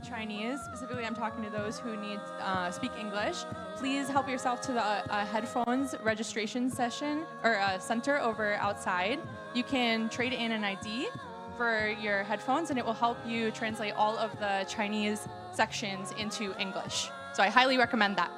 Chinese, specifically I'm talking to those who need speak English, please help yourself to the headphones registration session or center over outside. You can trade in an ID for your headphones and it will help you translate all of the Chinese sections into English. So I highly recommend that.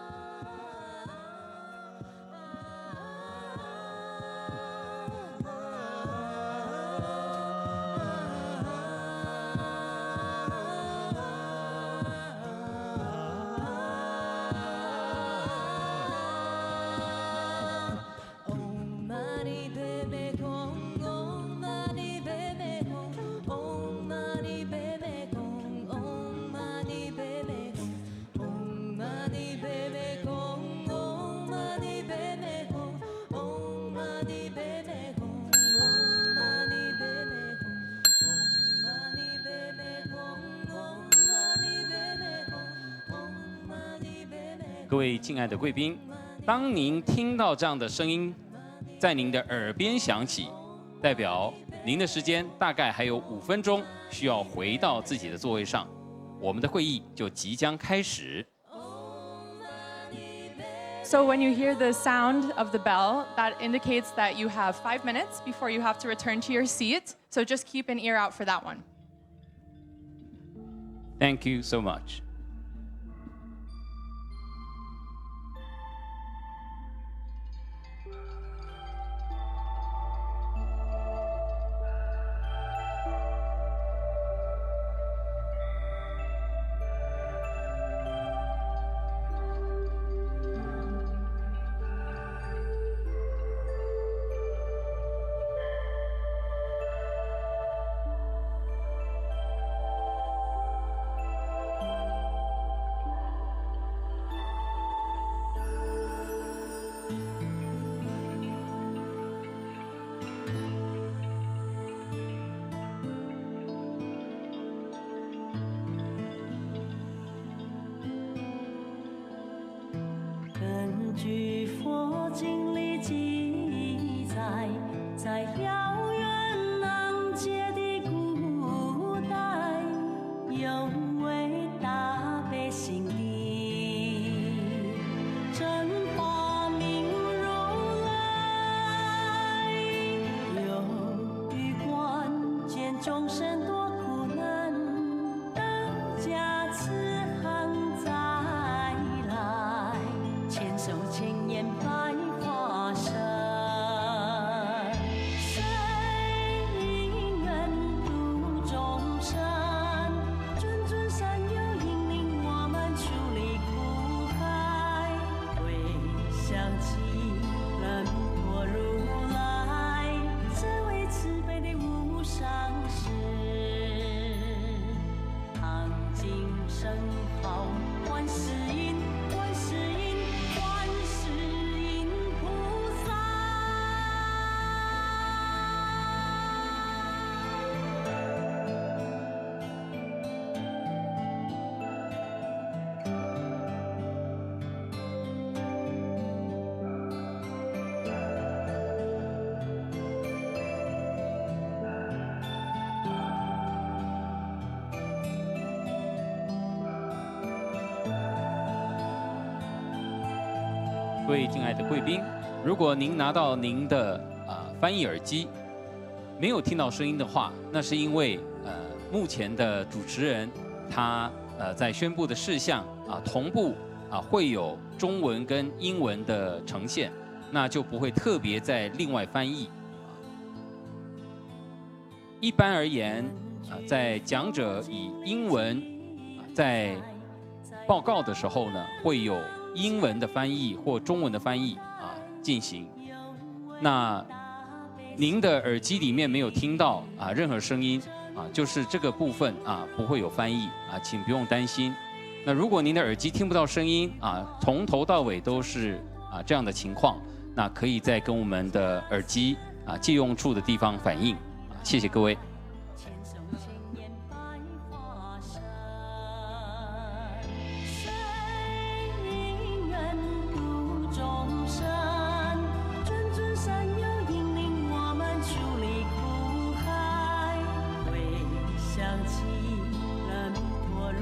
各位亲爱的贵宾，当您听到这样的声音在您的耳边响起，代表您的时间大概还有5分钟需要回到自己的座位上，我们的会议就即将开始。So when you hear the sound of the bell, that indicates that you have 5 minutes before you have to return to your seat. So just keep an ear out for that one. Thank you so much. 根据佛经里记载，在遥远南界的古代，有位大悲心的真法明如来，有于观见众生多苦难，当加慈航再来，千手千眼百花生，谁愿度众生？谆谆善友引领我们出离苦海，回向起人陀如来，这位慈悲的无上师，唐今圣号观世音，观世音，观世音菩萨。各位亲爱的贵宾，如果您拿到您的翻译耳机，没有听到声音的话，那是因为目前的主持人他在宣布的事项同步会有中文跟英文的呈现，那就不会特别再另外翻译。一般而言在讲者以英文在报告的时候呢，会有英文的翻译或中文的翻译进行。那您的耳机里面没有听到任何声音就是这个部分不会有翻译请不用担心。那如果您的耳机听不到声音从头到尾都是这样的情况，那可以再跟我们的耳机借用处的地方反映。谢谢各位。想起人陀如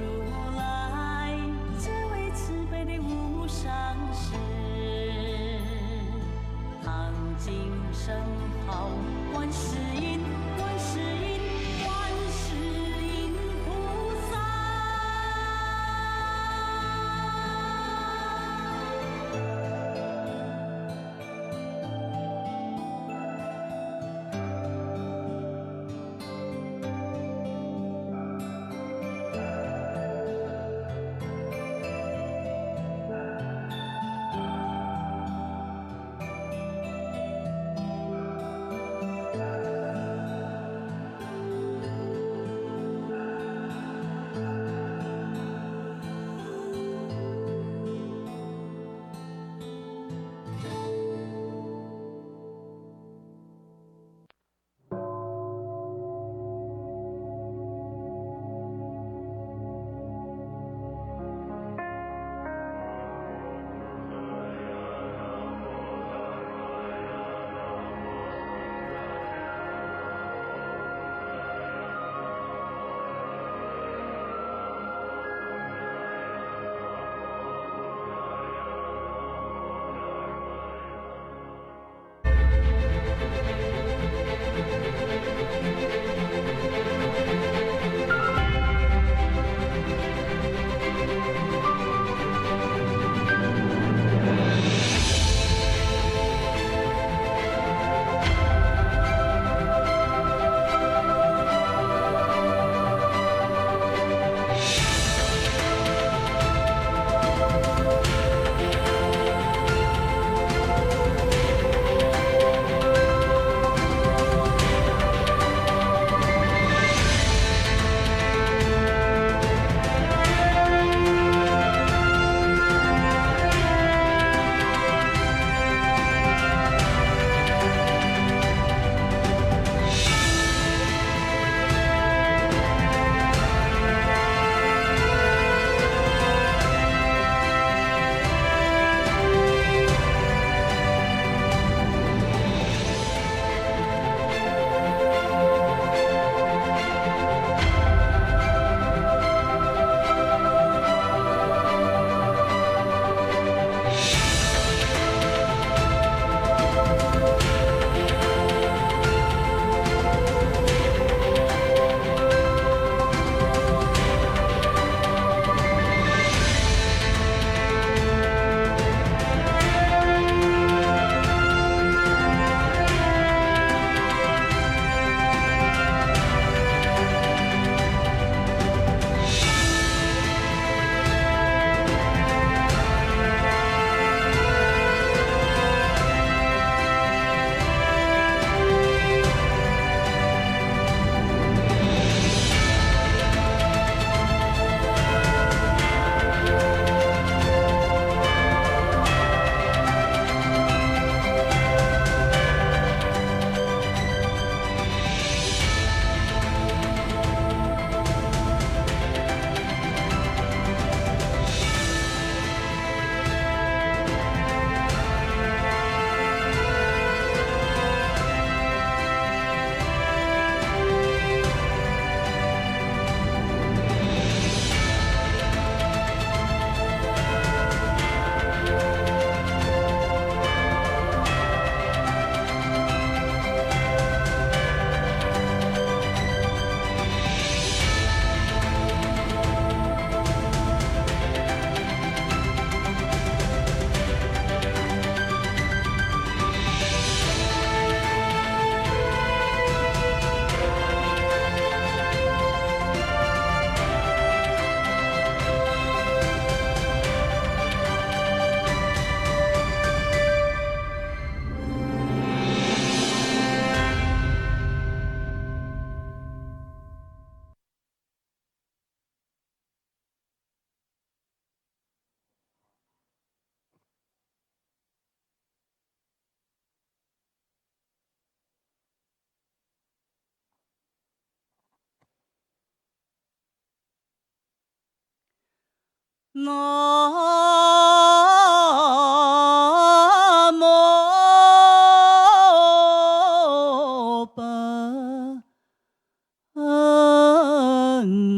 本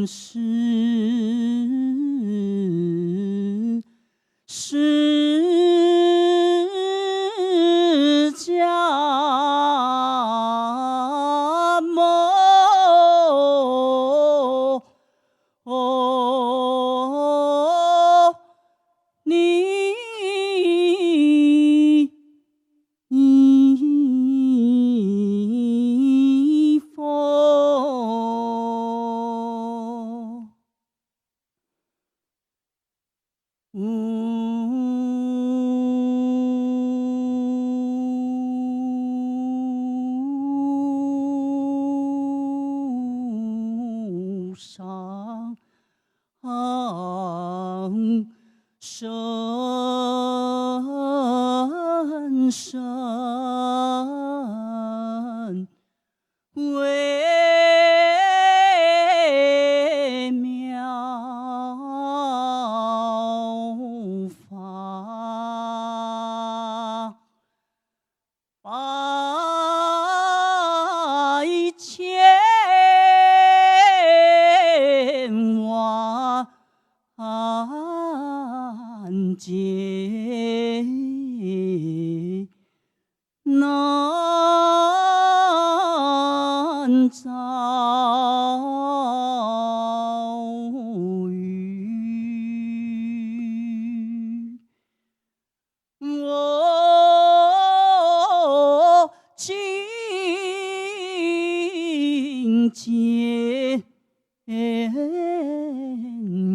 师释迦牟尼佛。无上甚深微妙法，8,000万劫难遭遇。我今见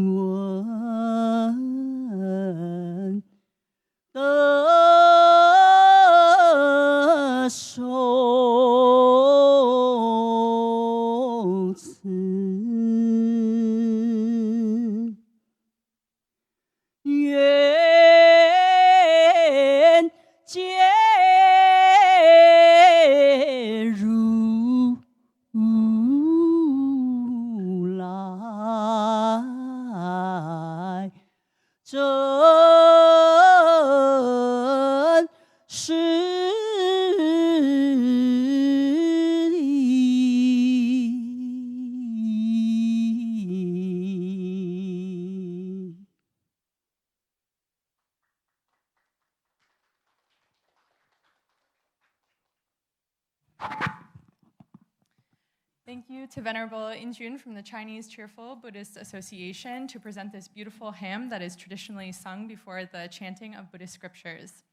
闻得受持，愿皆如来真实义。Thank you to Venerable Injun from the Chinese Cheerful Buddhist Association to present this beautiful hymn that is traditionally sung before the chanting of Buddhist scriptures.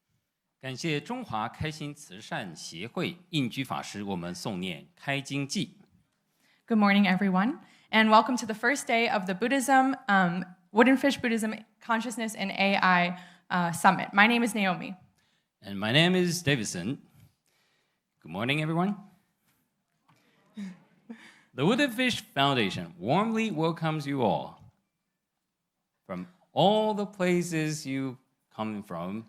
感谢中华开心慈善协会印居法师，我们诵念开经记。Good morning, everyone, and welcome to the first day of the Buddhism, Wooden Fish Buddhism Consciousness and AI Summit. My name is Naomi. And my name is Davidson. Good morning, everyone. The Wooden Fish Foundation warmly welcomes you all. From all the places you come from,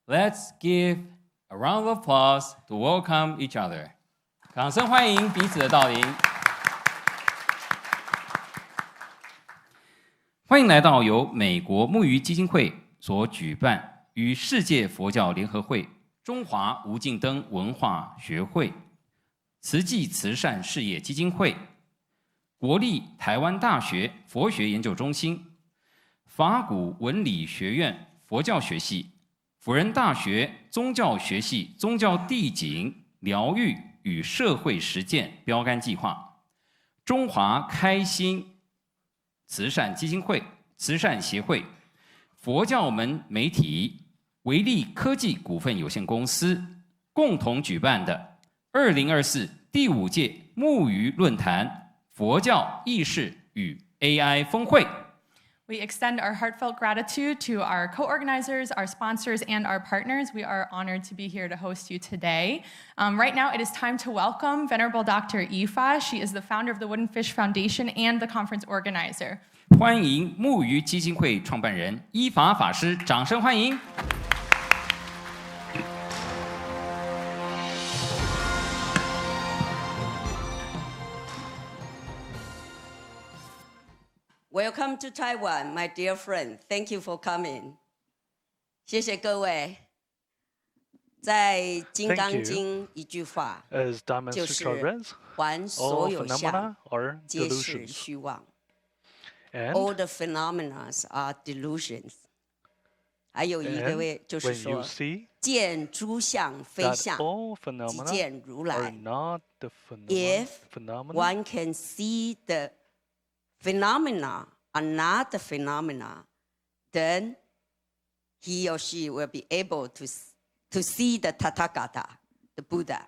let's give a round of applause to welcome each other. 掌声欢迎彼此的到临。欢迎来到由美国木鱼基金会所举办与世界佛教联合会、中华无尽灯文化学会、慈济慈善事业基金会、国立台湾大学佛学研究中心、法鼓文理学院佛教学系、辅仁大学宗教学系宗教地景疗愈与社会实践标杆计划、中华开心慈善基金会、慈善协会、佛教门媒体、维利科技股份有限公司共同举办的2024第5届木鱼论坛佛教意识与 AI 峰会。We extend our heartfelt gratitude to our co-organizers, our sponsors, and our partners. We are honored to be here to host you today. Right now, it is time to welcome Venerable Dr. Yifa. She is the founder of the Wooden Fish Foundation and the conference organizer. 欢迎木鱼基金会创办人依法法师，掌声欢迎。Welcome to Taiwan, my dear friend. Thank you for coming. 谢谢各位。在《金刚经》一句话， As 就是 demonstrated, 凡所 all 有相 phenomena are 皆是 delusions. 虚妄。 And, All the phenomena are delusions. 还有一个位就是 when you 说， see 见诸相非 that 相， all 即 phenomena 见如 are 来。 not the If phenomena, one can see the phenomena are not the phenomena, then he or she will be able to see the Tathagata, the Buddha.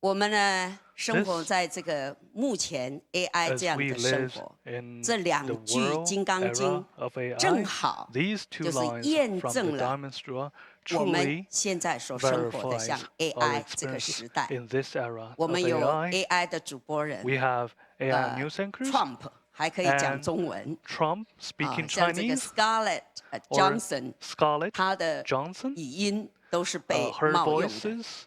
我们呢，生活在这个目前 AI as 这样 we 的生 live 活， in 这 the 两句《 world 金刚经 era》of 正 AI, 好 these two 就是 lines 验 from 证 the 了 Diamond Straw 我们 truly 现在所生活的 verifies 像 our AI 这个 experiences 时代。 in this era 我 of 们有 AI. AI 的主播人 We have AI news anchors, Trump 还可以讲 and 中文 Trump speaking 像这个 Chinese, Scarlett or Johnson， Scarlett 他的 Johnson. 语音都是被 Her 冒用的。 voices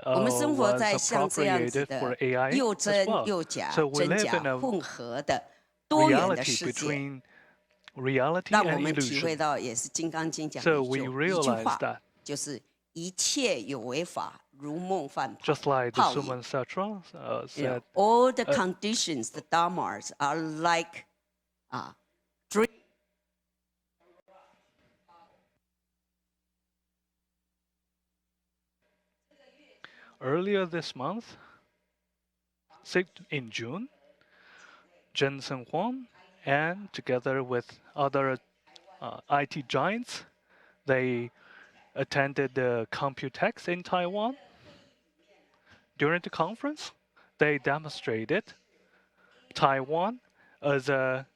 我们生活 was 在像这样子 appropriated for 的 AI 又 as 真 well. 又假、 So we 真 live 假 in a 混合的多元的 reality 世界， between reality 让我 and 们体会 illusion. 到，也是《金刚经》讲 So 的 we 一句 realize 话， that 就是一切有为法，如梦幻 just like the 泡影。 Suman Sutra You know, said, all the conditions, the dharmas are like dream. earlier this month, in June, Jensen Huang and together with other IT giants, they attended the Computex in Taiwan. During the conference, they demonstrated Taiwan as a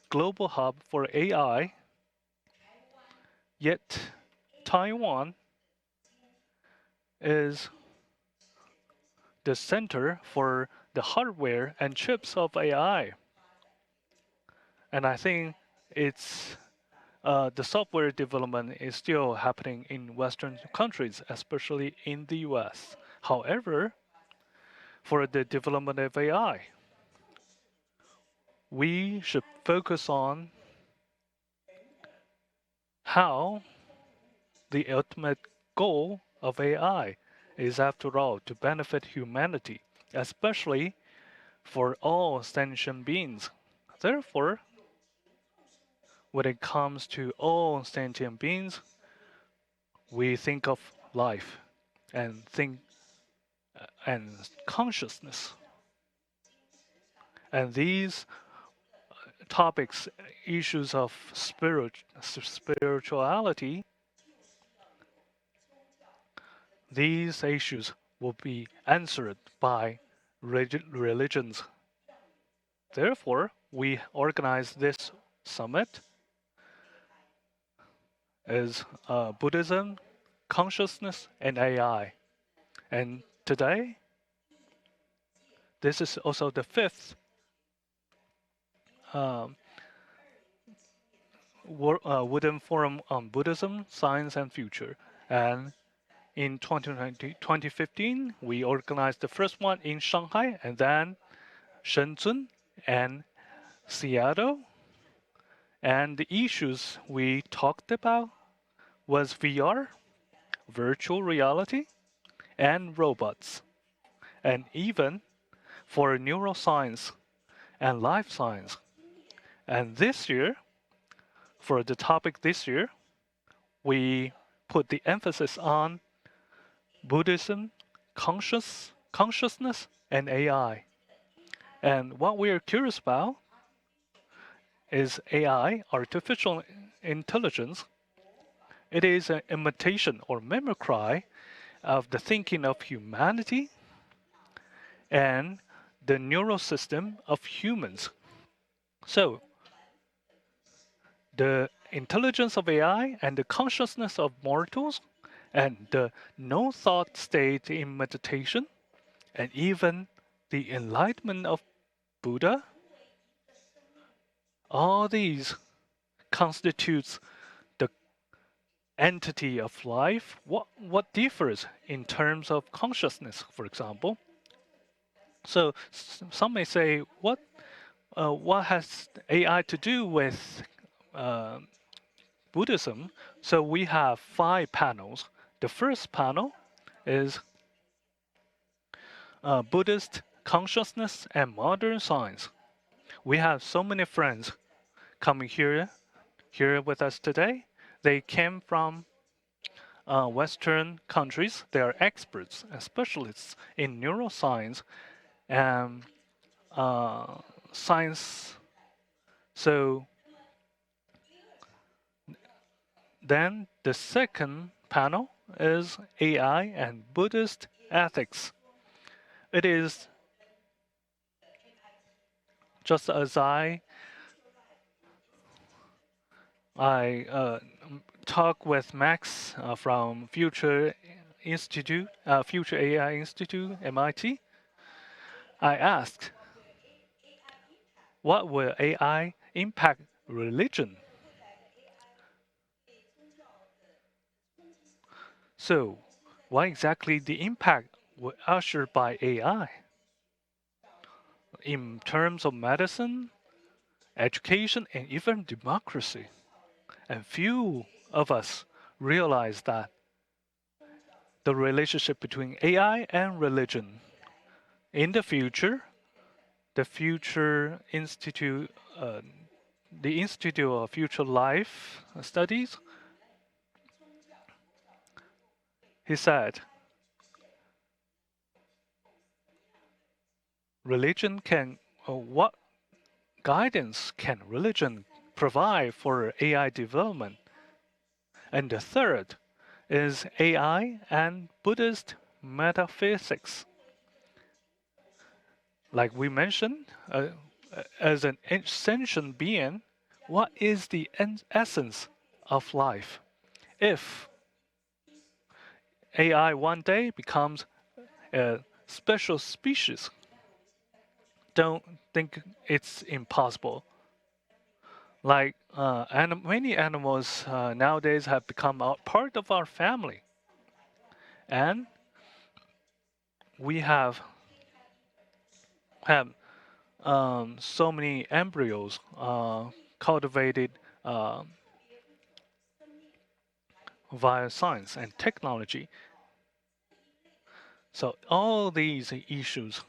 global hub for AI, yet Taiwan is the center for the hardware and chips of AI. And I think it's the software development is still happening in Western countries, especially in the US. However, for the development of AI, we should focus on how the ultimate goal of AI is, after all, to benefit humanity, especially for all sentient beings. Therefore, when it comes to all sentient beings, we think of life and consciousness. And these topics, issues of spirituality, these issues will be answered by religions. Therefore, we organize this summit as Buddhism, consciousness, and AI. And today, this is also the fifth Wooden Forum on Buddhism, Science, and Future. And in 2015, we organized the first one in Shanghai, and then Shenzhen and Seattle. And the issues we talked about was VR, virtual reality, and robots. And even for neuroscience and life science. And this year, for the topic this year, we put the emphasis on Buddhism, consciousness, and AI. And what we are curious about is AI, artificial intelligence. It is an imitation or mimicry of the thinking of humanity and the neural system of humans. So, the intelligence of AI and the consciousness of mortals and the no thought state in meditation and even the enlightenment of Buddha, all these constitutes the entity of life. What differs in terms of consciousness, for example? So some may say, what what has AI to do with Buddhism? So we have 5 panels. The first panel is Buddhist consciousness and modern science. We have so many friends coming here with us today. They came from Western countries. They are experts and specialists in neuroscience and science. So then the second panel is AI and Buddhist ethics. It is just as I talk with Max from Future Institute, Future AI Institute, MIT. I asked, what will AI impact religion? So, what exactly the impact ushered by AI in terms of medicine, education, and even democracy? And few of us realize that the relationship between AI and religion. In the future, the Future Institute, the Institute of Future Life Studies, he said, religion can, what guidance can religion provide for AI development? And the third is AI and Buddhist metaphysics. Like we mentioned, as an sentient being, what is the essence of life? If AI one day becomes a special species, don't think it's impossible. Like many animals nowadays have become part of our family, and we have so many embryos cultivated via science and technology. So all these issues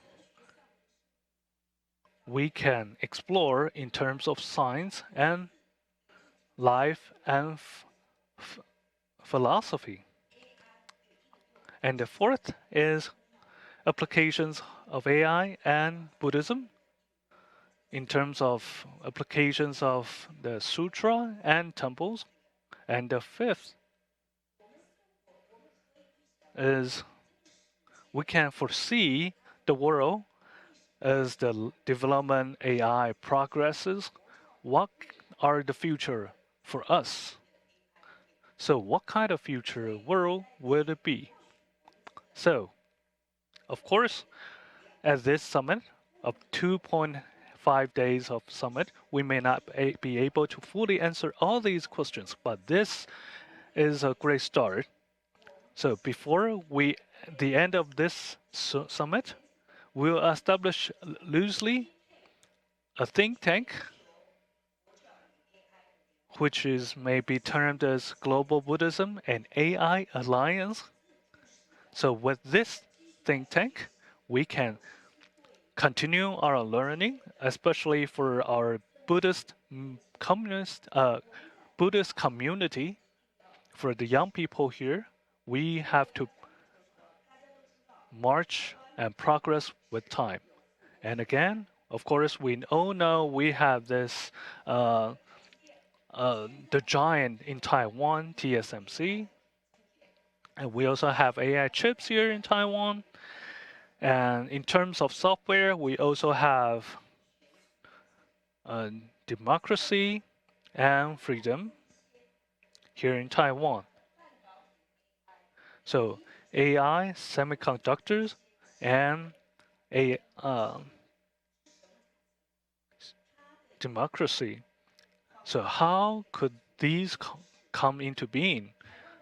we can explore in terms of science and life and philosophy. And the fourth is applications of AI and Buddhism in terms of applications of the sutra and temples. And the fifth is we can foresee the world as the development AI progresses. What are the future for us? So what kind of future world will it be? So, of course, at this summit of 2.5 days of summit, we may not be able to fully answer all these questions, but this is a great start. So before the end of this summit, we'll establish loosely a think tank, which is maybe termed as Global Buddhism and AI Alliance. So with this think tank, we can continue our learning, especially for our Buddhist Buddhist community. For the young people here, we have to march and progress with time. And again, of course, we all know we have this the giant in Taiwan, TSMC, and we also have AI chips here in Taiwan. And in terms of software, we also have democracy and freedom here in Taiwan. So AI, semiconductors, and a democracy. So how could these come into being?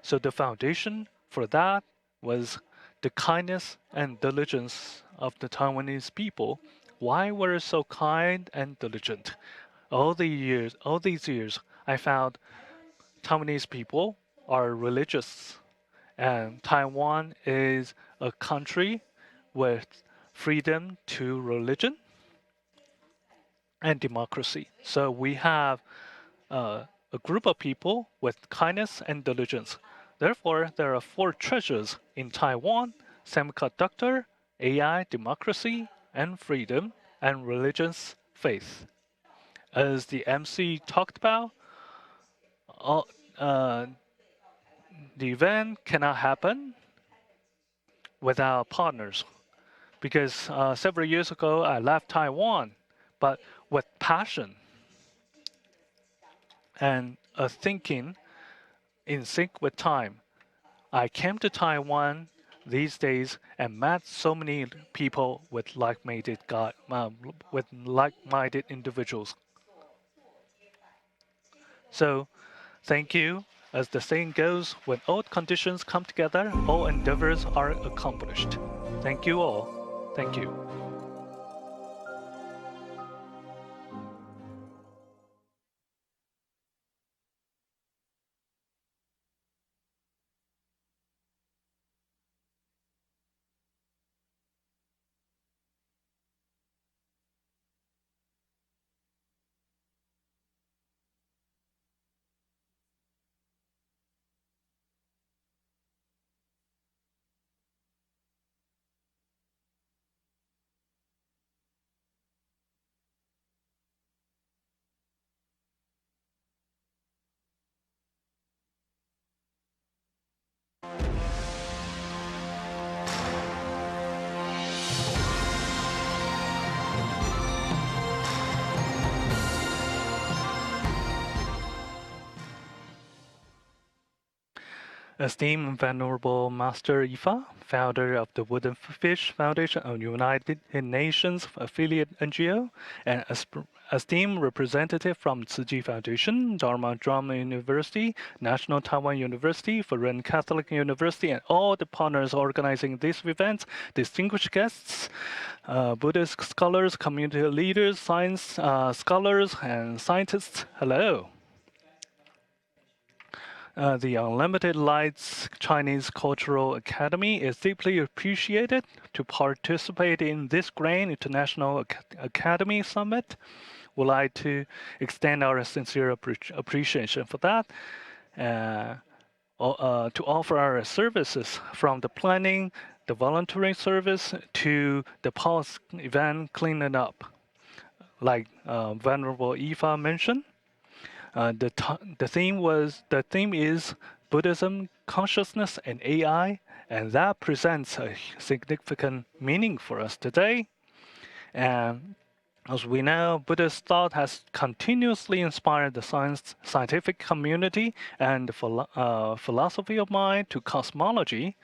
So the foundation for that was the kindness and diligence of the Taiwanese people, why we're so kind and diligent. All these years, I found Taiwanese people are religious, and Taiwan is a country with freedom to religion and democracy. So we have a group of people with kindness and diligence. Therefore, there are four treasures in Taiwan: semiconductor, AI, democracy, and freedom, and religious faith. As the MC talked about, all, the event cannot happen without partners. Because several years ago, I left Taiwan, but with passion and a thinking in sync with time. I came to Taiwan these days and met so many people with like-minded individuals. So, thank you. As the saying goes, when all conditions come together, all endeavors are accomplished. Thank you all. Thank you. Esteemed Venerable Master Ifa, founder of the Wooden Fish Foundation, a United Nations affiliate NGO, and esteemed representative from Tzu Chi Foundation, Dharma Drama University, National Taiwan University, Foreign Catholic University, and all the partners organizing these events, distinguished guests, Buddhist scholars, community leaders, science scholars, and scientists, hello. The Unlimited Lights Chinese Cultural Academy is deeply appreciated to participate in this Grand International Academy Summit. We'd like to extend our sincere appreciation for that. To offer our services from the planning, the volunteering service to the post-event cleaning up, like Venerable Ifa mentioned. The theme is Buddhism, consciousness, and AI, and that presents a significant meaning for us today. And as we know, Buddhist thought has continuously inspired the scientific community and the philosophy of mind to cosmology.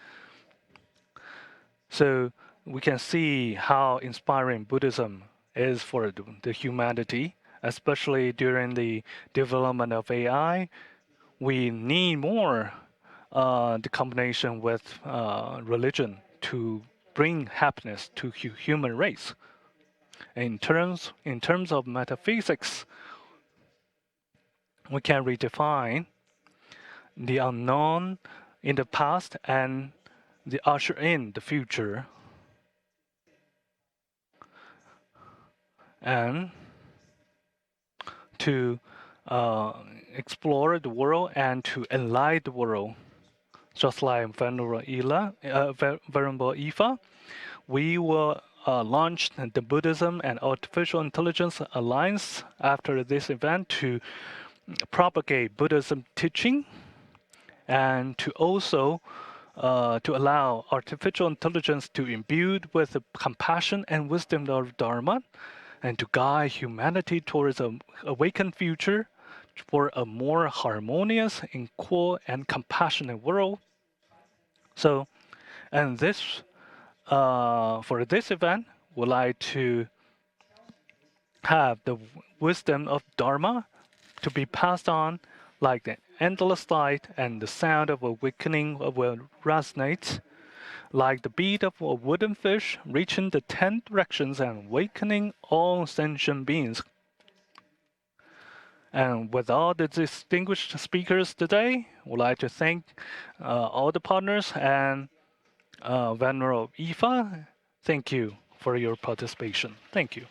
So we can see how inspiring Buddhism is for the humanity. Especially during the development of AI, we need more the combination with religion to bring happiness to human race. In terms of metaphysics, we can redefine the unknown in the past and the usher in the future. And to explore the world and to enlighten the world. Just like Venerable Ifa, we will launch the Buddhism and Artificial Intelligence Alliance after this event to propagate Buddhism teaching and to also to allow artificial intelligence to imbue with the compassion and wisdom of Dharma and to guide humanity towards an awakened future for a more harmonious, equal, and compassionate world. So, and this, for this event, we'd like to have the wisdom of Dharma to be passed on like the endless light and the sound of awakening will resonate like the beat of a wooden fish, reaching the 10 directions and awakening all sentient beings. And with all the distinguished speakers today, I would like to thank all the partners and Venerable Ifa. Thank you for your participation. Thank you.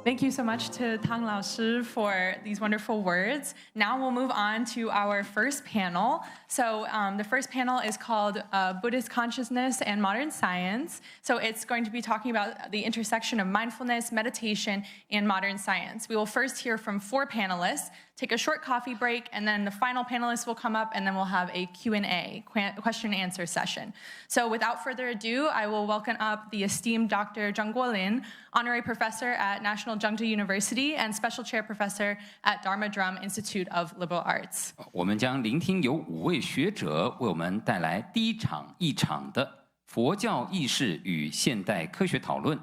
Thank you so much to Tang Lao Shi for these wonderful words. Now we'll move on to our first panel. So the first panel is called Buddhist Consciousness and Modern Science. So it's going to be talking about the intersection of mindfulness, meditation, and modern science. We will first hear from 4 panelists, take a short coffee break, and then the final panelist will come up, and then we'll have a Q&A, question and answer session. So without further ado, I will welcome up the esteemed Dr. Zheng Guolin, Honorary Professor at National Zhengzhou University and Special Chair Professor at Dharma Drum Institute of Liberal Arts. 我们将聆听由5位学者为我们带来第一场的佛教意识与现代科学讨论。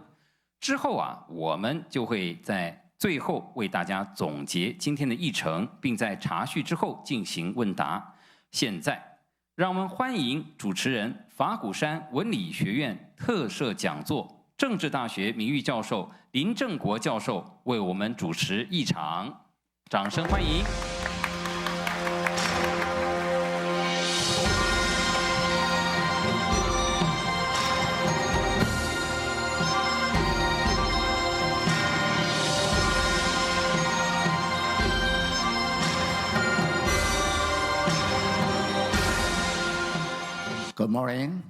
之后我们就会在最后为大家总结今天的议程，并在茶叙之后进行问答。现在，让我们欢迎主持人法鼓山文理学院特设讲座政治大学名誉教授林正国教授为我们主持议场，掌声欢迎。Good morning.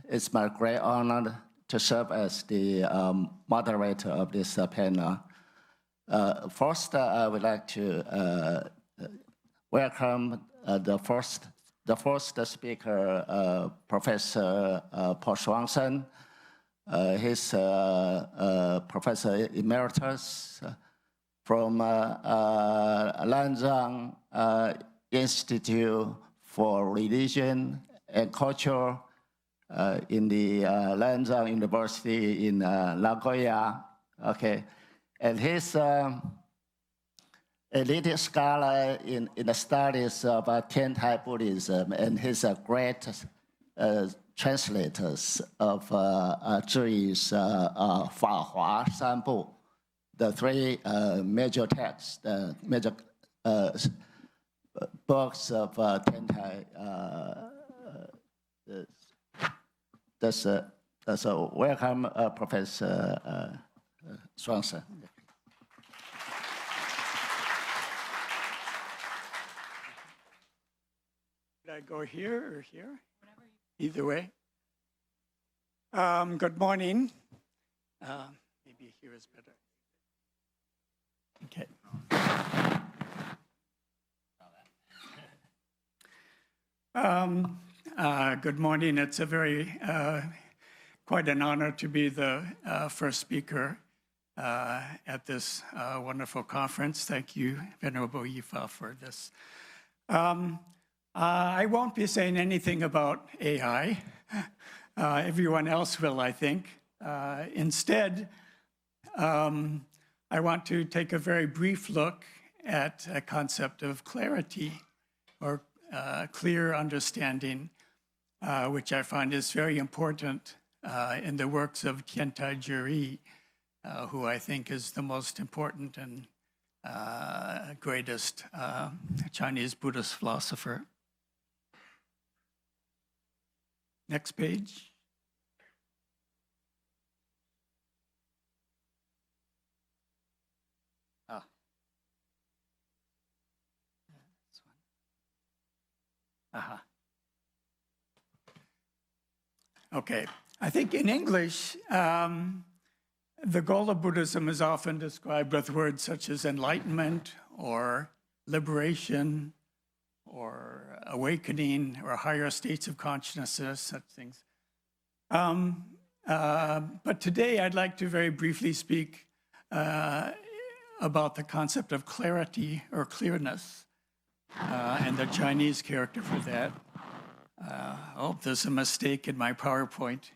It's my great honor to serve as the moderator of this panel. First, I would like to welcome the first speaker, Professor Paul Swanson. He's Professor Emeritus from Lanzhang Institute for Religion and Culture in the Lanzhang University in Nagoya. Okay, and he's a leading scholar in the studies of Tiantai Buddhism, and he's a great translator of Zhiyi's Fa Hua Sanbu, the 3 major texts, the major books of Tiantai. So welcome, Professor Swanson. Should I go here or here? Either way. Good morning. Maybe here is better. Okay. Good morning. It's a quite an honor to be the first speaker at this wonderful conference. Thank you, Venerable Yifa, for this. I won't be saying anything about AI. Everyone else will, I think. Instead, I want to take a very brief look at a concept of clarity or clear understanding, which I find is very important in the works of Tiantai Zhiyi, who I think is the most important and greatest Chinese Buddhist philosopher. Next page. Okay, I think in English, the goal of Buddhism is often described with words such as enlightenment or liberation or awakening or higher states of consciousness, such things. But today I'd like to very briefly speak about the concept of clarity or clearness and the Chinese character for that. There's a mistake in my PowerPoint.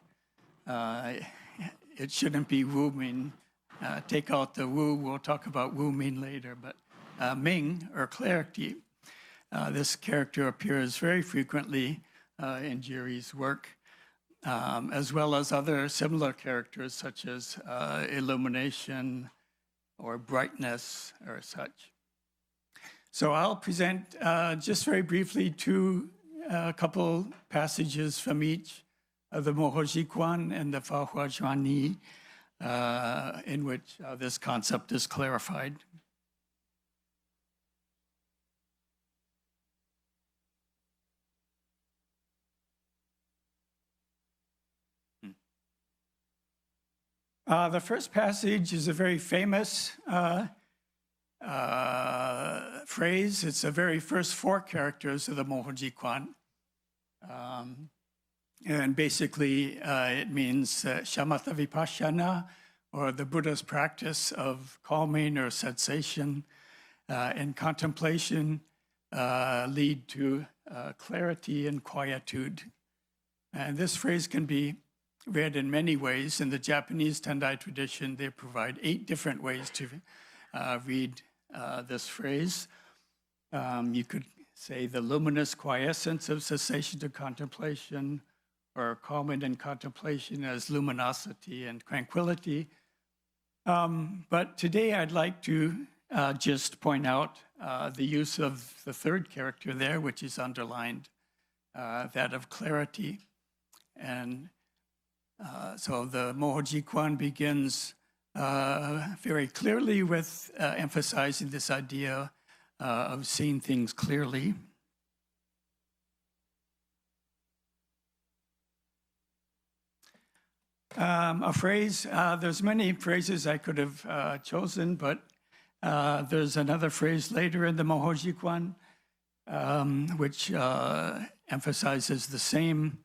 It shouldn't be Wu Min. Take out the Wu. We'll talk about Wu Min later. But Ming, or clarity. This character appears very frequently in Jiri's work, as well as other similar characters such as illumination or brightness or such. So I'll present just very briefly a couple passages from each of the Mohojikuan and the Fahua Zhuanyi, in which this concept is clarified. The first passage is a very famous phrase. It's the very first 4 characters of the Mohojikuan. And basically, it means shamatha vipassana, or the Buddha's practice of calming or cessation and contemplation lead to clarity and quietude. And this phrase can be read in many ways. In the Japanese Tendai tradition, they provide 8 different ways to read this phrase. You could say the luminous quiescence of cessation to contemplation, or calming and contemplation as luminosity and tranquility. But today I'd like to just point out the use of the 3rd character there, which is underlined, that of clarity. And so the Mohojikuan begins very clearly with emphasizing this idea of seeing things clearly. A phrase, there's many phrases I could have chosen, but there's another phrase later in the Mohojikuan which emphasizes the same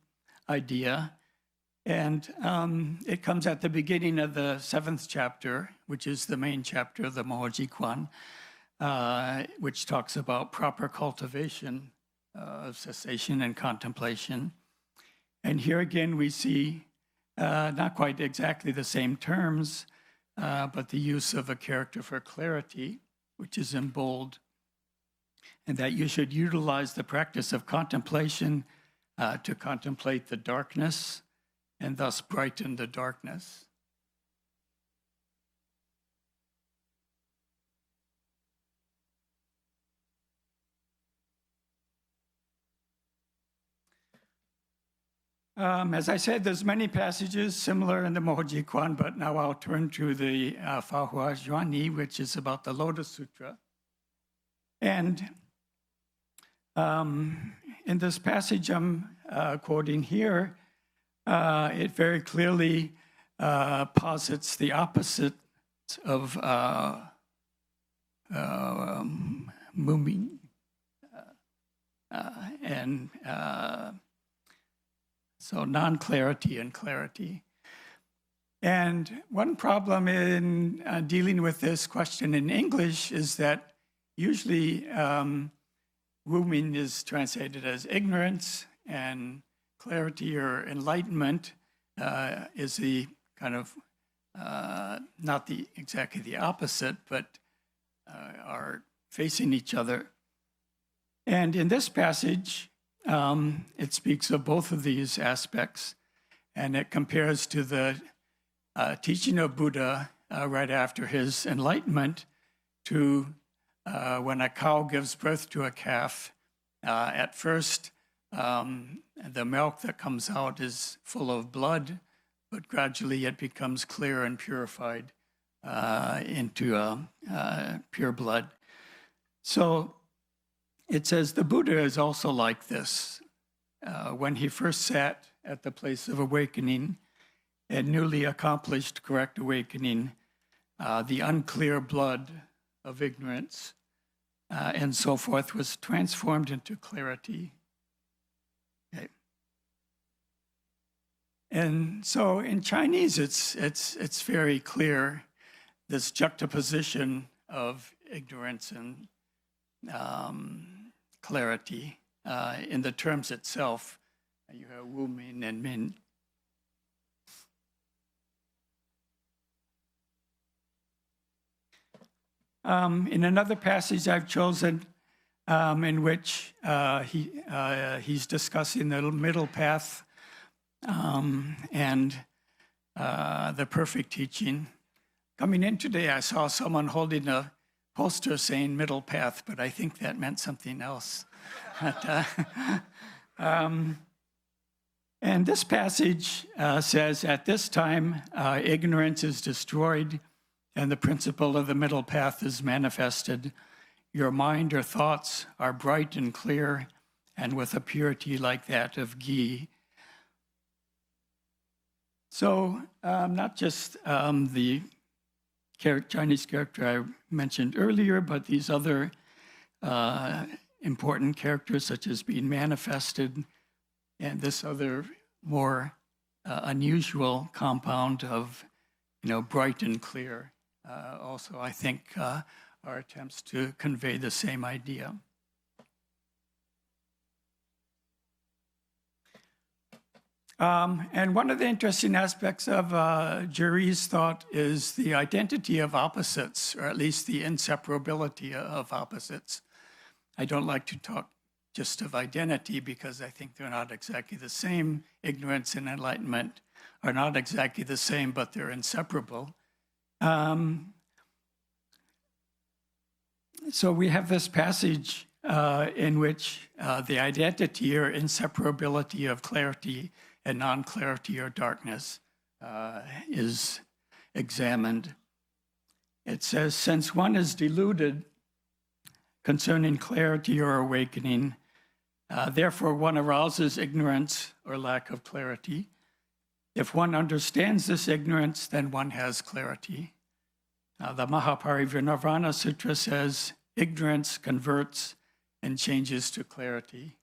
idea. And it comes at the beginning of the 7th chapter, which is the main chapter of the Mohojikuan, which talks about proper cultivation of cessation and contemplation. And here again we see not quite exactly the same terms, but the use of a character for clarity, which is in bold, and that you should utilize the practice of contemplation to contemplate the darkness and thus brighten the darkness. As I said, there's many passages similar in the Mohojikuan, but now I'll turn to the Fahua Zhuanyi, which is about the Lotus Sutra. And in this passage I'm quoting here, it very clearly posits the opposite of Muming. So non-clarity and clarity. And one problem in dealing with this question in English is that usually Wuming is translated as ignorance, and clarity or enlightenment is the kind of, not exactly the opposite, but are facing each other. And in this passage, it speaks of both of these aspects, and it compares to the teaching of Buddha right after his enlightenment to when a cow gives birth to a calf. At first, the milk that comes out is full of blood, but gradually it becomes clear and purified into pure blood. So it says the Buddha is also like this. When he first sat at the place of awakening and newly accomplished correct awakening, the unclear blood of ignorance and so forth was transformed into clarity. Okay. And so in Chinese, it's very clear, this juxtaposition of ignorance and clarity in the terms itself. You have Wu Min and Min. in another passage I've chosen, in which he's discussing the middle path and the perfect teaching. Coming in today, I saw someone holding a poster saying middle path, but I think that meant something else. And this passage says, at this time, ignorance is destroyed and the principle of the middle path is manifested. Your mind or thoughts are bright and clear and with a purity like that of ghee. So not just the Chinese character I mentioned earlier, but these other important characters such as being manifested and this other more unusual compound of, bright and clear. Also, I think are attempts to convey the same idea. And one of the interesting aspects of Juri's thought is the identity of opposites, or at least the inseparability of opposites. I don't like to talk just of identity because I think they're not exactly the same. Ignorance and enlightenment are not exactly the same, but they're inseparable. So we have this passage in which the identity or inseparability of clarity and non-clarity or darkness is examined. It says, since one is deluded concerning clarity or awakening, therefore one arouses ignorance or lack of clarity. If one understands this ignorance, then one has clarity. The Mahaparinibbana Sutra says, ignorance converts and changes to clarity.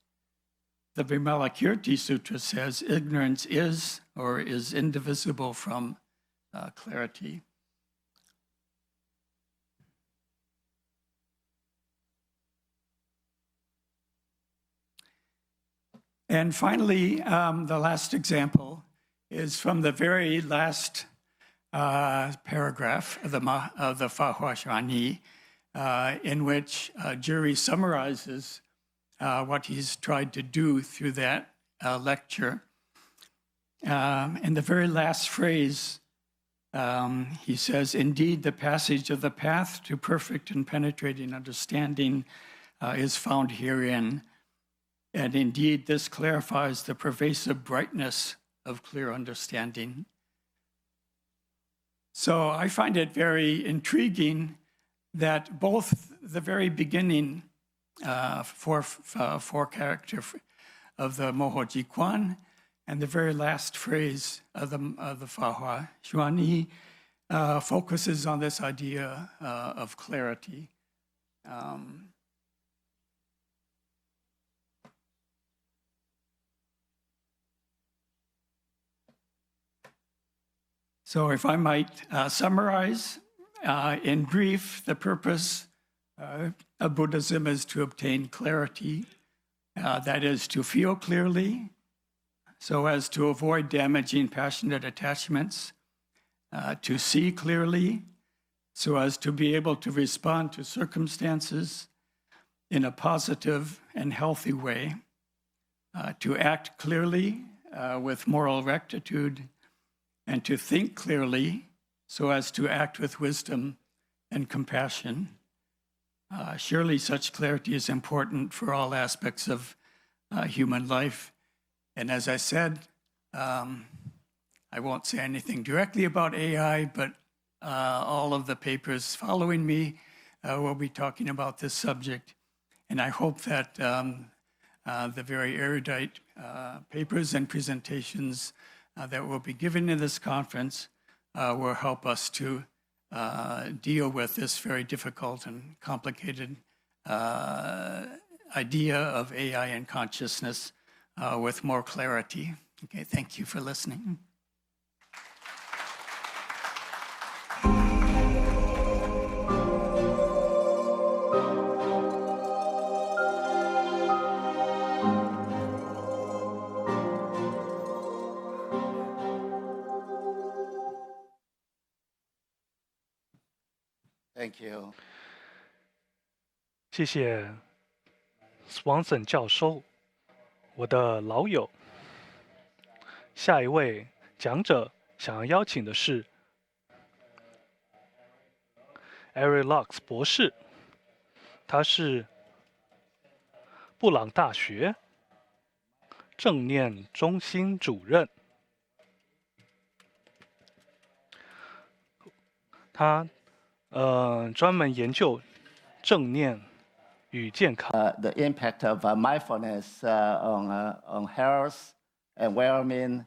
The Vimalakirti Sutra says, ignorance is or is indivisible from clarity. And finally, the last example is from the very last paragraph of the Fa Hua Xuani, in which Juri summarizes what he's tried to do through that lecture. In the very last phrase, he says, indeed, the passage of the path to perfect and penetrating understanding is found herein. And indeed, this clarifies the pervasive brightness of clear understanding. So I find it very intriguing that both the very beginning four character of the Mohoji Quan and the very last phrase of the Fa Hua Xuani focuses on this idea of clarity. So if I might summarize, in brief, the purpose of Buddhism is to obtain clarity, that is to feel clearly, so as to avoid damaging passionate attachments, to see clearly, so as to be able to respond to circumstances in a positive and healthy way, to act clearly with moral rectitude, and to think clearly so as to act with wisdom and compassion. Surely such clarity is important for all aspects of human life. And as I said, I won't say anything directly about AI, but all of the papers following me will be talking about this subject. And I hope that the very erudite papers and presentations that will be given in this conference will help us to deal with this very difficult and complicated idea of AI and consciousness with more clarity. Okay, thank you for listening. Thank you. 谢谢 Swanson 教授，我的老友。下一位讲者想要邀请的是 Eric Lux 博士，他是布朗大学正念中心主任。他专门研究正念与健康。The impact of mindfulness on health and well-being,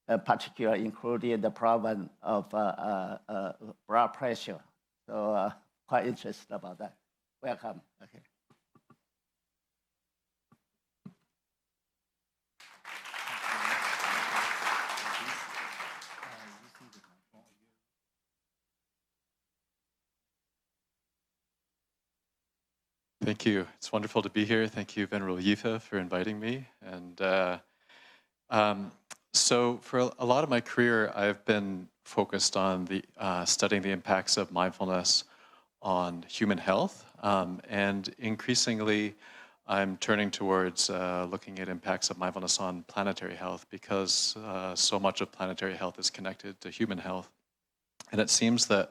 particularly including the problem of blood pressure. So quite interested about that. Welcome. Okay. Thank you. It's wonderful to be here. Thank you, Venerable Yifa, for inviting me. And so for a lot of my career, I've been focused on studying the impacts of mindfulness on human health. And increasingly, I'm turning towards looking at impacts of mindfulness on planetary health because so much of planetary health is connected to human health. And it seems that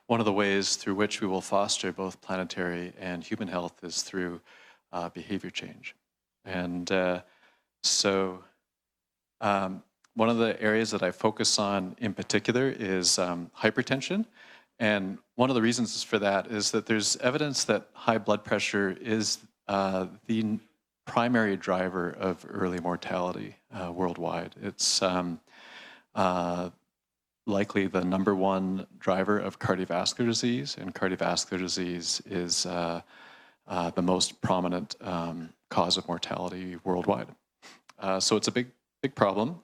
one of the ways through which we will foster both planetary and human health is through behavior change. And so one of the areas that I focus on in particular is hypertension. And one of the reasons for that is that there's evidence that high blood pressure is the primary driver of early mortality worldwide. It's likely the number one driver of cardiovascular disease, and cardiovascular disease is the most prominent cause of mortality worldwide. So it's a big problem,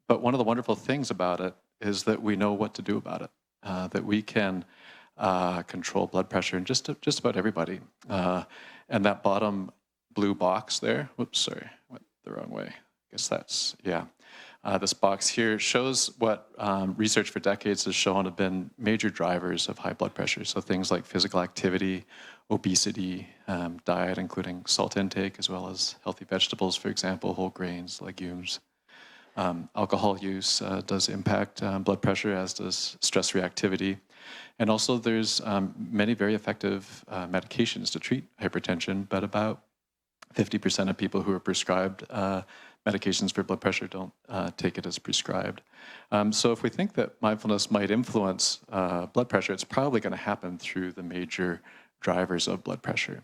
but one of the wonderful things about it is that we know what to do about it, that we can control blood pressure in just about everybody. And that bottom blue box there, whoops, sorry, went the wrong way. I guess that's, yeah. This box here shows what research for decades has shown have been major drivers of high blood pressure. So things like physical activity, obesity, diet, including salt intake, as well as healthy vegetables, for example, whole grains, legumes. Alcohol use does impact blood pressure, as does stress reactivity. And also there's many very effective medications to treat hypertension, but about 50% of people who are prescribed medications for blood pressure don't take it as prescribed. So if we think that mindfulness might influence blood pressure, it's probably going to happen through the major drivers of blood pressure.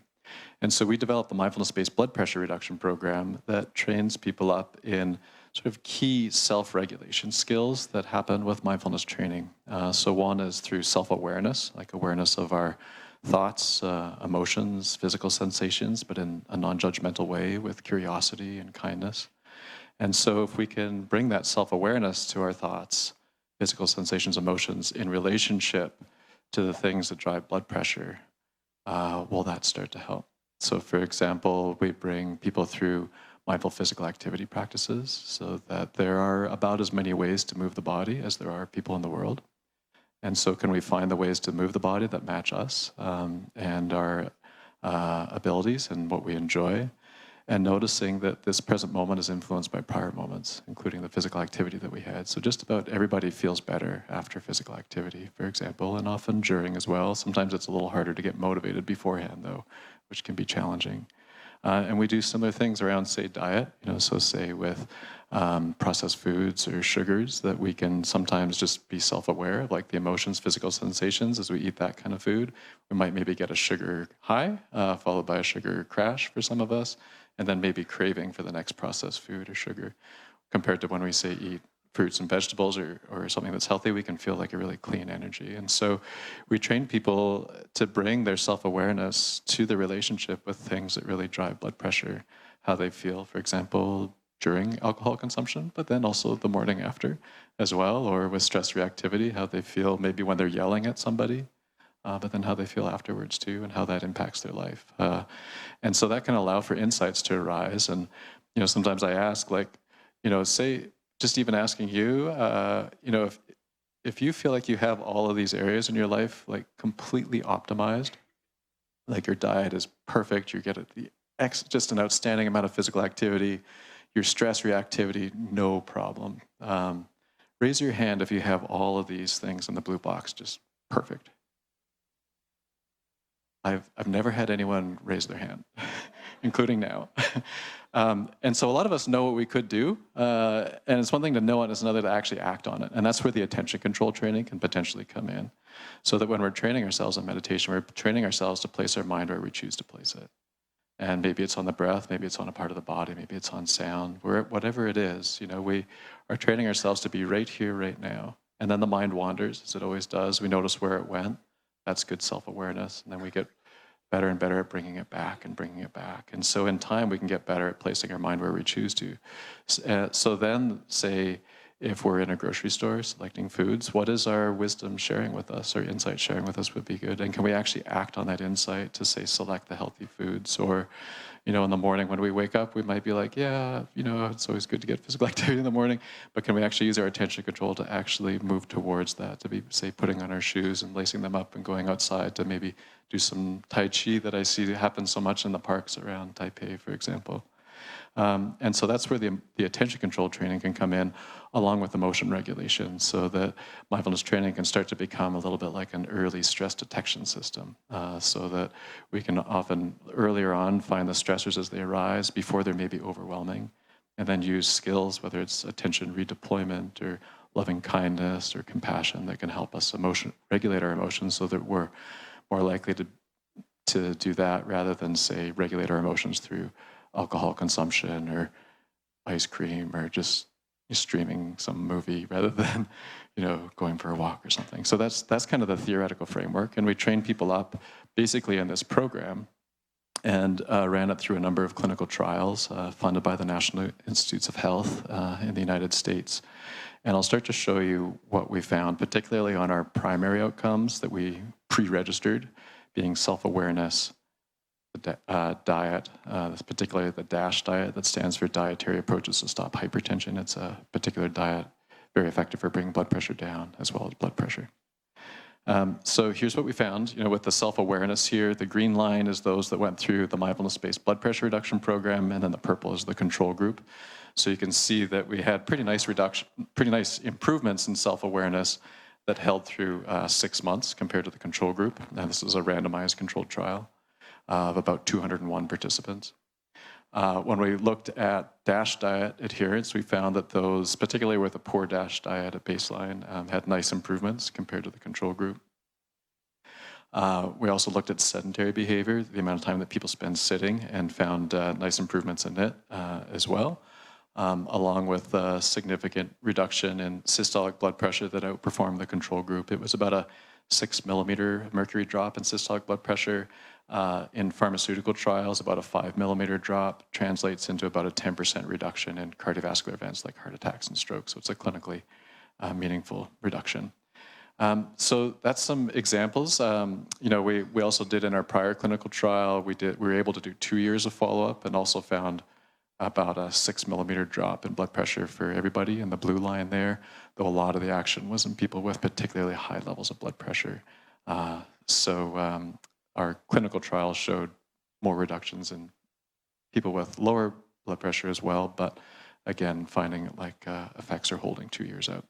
And so we developed the mindfulness-based blood pressure reduction program that trains people up in sort of key self-regulation skills that happen with mindfulness training. So one is through self-awareness, like awareness of our thoughts, emotions, physical sensations, but in a non-judgmental way with curiosity and kindness. And so if we can bring that self-awareness to our thoughts, physical sensations, emotions in relationship to the things that drive blood pressure, will that start to help? So for example, we bring people through mindful physical activity practices so that there are about as many ways to move the body as there are people in the world. And so can we find the ways to move the body that match us and our abilities and what we enjoy? And noticing that this present moment is influenced by prior moments, including the physical activity that we had. So just about everybody feels better after physical activity, for example, and often during as well. Sometimes it's a little harder to get motivated beforehand, though, which can be challenging. And we do similar things around, say, diet, so say with processed foods or sugars, that we can sometimes just be self-aware of, like the emotions, physical sensations as we eat that kind of food. We might maybe get a sugar high, followed by a sugar crash for some of us, and then maybe craving for the next processed food or sugar. Compared to when we say eat fruits and vegetables or something that's healthy, we can feel like a really clean energy. And so we train people to bring their self-awareness to the relationship with things that really drive blood pressure, how they feel, for example, during alcohol consumption, but then also the morning after as well, or with stress reactivity, how they feel maybe when they're yelling at somebody, but then how they feel afterwards too, and how that impacts their life. And so that can allow for insights to arise. And, sometimes I ask, like, say, just even asking you, if you feel like you have all of these areas in your life, like completely optimized, like your diet is perfect, you get just an outstanding amount of physical activity, your stress reactivity, no problem. Raise your hand if you have all of these things in the blue box, just perfect. I've never had anyone raise their hand, including now. And so a lot of us know what we could do, and it's one thing to know it, it's another to actually act on it. And that's where the attention control training can potentially come in. So that when we're training ourselves in meditation, we're training ourselves to place our mind where we choose to place it. And maybe it's on the breath, maybe it's on a part of the body, maybe it's on sound, whatever it is, we are training ourselves to be right here, right now. And then the mind wanders, as it always does. We notice where it went. That's good self-awareness. And then we get better and better at bringing it back and bringing it back. And so in time, we can get better at placing our mind where we choose to. So then, say, if we're in a grocery store selecting foods, what is our wisdom sharing with us? Our insight sharing with us would be good. And can we actually act on that insight to, say, select the healthy foods? Or, in the morning when we wake up, we might be like, yeah, it's always good to get physical activity in the morning. But can we actually use our attention control to actually move towards that, to be, say, putting on our shoes and lacing them up and going outside to maybe do some Tai Chi that I see happen so much in the parks around Taipei, for example. And so that's where the attention control training can come in, along with emotion regulation, so that mindfulness training can start to become a little bit like an early stress detection system, so that we can often earlier on find the stressors as they arise before they're maybe overwhelming, and then use skills, whether it's attention redeployment or loving kindness or compassion, that can help us regulate our emotions so that we're more likely to do that rather than, say, regulate our emotions through alcohol consumption or ice cream or just streaming some movie rather than, going for a walk or something. So that's kind of the theoretical framework. And we train people up basically in this program and ran it through a number of clinical trials funded by the National Institutes of Health in the United States. And I'll start to show you what we found, particularly on our primary outcomes that we pre-registered, being self-awareness, diet, particularly the DASH diet, that stands for Dietary Approaches to Stop Hypertension. It's a particular diet very effective for bringing blood pressure down as well as blood pressure. So here's what we found. With the self-awareness here, the green line is those that went through the mindfulness-based blood pressure reduction program, and then the purple is the control group. So you can see that we had pretty nice improvements in self-awareness that held through 6 months compared to the control group. Now, this is a randomized controlled trial of about 201 participants. When we looked at DASH diet adherence, we found that those, particularly with a poor DASH diet at baseline, had nice improvements compared to the control group. We also looked at sedentary behavior, the amount of time that people spend sitting, and found nice improvements in it as well, along with a significant reduction in systolic blood pressure that outperformed the control group. It was about a 6 millimeter mercury drop in systolic blood pressure. In pharmaceutical trials, about a 5 millimeter drop translates into about a 10% reduction in cardiovascular events like heart attacks and strokes. So it's a clinically meaningful reduction. So that's some examples. We also did in our prior clinical trial, we were able to do 2 years of follow-up and also found about a 6 millimeter drop in blood pressure for everybody in the blue line there, though a lot of the action was in people with particularly high levels of blood pressure. Our clinical trial showed more reductions in people with lower blood pressure as well, but again, finding effects are holding 2 years out.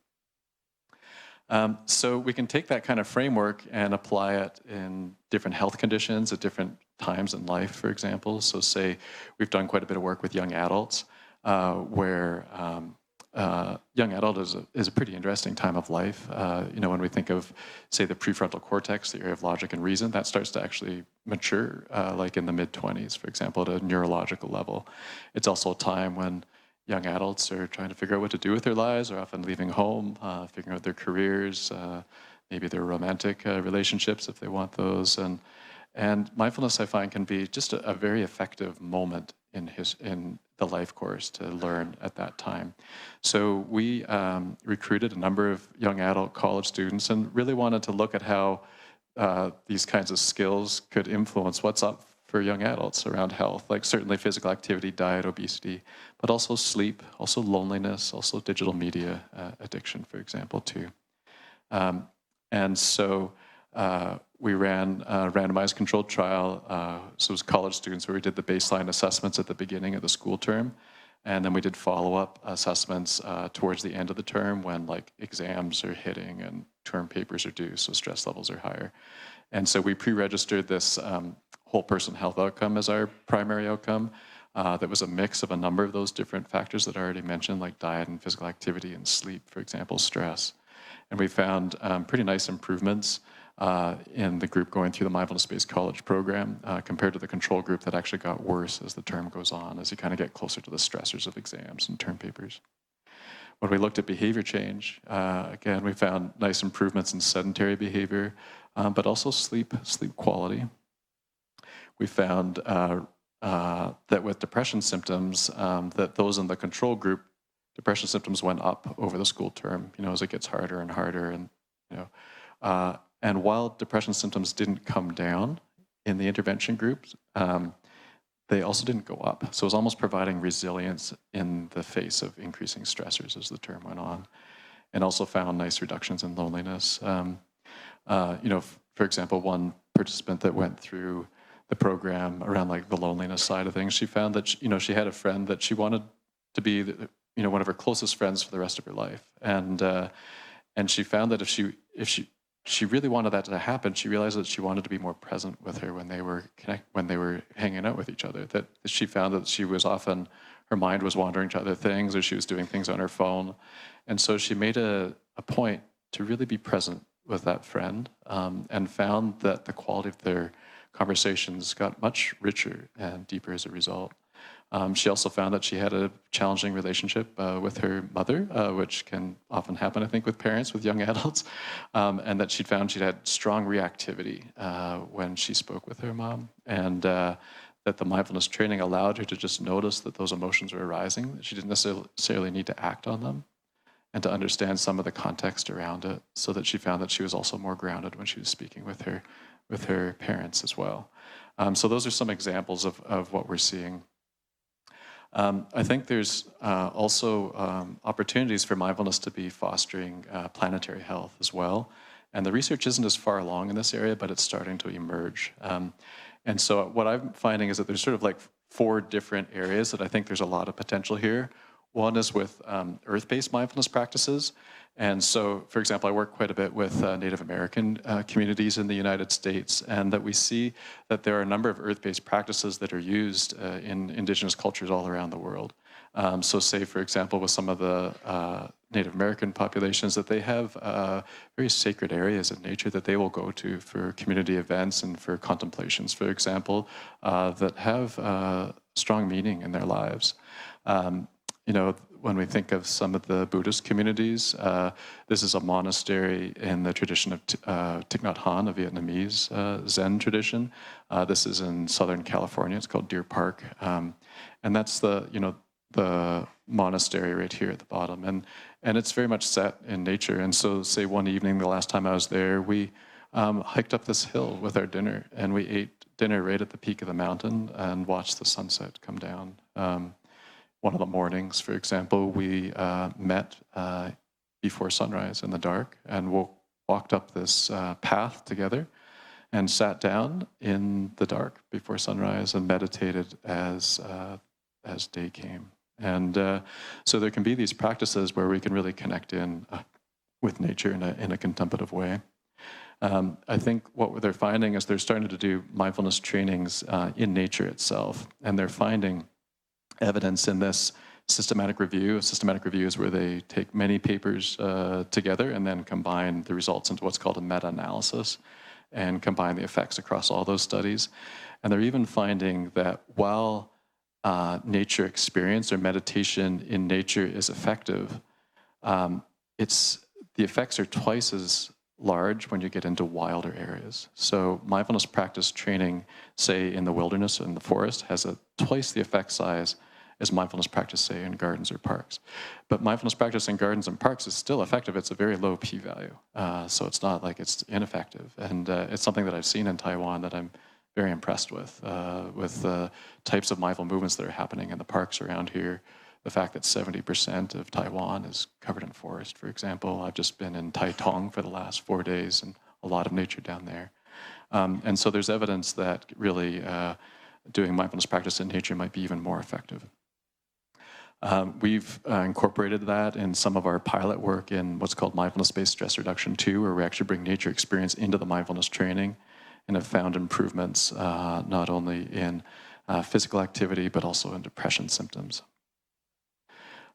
So we can take that kind of framework and apply it in different health conditions at different times in life, for example. So say we've done quite a bit of work with young adults where young adult is a pretty interesting time of life. When we think of, say, the prefrontal cortex, the area of logic and reason, that starts to actually mature, like in the mid-20s, for example, at a neurological level. It's also a time when young adults are trying to figure out what to do with their lives, are often leaving home, figuring out their careers, maybe their romantic relationships if they want those. And mindfulness, I find, can be just a very effective moment in the life course to learn at that time. So we recruited a number of young adult college students and really wanted to look at how these kinds of skills could influence what's up for young adults around health, like certainly physical activity, diet, obesity, but also sleep, also loneliness, also digital media addiction, for example, too. And so we ran a randomized controlled trial. So it was college students where we did the baseline assessments at the beginning of the school term. And then we did follow-up assessments towards the end of the term when like exams are hitting and term papers are due, so stress levels are higher. And so we pre-registered this whole person health outcome as our primary outcome. That was a mix of a number of those different factors that I already mentioned, like diet and physical activity and sleep, for example, stress. And we found pretty nice improvements in the group going through the mindfulness-based college program compared to the control group that actually got worse as the term goes on, as you kind of get closer to the stressors of exams and term papers. When we looked at behavior change, again, we found nice improvements in sedentary behavior, but also sleep quality. We found that with depression symptoms, that those in the control group, depression symptoms went up over the school term, as it gets harder and harder, and while depression symptoms didn't come down in the intervention groups, they also didn't go up. So it was almost providing resilience in the face of increasing stressors as the term went on, and also found nice reductions in loneliness. For example, one participant that went through the program around like the loneliness side of things, she found that she had a friend that she wanted to be one of her closest friends for the rest of her life, and she found that if she really wanted that to happen, she realized that she wanted to be more present with her when they were hanging out with each other. That she found that she was often, her mind was wandering to other things, or she was doing things on her phone, and so she made a point to really be present with that friend, and found that the quality of their conversations got much richer and deeper as a result. She also found that she had a challenging relationship with her mother, which can often happen, I think, with parents, with young adults, and that she'd found she'd had strong reactivity when she spoke with her mom, and that the mindfulness training allowed her to just notice that those emotions were arising, that she didn't necessarily need to act on them, and to understand some of the context around it, so that she found that she was also more grounded when she was speaking with her parents as well. So those are some examples of what we're seeing. I think there's also opportunities for mindfulness to be fostering planetary health as well. And the research isn't as far along in this area, but it's starting to emerge. And so what I'm finding is that there's sort of like 4 different areas that I think there's a lot of potential here. One is with earth-based mindfulness practices. And so, for example, I work quite a bit with Native American communities in the United States, and that we see that there are a number of earth-based practices that are used in indigenous cultures all around the world. So say, for example, with some of the Native American populations, that they have very sacred areas in nature that they will go to for community events and for contemplations, for example, that have strong meaning in their lives. When we think of some of the Buddhist communities, this is a monastery in the tradition of Thich Nhat Hanh, a Vietnamese Zen tradition. This is in Southern California. It's called Deer Park, and that's the monastery right here at the bottom, and it's very much set in nature. And so, say one evening, the last time I was there, we hiked up this hill with our dinner, and we ate dinner right at the peak of the mountain and watched the sunset come down. One of the mornings, for example, we met before sunrise in the dark, and walked up this path together and sat down in the dark before sunrise and meditated as day came. And so there can be these practices where we can really connect in with nature in a contemplative way. I think what they're finding is they're starting to do mindfulness trainings in nature itself, and they're finding evidence in this systematic review. A systematic review is where they take many papers together and then combine the results into what's called a meta-analysis and combine the effects across all those studies. And they're even finding that while nature experience or meditation in nature is effective, the effects are twice as large when you get into wilder areas. So mindfulness practice training, say in the wilderness or in the forest, has twice the effect size as mindfulness practice, say, in gardens or parks. But mindfulness practice in gardens and parks is still effective. It's a very low p-value. So it's not like it's ineffective. And it's something that I've seen in Taiwan that I'm very impressed with the types of mindful movements that are happening in the parks around here. The fact that 70% of Taiwan is covered in forest, for example. I've just been in Taitung for the last 4 days, and a lot of nature down there. And so there's evidence that really doing mindfulness practice in nature might be even more effective. We've incorporated that in some of our pilot work in what's called mindfulness-based stress reduction 2, where we actually bring nature experience into the mindfulness training and have found improvements not only in physical activity, but also in depression symptoms.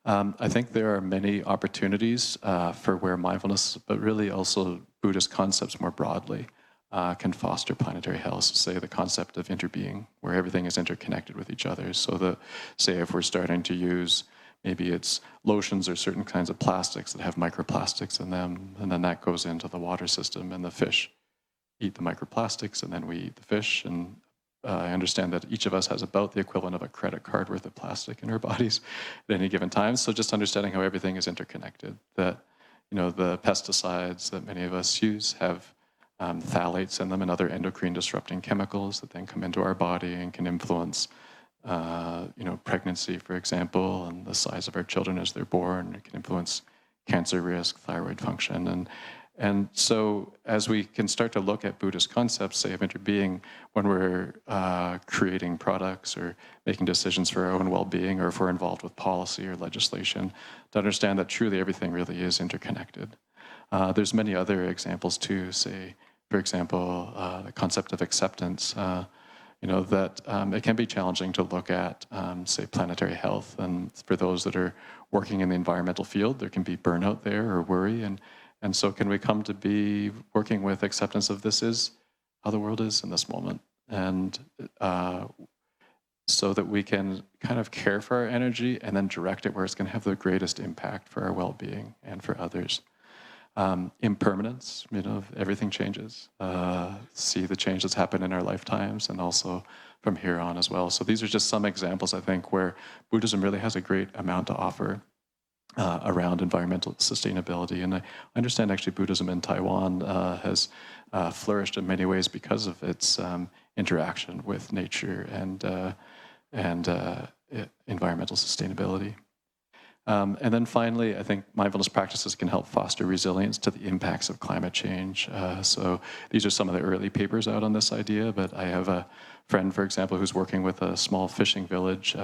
I think there are many opportunities for where mindfulness, but really also Buddhist concepts more broadly, can foster planetary health. So say the concept of interbeing, where everything is interconnected with each other. So that, say if we're starting to use, maybe it's lotions or certain kinds of plastics that have microplastics in them, and then that goes into the water system, and the fish eat the microplastics, and then we eat the fish. And I understand that each of us has about the equivalent of a credit card worth of plastic in our bodies at any given time. So just understanding how everything is interconnected, that the pesticides that many of us use have phthalates in them and other endocrine disrupting chemicals that then come into our body and can influence pregnancy, for example, and the size of our children as they're born. It can influence cancer risk, thyroid function. And so as we can start to look at Buddhist concepts, say of interbeing, when we're creating products or making decisions for our own well-being, or if we're involved with policy or legislation, to understand that truly everything really is interconnected. There's many other examples too, say, for example, the concept of acceptance, that it can be challenging to look at, say, planetary health. And for those that are working in the environmental field, there can be burnout there or worry. And so can we come to be working with acceptance of this is how the world is in this moment? And so that we can kind of care for our energy and then direct it where it's going to have the greatest impact for our well-being and for others. Impermanence, everything changes. See the change that's happened in our lifetimes and also from here on as well. So these are just some examples, I think, where Buddhism really has a great amount to offer around environmental sustainability. And I understand actually Buddhism in Taiwan has flourished in many ways because of its interaction with nature and environmental sustainability. And then finally, I think mindfulness practices can help foster resilience to the impacts of climate change. So these are some of the early papers out on this idea, but I have a friend, for example, who's working with a small fishing village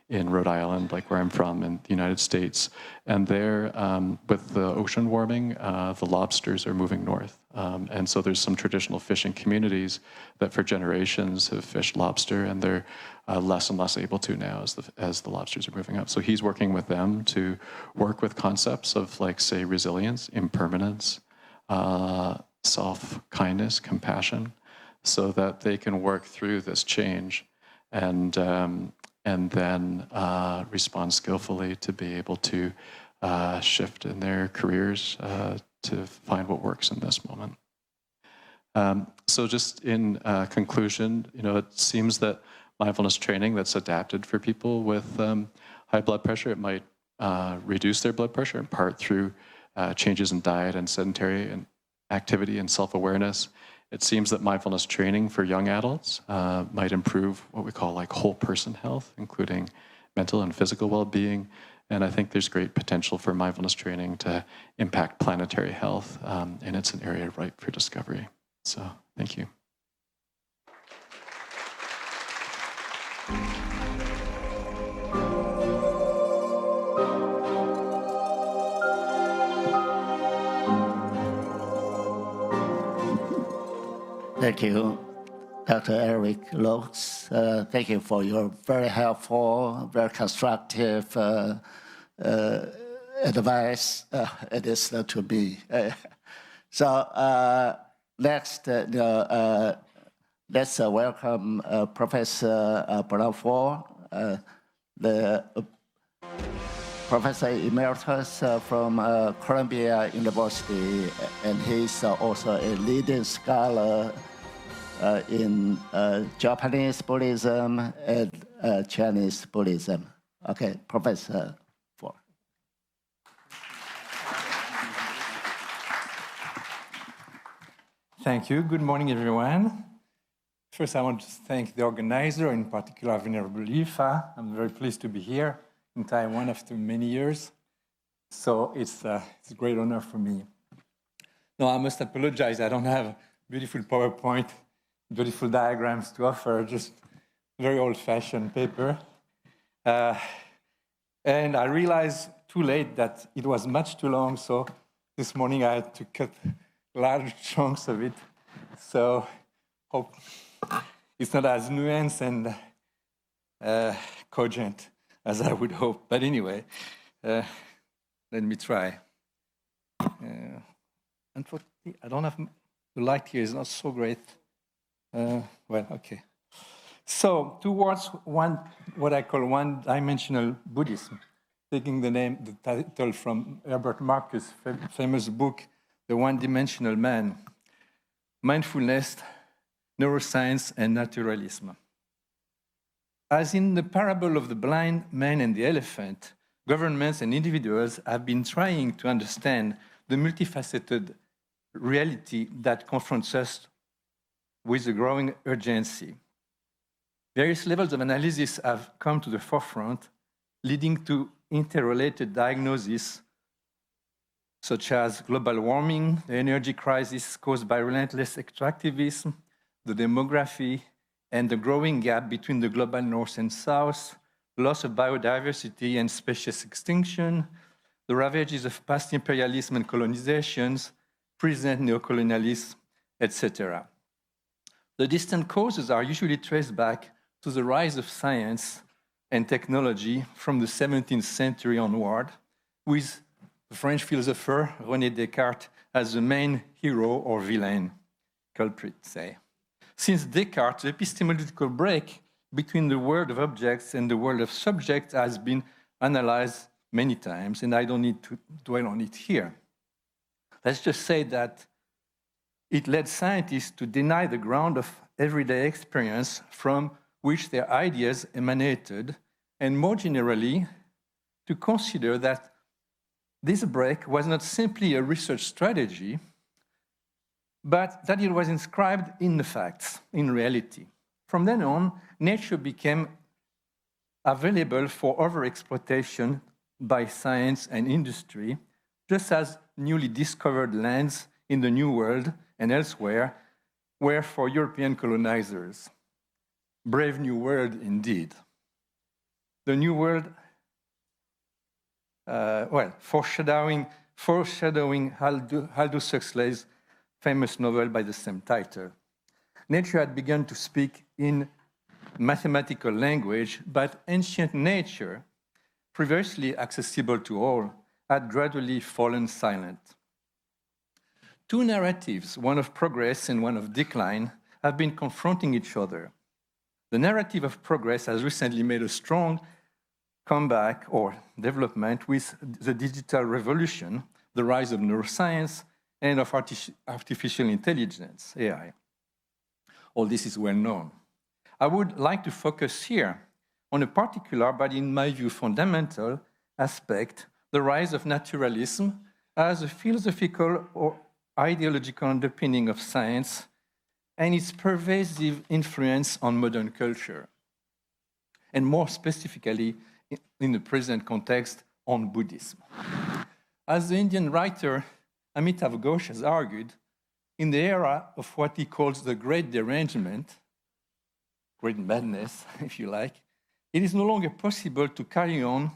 in Rhode Island, like where I'm from in the United States. And there, with the ocean warming, the lobsters are moving north. And so there's some traditional fishing communities that for generations have fished lobster, and they're less and less able to now as the lobsters are moving up. So he's working with them to work with concepts of, like, say, resilience, impermanence, self-kindness, compassion, so that they can work through this change and then respond skillfully to be able to shift in their careers to find what works in this moment. So just in conclusion, it seems that mindfulness training that's adapted for people with high blood pressure, it might reduce their blood pressure in part through changes in diet and sedentary and activity and self-awareness. It seems that mindfulness training for young adults might improve what we call like whole person health, including mental and physical well-being. And I think there's great potential for mindfulness training to impact planetary health, and it's an area ripe for discovery. So, thank you. Thank you, Dr. Eric Laux. Thank you for your very helpful, very constructive advice. It is to be. So next, let's welcome Professor Blanford, the Professor Emeritus from Columbia University, and he's also a leading scholar in Japanese Buddhism and Chinese Buddhism. Okay, Professor Ford. Thank you. Good morning, everyone. First, I want to thank the organizer, in particular, Venerable Lifa. I'm very pleased to be here in Taiwan after many years. So it's a great honor for me. No, I must apologize. I don't have beautiful PowerPoint, beautiful diagrams to offer, just very old-fashioned paper. And I realized too late that it was much too long, so this morning I had to cut large chunks of it. So hope it's not as nuanced and cogent as I would hope. But anyway, let me try. Unfortunately, I don't have, the light here is not so great. Well, okay. So towards what I call one-dimensional Buddhism, taking the title from Herbert Marcus' famous book, The One-Dimensional Man, Mindfulness, Neuroscience, and Naturalism. As in the parable of the blind man and the elephant, governments and individuals have been trying to understand the multifaceted reality that confronts us with a growing urgency. Various levels of analysis have come to the forefront, leading to interrelated diagnoses such as global warming, the energy crisis caused by relentless extractivism, the demography, and the growing gap between the global north and south, loss of biodiversity and species extinction, the ravages of past imperialism and colonizations, present neocolonialism, etc. The distant causes are usually traced back to the rise of science and technology from the 17th century onward, with the French philosopher René Descartes as the main hero or villain, culprit, say. Since Descartes, the epistemological break between the world of objects and the world of subjects has been analyzed many times, and I don't need to dwell on it here. Let's just say that it led scientists to deny the ground of everyday experience from which their ideas emanated, and more generally, to consider that this break was not simply a research strategy, but that it was inscribed in the facts, in reality. From then on, nature became available for overexploitation by science and industry, just as newly discovered lands in the New World and elsewhere were for European colonizers. Brave new world indeed. The New World, foreshadowing Aldous Huxley's famous novel by the same title. Nature had begun to speak in mathematical language, but ancient nature, previously accessible to all, had gradually fallen silent. Two narratives, one of progress and one of decline, have been confronting each other. The narrative of progress has recently made a strong comeback or development with the digital revolution, the rise of neuroscience, and of artificial intelligence, AI. All this is well known. I would like to focus here on a particular, but in my view, fundamental aspect, the rise of naturalism as a philosophical or ideological underpinning of science and its pervasive influence on modern culture, and more specifically, in the present context, on Buddhism. As the Indian writer Amitav Ghosh has argued, in the era of what he calls the great derangement, great madness, if you like, it is no longer possible to carry on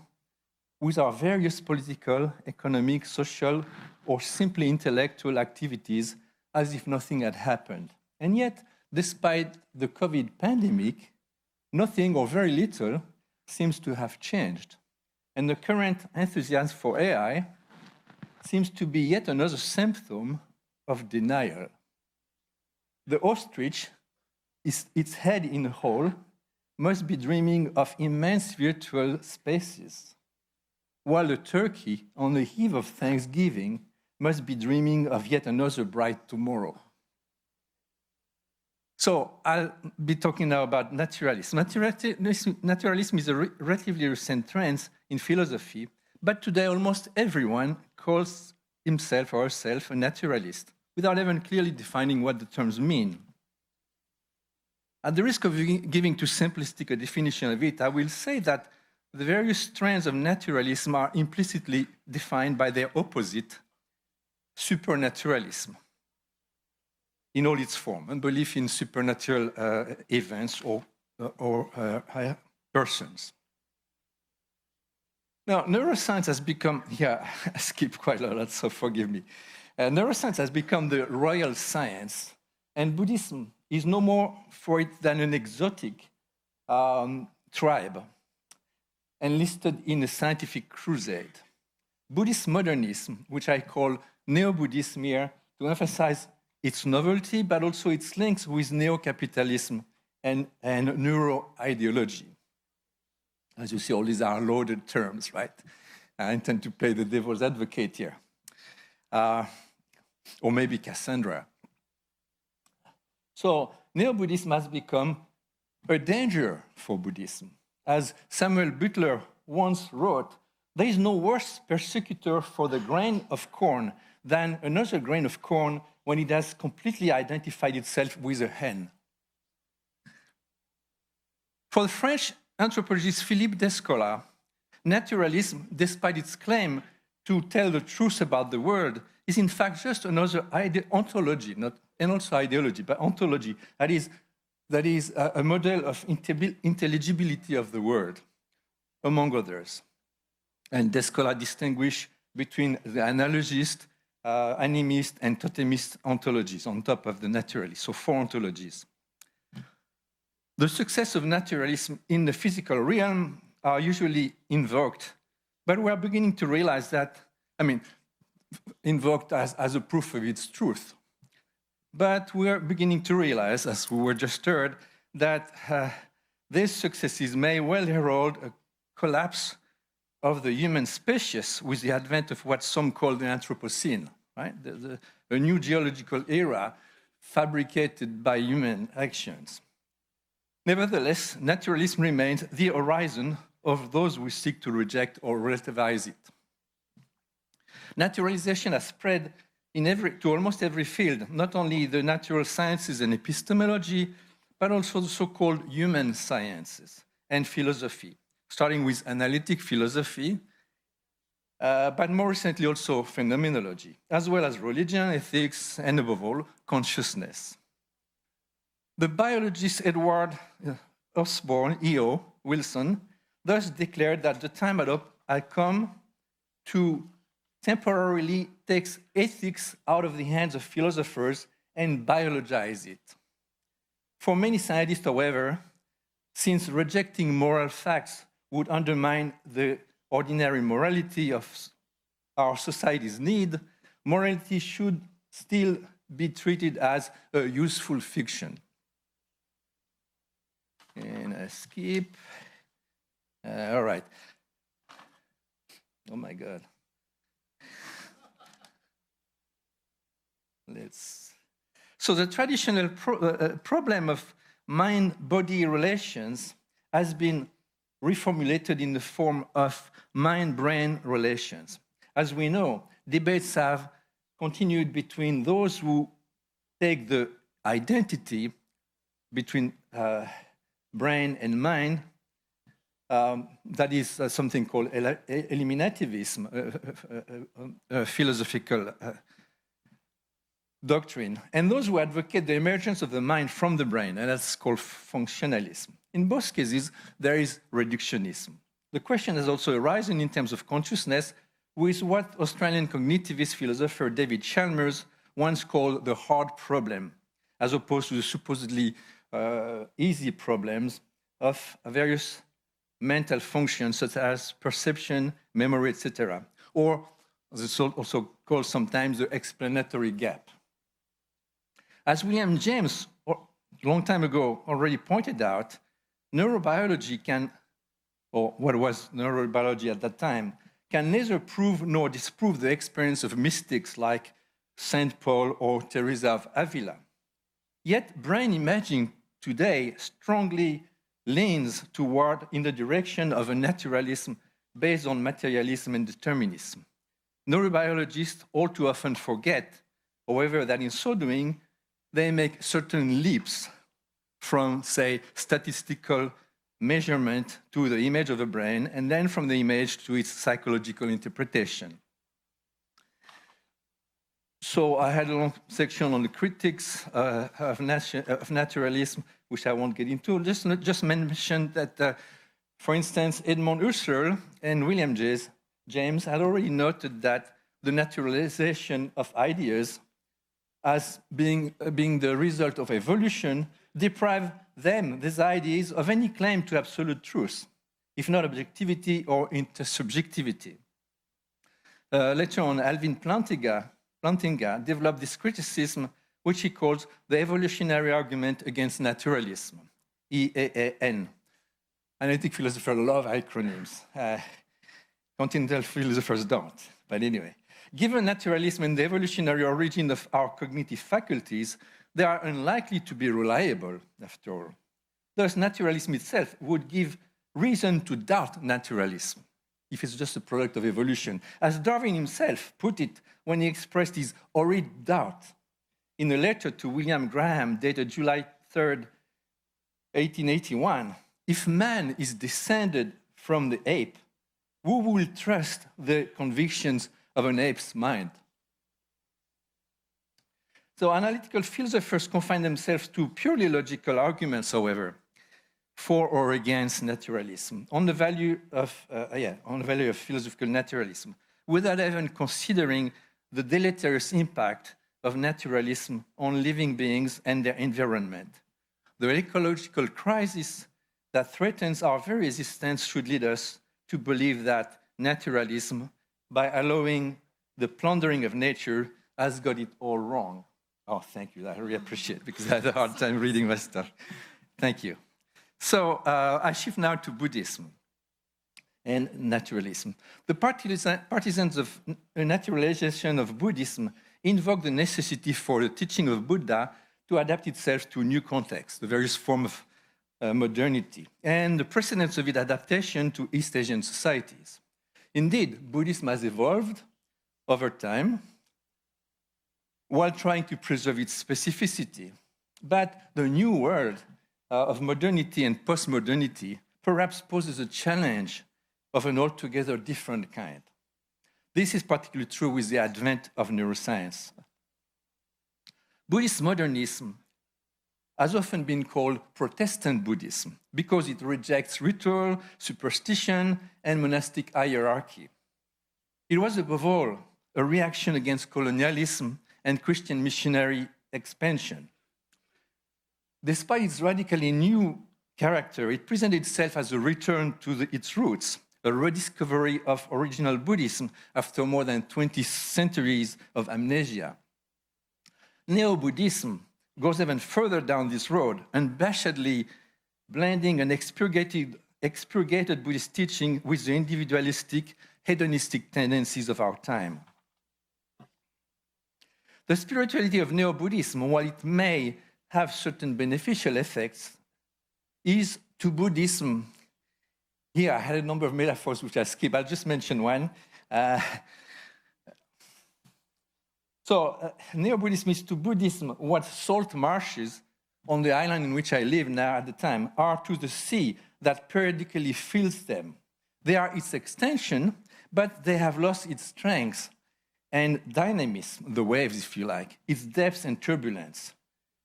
with our various political, economic, social, or simply intellectual activities as if nothing had happened. And yet, despite the COVID pandemic, nothing or very little seems to have changed. And the current enthusiasm for AI seems to be yet another symptom of denial. The ostrich, its head in a hole, must be dreaming of immense virtual spaces, while the turkey, on the eve of Thanksgiving, must be dreaming of yet another bright tomorrow. So I'll be talking now about naturalism. Naturalism is a relatively recent trend in philosophy, but today almost everyone calls himself or herself a naturalist, without even clearly defining what the terms mean. At the risk of giving too simplistic a definition of it, I will say that the various strands of naturalism are implicitly defined by their opposite, supernaturalism in all its form, and belief in supernatural events or persons. Now, neuroscience has become, I skipped quite a lot, so forgive me. Neuroscience has become the royal science, and Buddhism is no more for it than an exotic tribe enlisted in a scientific crusade. Buddhist modernism, which I call neo-Buddhism here, to emphasize its novelty, but also its links with neo-capitalism and neuro-ideology. As you see, all these are loaded terms, right? I intend to play the devil's advocate here. Or maybe Cassandra. So neo-Buddhism has become a danger for Buddhism. As Samuel Butler once wrote, there is no worse persecutor for the grain of corn than another grain of corn when it has completely identified itself with a hen. For the French anthropologist Philippe Descola, naturalism, despite its claim to tell the truth about the world, is in fact just another ontology, and also ideology, but ontology, that is a model of intelligibility of the world, among others. And Descola distinguished between the analogist, animist, and totemist ontologies on top of the naturalist, so 4 ontologies. The success of naturalism in the physical realm are usually invoked, but we are beginning to realize that, invoked as a proof of its truth. But we are beginning to realize, as we were just heard, that these successes may well herald a collapse of the human species with the advent of what some call the Anthropocene, right? A new geological era fabricated by human actions. Nevertheless, naturalism remains the horizon of those who seek to reject or relativize it. Naturalization has spread to almost every field, not only the natural sciences and epistemology, but also the so-called human sciences and philosophy, starting with analytic philosophy, but more recently also phenomenology, as well as religion, ethics, and above all, consciousness. The biologist Edward Osborne, E.O. Wilson, thus declared that the time had come to temporarily take ethics out of the hands of philosophers and biologize it. For many scientists, however, since rejecting moral facts would undermine the ordinary morality of our society's need, morality should still be treated as a useful fiction. And I skip. All right. Oh my God. So the traditional problem of mind-body relations has been reformulated in the form of mind-brain relations. As we know, debates have continued between those who take the identity between brain and mind, that is something called eliminativism, a philosophical doctrine, and those who advocate the emergence of the mind from the brain, and that's called functionalism. In both cases, there is reductionism. The question has also arisen in terms of consciousness with what Australian cognitivist philosopher David Chalmers once called the hard problem, as opposed to the supposedly easy problems of various mental functions such as perception, memory, etc., or as it's also called sometimes the explanatory gap. As William James, a long time ago, already pointed out, neurobiology can, or what was neurobiology at that time, can neither prove nor disprove the experience of mystics like St. Paul or Teresa of Avila. Yet brain imaging today strongly leans toward in the direction of a naturalism based on materialism and determinism. Neurobiologists all too often forget, however, that in so doing, they make certain leaps from, say, statistical measurement to the image of the brain, and then from the image to its psychological interpretation. So I had a long section on the critics of naturalism, which I won't get into. Just mention that, for instance, Edmund Husserl and William James had already noted that the naturalization of ideas as being the result of evolution deprive them, these ideas, of any claim to absolute truth, if not objectivity or intersubjectivity. Later on, Alvin Plantinga developed this criticism, which he calls the evolutionary argument against naturalism, EAAN. Analytic philosophers love acronyms. Continental philosophers don't, but anyway. Given naturalism and the evolutionary origin of our cognitive faculties, they are unlikely to be reliable, after all. Thus, naturalism itself would give reason to doubt naturalism, if it's just a product of evolution. As Darwin himself put it when he expressed his horrid doubt in a letter to William Graham dated July 3rd, 1881, if man is descended from the ape, who will trust the convictions of an ape's mind? So analytical philosophers confine themselves to purely logical arguments, however, for or against naturalism, on the value of philosophical naturalism, without even considering the deleterious impact of naturalism on living beings and their environment. The ecological crisis that threatens our very existence should lead us to believe that naturalism, by allowing the plundering of nature, has got it all wrong. Oh, thank you. I really appreciate it because I had a hard time reading my stuff. Thank you. So I shift now to Buddhism and naturalism. The partisans of a naturalization of Buddhism invoke the necessity for the teaching of Buddha to adapt itself to a new context, the various forms of modernity, and the precedents of its adaptation to East Asian societies. Indeed, Buddhism has evolved over time while trying to preserve its specificity. But the new world of modernity and postmodernity perhaps poses a challenge of an altogether different kind. This is particularly true with the advent of neuroscience. Buddhist modernism has often been called Protestant Buddhism because it rejects ritual, superstition, and monastic hierarchy. It was above all a reaction against colonialism and Christian missionary expansion. Despite its radically new character, it presented itself as a return to its roots, a rediscovery of original Buddhism after more than 20 centuries of amnesia. Neo-Buddhism goes even further down this road, unabashedly blending an expurgated Buddhist teaching with the individualistic, hedonistic tendencies of our time. The spirituality of Neo-Buddhism, while it may have certain beneficial effects, is to Buddhism. Here, I had a number of metaphors which I skip. I'll just mention one. Neo-Buddhism is to Buddhism what salt marshes on the island in which I live now at the time are to the sea that periodically fills them. They are its extension, but they have lost its strength and dynamism, the waves, if you like, its depth and turbulence.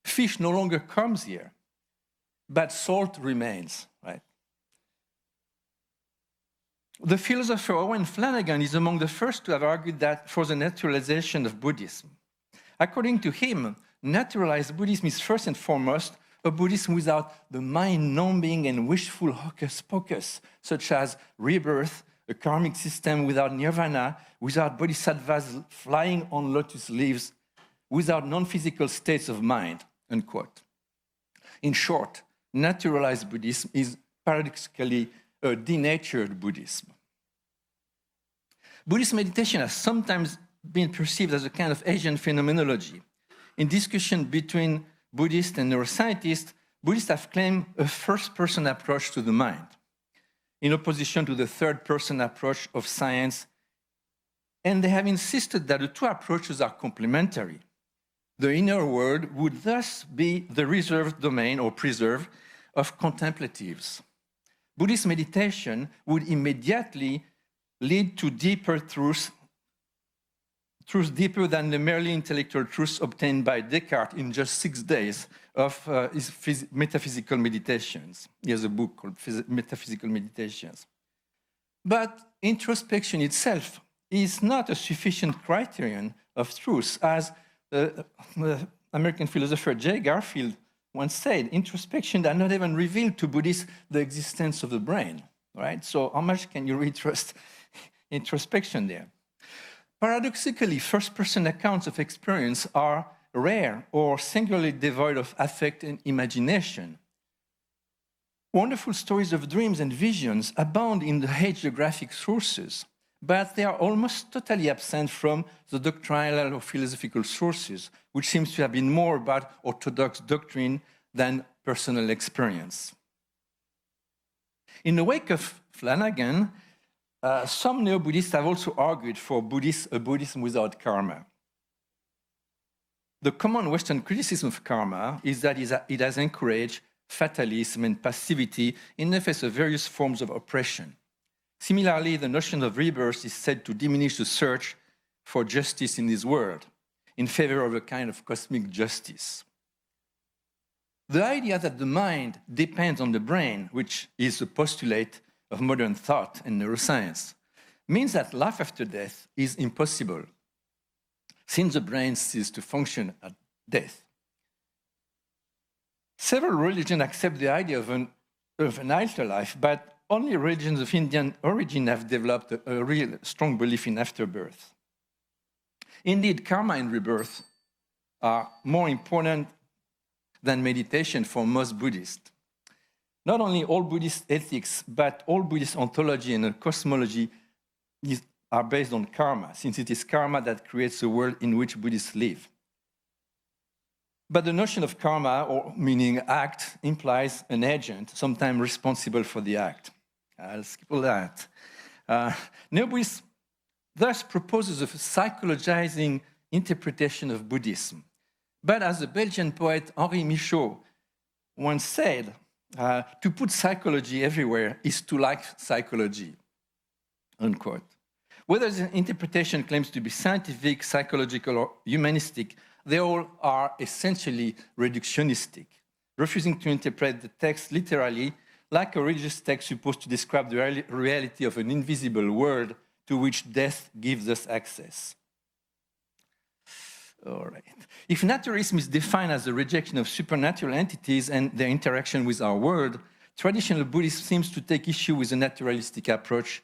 Fish no longer comes here, but salt remains, right? The philosopher Owen Flanagan is among the first to have argued that for the naturalization of Buddhism. According to him, naturalized Buddhism is first and foremost a Buddhism without the mind-numbing and wishful hocus-pocus, such as rebirth, a karmic system without nirvana, without bodhisattvas flying on lotus leaves, without non-physical states of mind, unquote. In short, naturalized Buddhism is paradoxically a denatured Buddhism. Buddhist meditation has sometimes been perceived as a kind of Asian phenomenology. In discussion between Buddhists and neuroscientists, Buddhists have claimed a first-person approach to the mind, in opposition to the third-person approach of science, and they have insisted that the two approaches are complementary. The inner world would thus be the reserved domain or preserve of contemplatives. Buddhist meditation would immediately lead to deeper truths truths deeper than the merely intellectual truths obtained by Descartes in just 6 days of his metaphysical meditations. He has a book called Metaphysical Meditations. But introspection itself is not a sufficient criterion of truth, as the American philosopher J. Garfield once said, introspection does not even reveal to Buddhists the existence of the brain, right? So how much can you really trust introspection there? Paradoxically, first-person accounts of experience are rare or singularly devoid of affect and imagination. Wonderful stories of dreams and visions abound in the hagiographic sources, but they are almost totally absent from the doctrinal or philosophical sources, which seems to have been more about orthodox doctrine than personal experience. In the wake of Flanagan, some neo-Buddhists have also argued for a Buddhism without karma. The common Western criticism of karma is that it has encouraged fatalism and passivity in the face of various forms of oppression. Similarly, the notion of rebirth is said to diminish the search for justice in this world in favor of a kind of cosmic justice. The idea that the mind depends on the brain, which is a postulate of modern thought and neuroscience, means that life after death is impossible, since the brain ceases to function at death. Several religions accept the idea of an afterlife, but only religions of Indian origin have developed a real strong belief in afterbirth. Indeed, karma and rebirth are more important than meditation for most Buddhists. Not only all Buddhist ethics, but all Buddhist ontology and cosmology are based on karma, since it is karma that creates the world in which Buddhists live. But the notion of karma, or meaning act, implies an agent, sometimes responsible for the act. I'll skip all that. Neo-Buddhism thus proposes a psychologizing interpretation of Buddhism. But as the Belgian poet Henri Michaud once said, to put psychology everywhere is to like psychology, unquote. Whether the interpretation claims to be scientific, psychological, or humanistic, they all are essentially reductionistic, refusing to interpret the text literally, like a religious text supposed to describe the reality of an invisible world to which death gives us access. All right. If naturalism is defined as the rejection of supernatural entities and their interaction with our world, traditional Buddhism seems to take issue with the naturalistic approach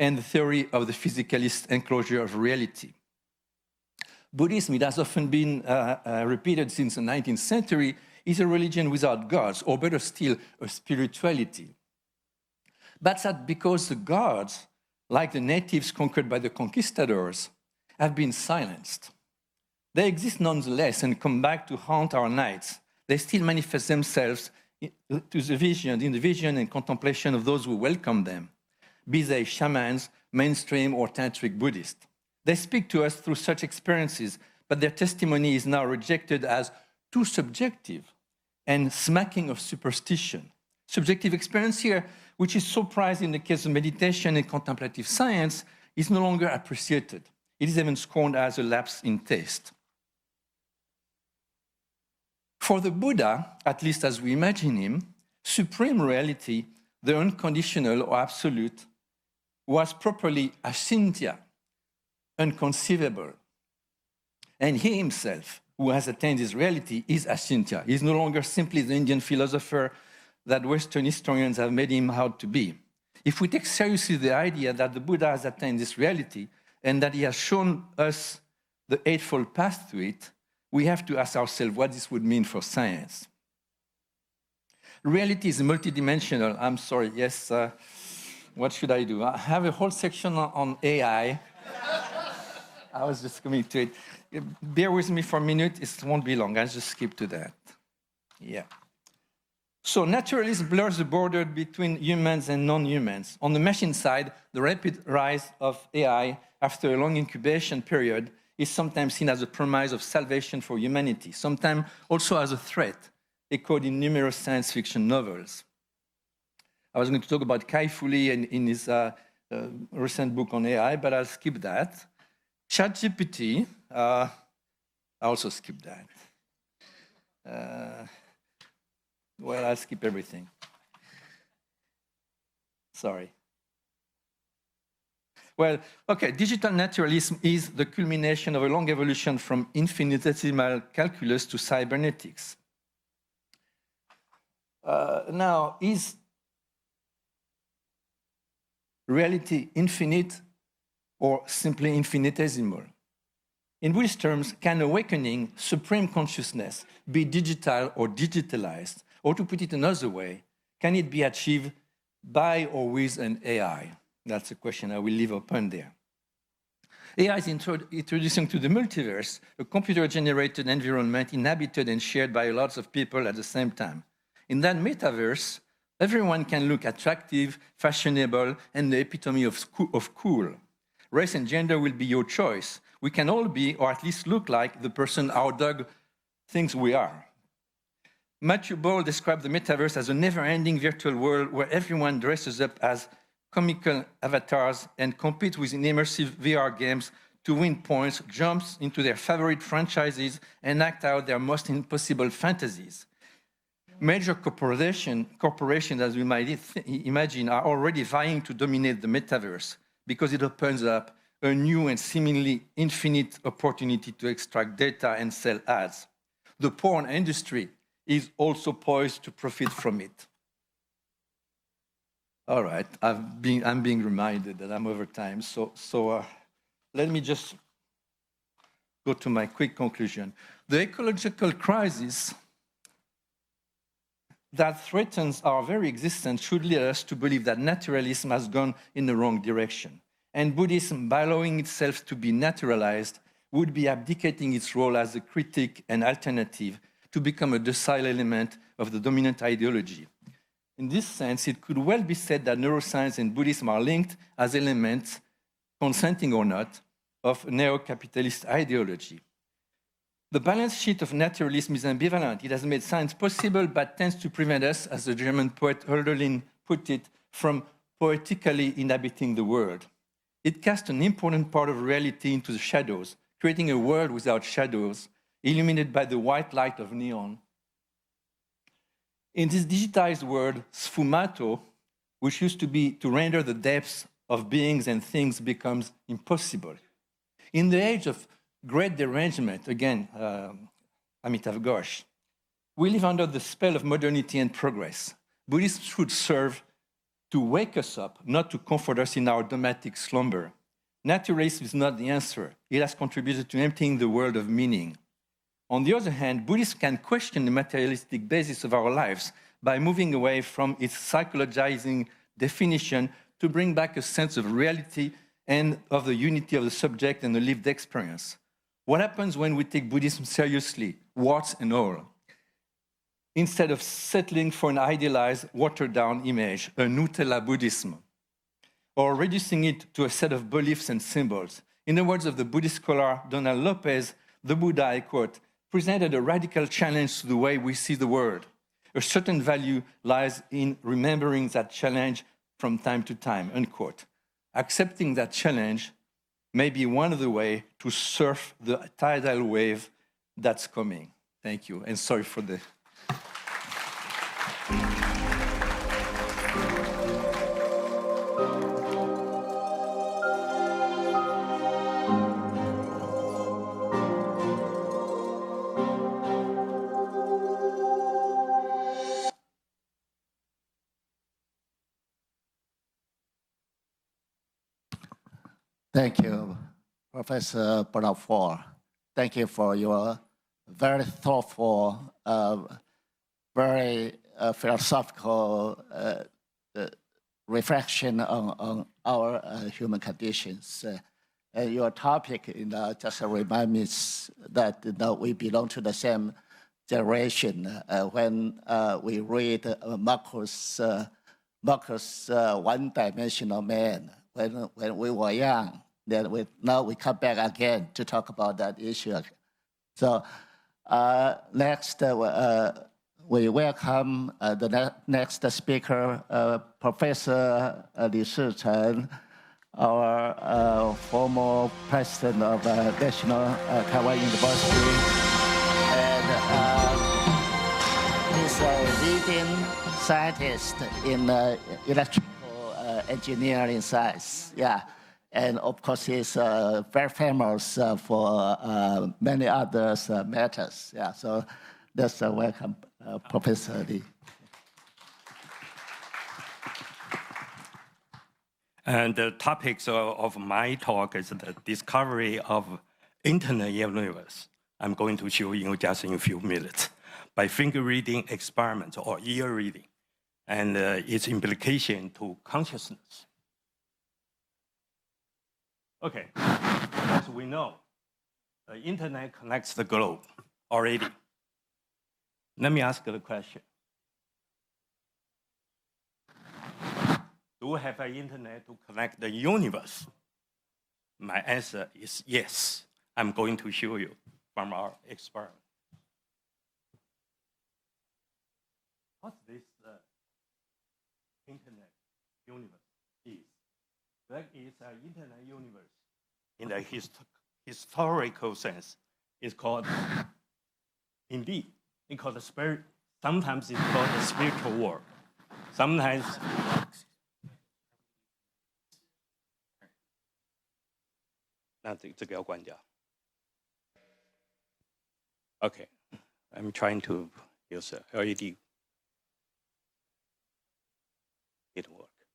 and the theory of the physicalist enclosure of reality. Buddhism, it has often been repeated since the 19th century, is a religion without gods, or better still, a spirituality. But that's because the gods, like the natives conquered by the conquistadors, have been silenced. They exist nonetheless and come back to haunt our nights. They still manifest themselves in the vision and contemplation of those who welcome them, be they shamans, mainstream, or tantric Buddhists. They speak to us through such experiences, but their testimony is now rejected as too subjective and smacking of superstition. Subjective experience here, which is so prized in the case of meditation and contemplative science, is no longer appreciated. It is even scorned as a lapse in taste. For the Buddha, at least as we imagine him, supreme reality, the unconditional or absolute, was properly achintya, unconceivable. And he himself, who has attained his reality, is achintya. He is no longer simply the Indian philosopher that Western historians have made him out to be. If we take seriously the idea that the Buddha has attained this reality and that he has shown us the eightfold path to it, we have to ask ourselves what this would mean for science. Reality is multidimensional. I'm sorry, yes, what should I do? I have a whole section on AI. I was just coming to it. Bear with me for a minute, it won't be long, I'll just skip to that. Yeah. So naturalism blurs the border between humans and non-humans. On the machine side, the rapid rise of AI after a long incubation period is sometimes seen as a promise of salvation for humanity, sometimes also as a threat, echoed in numerous science fiction novels. I was going to talk about Kai Fu Lee in his recent book on AI, but I'll skip that. ChatGPT, I also skip that. Well, I'll skip everything. Sorry. Well, okay, digital naturalism is the culmination of a long evolution from infinitesimal calculus to cybernetics. Now, is reality infinite or simply infinitesimal? In Buddhist terms, can awakening, supreme consciousness, be digital or digitalized? Or to put it another way, can it be achieved by or with an AI? That's a question I will leave open there. AI is introducing to the multiverse a computer-generated environment inhabited and shared by lots of people at the same time. In that metaverse, everyone can look attractive, fashionable, and the epitome of cool. Race and gender will be your choice. We can all be, or at least look like, the person our dog thinks we are. Matthew Ball described the metaverse as a never-ending virtual world where everyone dresses up as comical avatars and competes within immersive VR games to win points, jumps into their favorite franchises, and act out their most impossible fantasies. Major corporations, as we might imagine, are already vying to dominate the metaverse because it opens up a new and seemingly infinite opportunity to extract data and sell ads. The porn industry is also poised to profit from it. All right, I'm being reminded that I'm over time, so let me just go to my quick conclusion. The ecological crisis that threatens our very existence should lead us to believe that naturalism has gone in the wrong direction. And Buddhism, by allowing itself to be naturalized, would be abdicating its role as a critic and alternative to become a docile element of the dominant ideology. In this sense, it could well be said that neuroscience and Buddhism are linked as elements, consenting or not, of neo-capitalist ideology. The balance sheet of naturalism is ambivalent. It has made science possible, but tends to prevent us, as the German poet Hölderlin put it, from poetically inhabiting the world. It casts an important part of reality into the shadows, creating a world without shadows, illuminated by the white light of neon. In this digitized world, sfumato, which used to be to render the depths of beings and things, becomes impossible. In the age of great derangement, again, Amitav Ghosh, we live under the spell of modernity and progress. Buddhism should serve to wake us up, not to comfort us in our dramatic slumber. Naturalism is not the answer. It has contributed to emptying the world of meaning. On the other hand, Buddhism can question the materialistic basis of our lives by moving away from its psychologizing definition to bring back a sense of reality and of the unity of the subject and the lived experience. What happens when we take Buddhism seriously, warts and all? Instead of settling for an idealized, watered-down image, a Nutella Buddhism, or reducing it to a set of beliefs and symbols. In the words of the Buddhist scholar Donald Lopez, the Buddha, I quote, presented a radical challenge to the way we see the world. A certain value lies in remembering that challenge from time to time, unquote. Accepting that challenge may be one of the ways to surf the tidal wave that's coming. Thank you, and sorry for the... Thank you, Professor Bonafort. Thank you for your very thoughtful, very philosophical reflection on our human conditions. Your topic just remind me that we belong to the same generation. When we read Marcus' One-Dimensional Man, when we were young, then now we come back again to talk about that issue. So next, we welcome the next speaker, Professor Li Shichen, our former president of National Taiwan University, and he's a leading scientist in electrical engineering science. Yeah, and of course he's very famous for many other matters. Yeah, so that's a welcome, Professor Lee. And the topics of my talk is the discovery of internet universe. I'm going to show you just in a few minutes by finger reading experiments or ear reading and its implication to consciousness. Okay, as we know, the internet connects the globe already. Let me ask you the question. Do we have an internet to connect the universe? My answer is yes. I'm going to show you from our experiment. What this internet universe is? That is an internet universe in the historical sense. It's called, indeed, it's called the spirit. Sometimes it's called the spiritual world. Sometimes. Okay, I'm trying to use a LED. It works.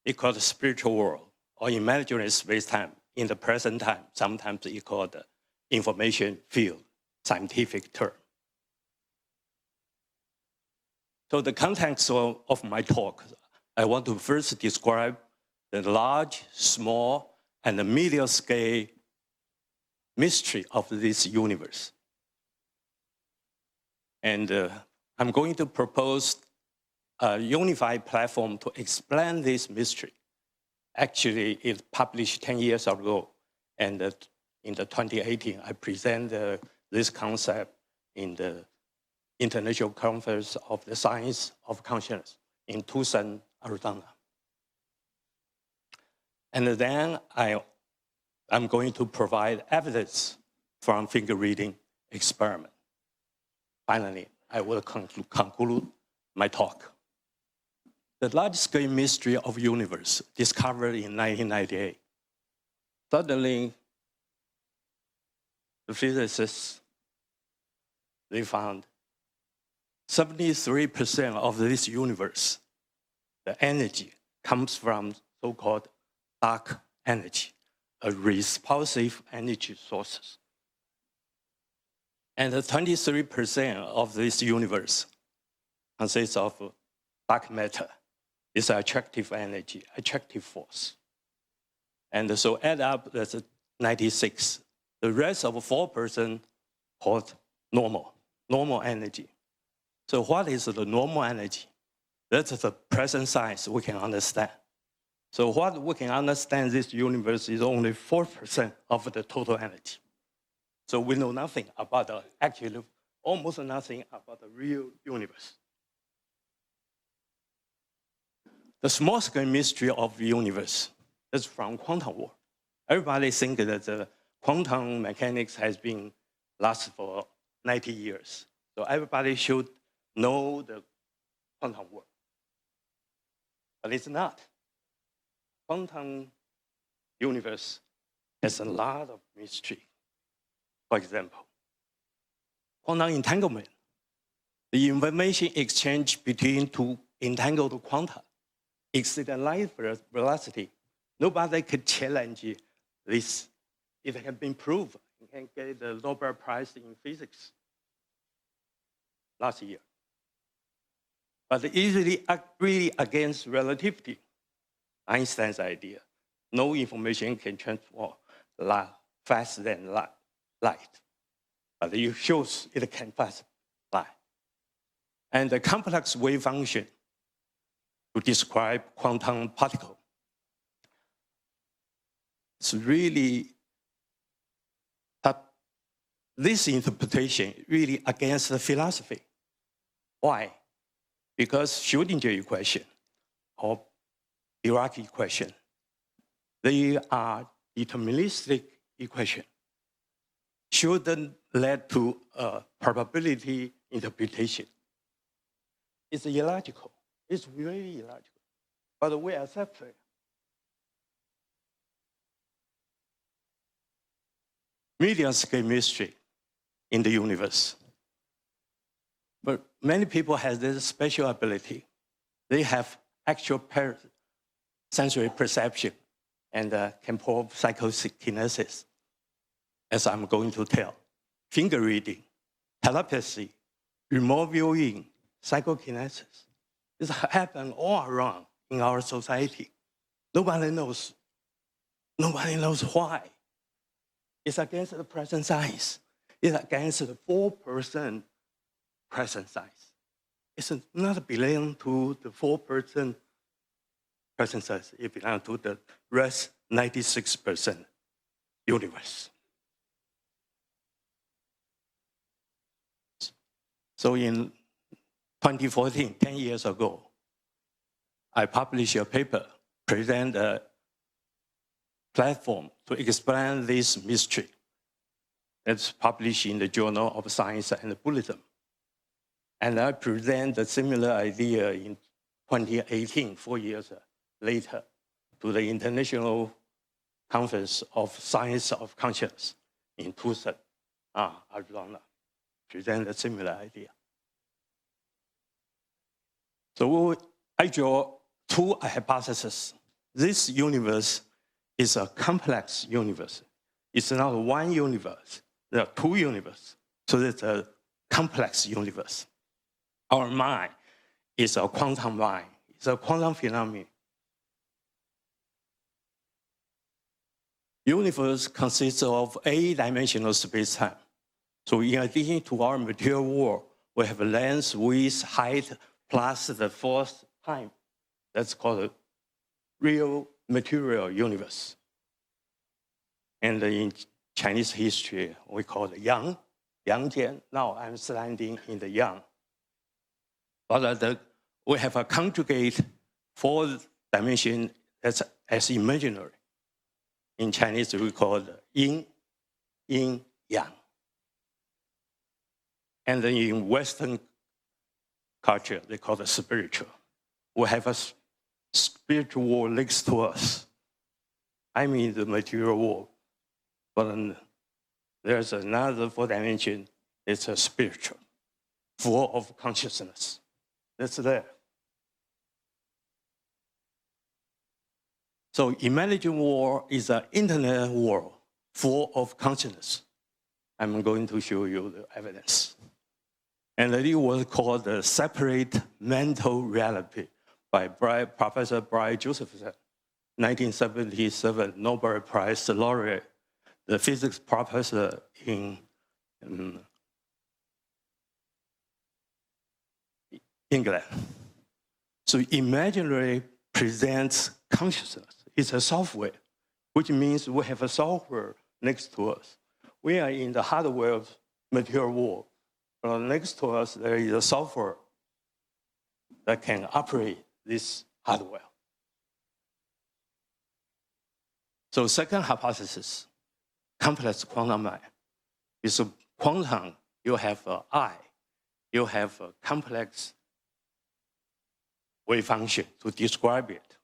It's called the spiritual world or imaginary space-time. In the present time, sometimes it's called the information field, scientific term. So the context of my talk, I want to first describe the large, small, and the medium scale mystery of this universe. And I'm going to propose a unified platform to explain this mystery. Actually, it published 10 years ago, and in the 2018, I presented this concept in the International Conference of the Science of Consciousness in Tucson, Arizona. And then I'm going to provide evidence from finger reading experiment. Finally, I will conclude my talk. The large-scale mystery of the universe discovered in 1998. Suddenly, the physicists, they found 73% of this universe, the energy, comes from so-called dark energy, a repulsive energy sources. And 23% of this universe consists of dark matter. It's attractive energy, attractive force. And so add up, that's 96. The rest of 4% called normal energy. So what is the normal energy? That's the present science we can understand. So what we can understand this universe is only 4% of the total energy. So we know nothing about actually almost nothing about the real universe. The small-scale mystery of the universe is from quantum world. Everybody thinks that the quantum mechanics has been last for 90 years. So everybody should know the quantum world. But it's not. Quantum universe has a lot of mystery. For example, quantum entanglement. The information exchange between two entangled quanta exceeds light velocity. Nobody could challenge this. It has been proved. You can get the Nobel Prize in physics last year. But it's really against relativity. Einstein's idea. No information can transfer faster than light. But it shows it can pass light. And the complex wave function to describe quantum particle. It's really, this interpretation really against the philosophy. Why? Because Schrödinger equation or Dirac equation They are deterministic equation. Shouldn't lead to a probability interpretation. It's illogical. It's really illogical. But we accept it. Medium-scale mystery in the universe. But many people have this special ability. They have actual sensory perception and can perform psychokinesis, as I'm going to tell. Finger reading, telepathy, remote viewing, psychokinesis. This happens all around in our society. Nobody knows. Nobody knows why. It's against the present science. It's against the 4% present science. It's not belong to the 4% present science. It belongs to the rest 96% universe. So in 2014, 10 years ago, I published a paper, present a platform to explain this mystery. It's published in the Journal of Science and Buddhism. And I present a similar idea in 2018, 4 years later, to the International Conference of Science of Consciousness in Tucson, Arizona. Present a similar idea. So I draw two hypotheses. This universe is a complex universe. It's not one universe. There are two universes. So it's a complex universe. Our mind is a quantum mind. It's a quantum phenomenon. Universe consists of eight-dimensional space-time. So in addition to our material world, we have length, width, height, plus the fourth time. That's called a real material universe. And in Chinese history, we call it Yang, Yangjian. Now I'm standing in the Yang. But we have a conjugate fourth dimension that's as imaginary. In Chinese, we call it Yin, Yin, Yang. And then in Western culture, they call it spiritual. We have a spiritual world next to us. I mean the material world. But there's another fourth dimension. It's a spiritual, full of consciousness. That's there. So imagination world is an internet world full of consciousness. I'm going to show you the evidence. And it was called the separate mental reality by Professor Brian Josephson, 1977 Nobel Prize laureate, the physics professor in England. So imaginary presents consciousness. It's a software, which means we have a software next to us. We are in the hardware of material world. But next to us, there is a software that can operate this hardware. So second hypothesis, complex quantum mind. Is quantum, you have an I, you have a complex wave function to describe it.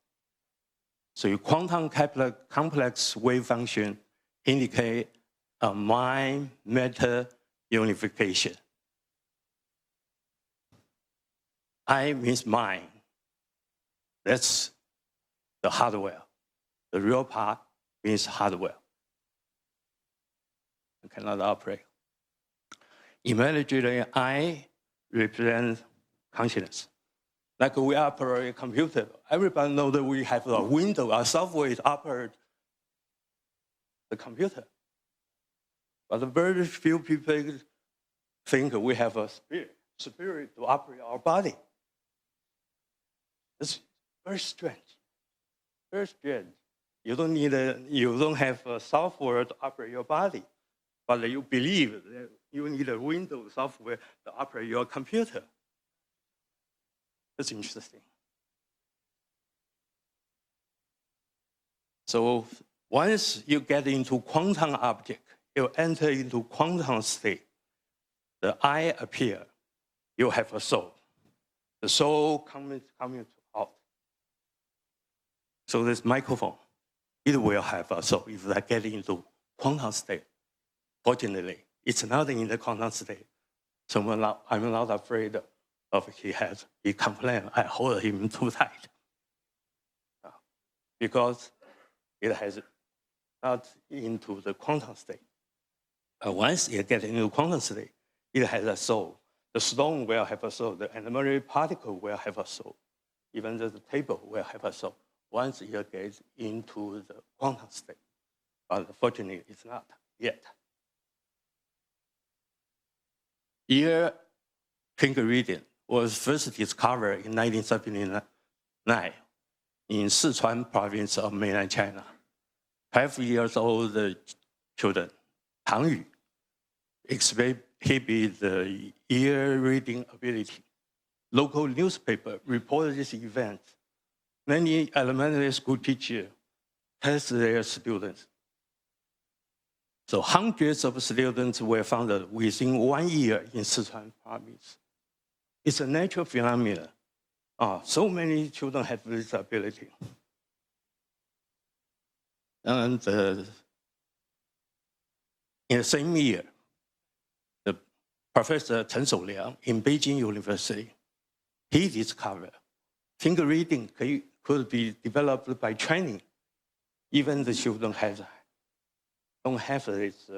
So your quantum complex wave function indicate a mind-matter unification. I means mind. That's the hardware. The real part means hardware. You cannot operate. Imaginary I represents consciousness. Like we operate a computer. Everybody knows that we have a window, a software to operate the computer. But very few people think we have a spirit to operate our body. It's very strange. Very strange. You don't have a software to operate your body, but you believe that you need a Windows software to operate your computer. That's interesting. So once you get into quantum object, you enter into quantum state. The I appear, you have a soul. The soul coming out. So this microphone, it will have a soul if I get into quantum state. Fortunately, it's not in the quantum state. So I'm not afraid of he complains, I hold him too tight. Because it has not into the quantum state. Once it gets into quantum state, it has a soul. The stone will have a soul. The elementary particle will have a soul. Even the table will have a soul. Once it gets into the quantum state. But unfortunately, it's not yet. Ear finger reading was first discovered in 1979 in Sichuan province of mainland China. 5 years old children, Tang Yu, exhibit the ear reading ability. Local newspaper reported this event. Many elementary school teachers test their students. So hundreds of students were found within 1 year in Sichuan province. It's a natural phenomenon. So many children have this ability. And in the same year, the Professor Chen Shouliang in Beijing University, he discovered finger reading could be developed by training. Even the children don't have this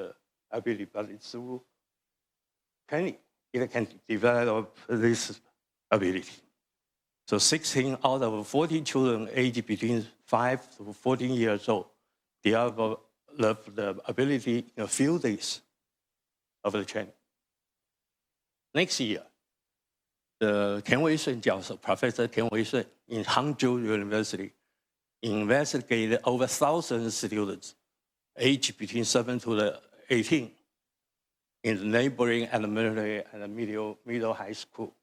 ability, but it's through training. It can develop this ability. So 16 out of 40 children aged between 5 to 14 years old develop the ability in a few days of the training. Next year, the Tian Weishun Professor Tian Weishun in Hangzhou University investigated over 1,000 students aged between 7 to 18 in the neighboring elementary and middle high school.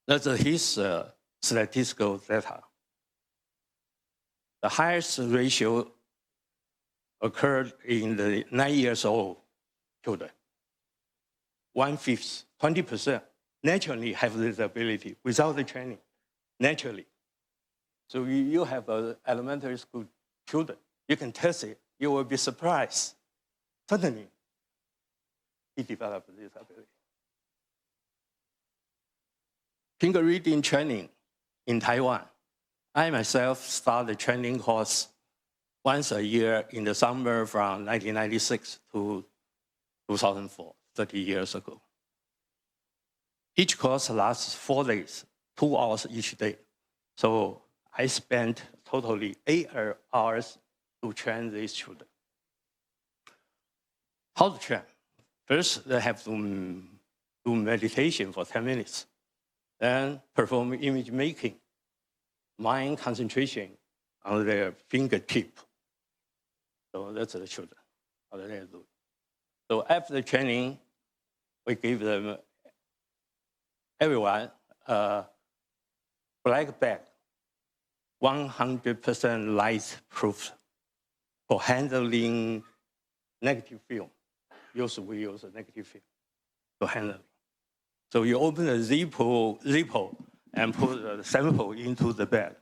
That's his statistical data. The highest ratio occurred in the 9 years old children. 1/5, 20%, naturally have this ability without the training, naturally. So you have elementary school children, you can test it, you will be surprised. Suddenly, he developed this ability. Finger reading training in Taiwan. I myself start the training course once a year in the summer from 1996 to 2004, 30 years ago. Each course lasts 4 days, 2 hours each day. So I spent totally 8 hours to train these children. How to train? First, they have to do meditation for 10 minutes. Then perform image making, mind concentration on their fingertip. So that's the children, how they do. So after the training, we give them, everyone, a black bag, 100% light proof for handling negative film. We use a negative film to handle it. So you open the zipper and put the sample into the bag.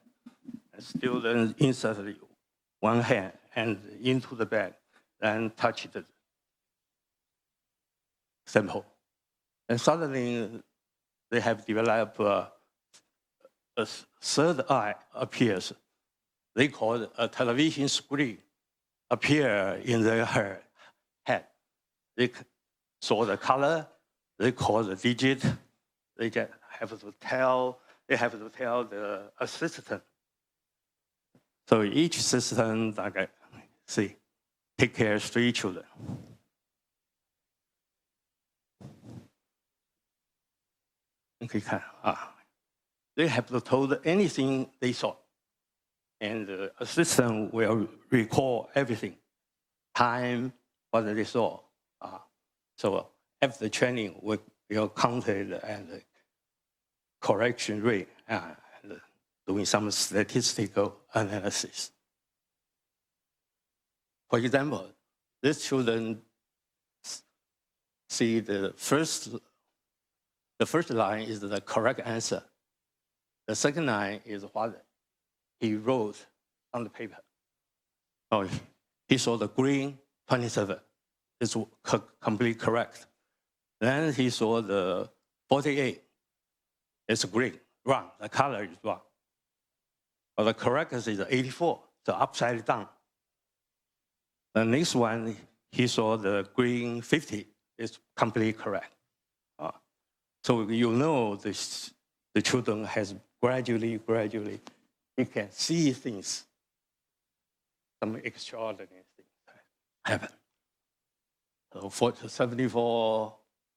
And student insert one hand and into the bag and touch the sample. And suddenly they have developed a third eye appears. They call it a television screen appear in their head. They saw the color, they call the digit, they have to tell the assistant. So each assistant, take care of 3 children. They have to tell anything they saw. And the assistant will recall everything, time, what they saw. So after the training, we'll count it and the correction rate and doing some statistical analysis. For example, these children see the first line is the correct answer. The second line is what he wrote on the paper. Oh, he saw the green 27. It's completely correct. Then he saw the 48. It's green, wrong. The color is wrong. But the correct is 84, so upside down. The next one, he saw the green 50. It's completely correct. So you know the children has gradually, he can see things, some extraordinary things happen. So for 74,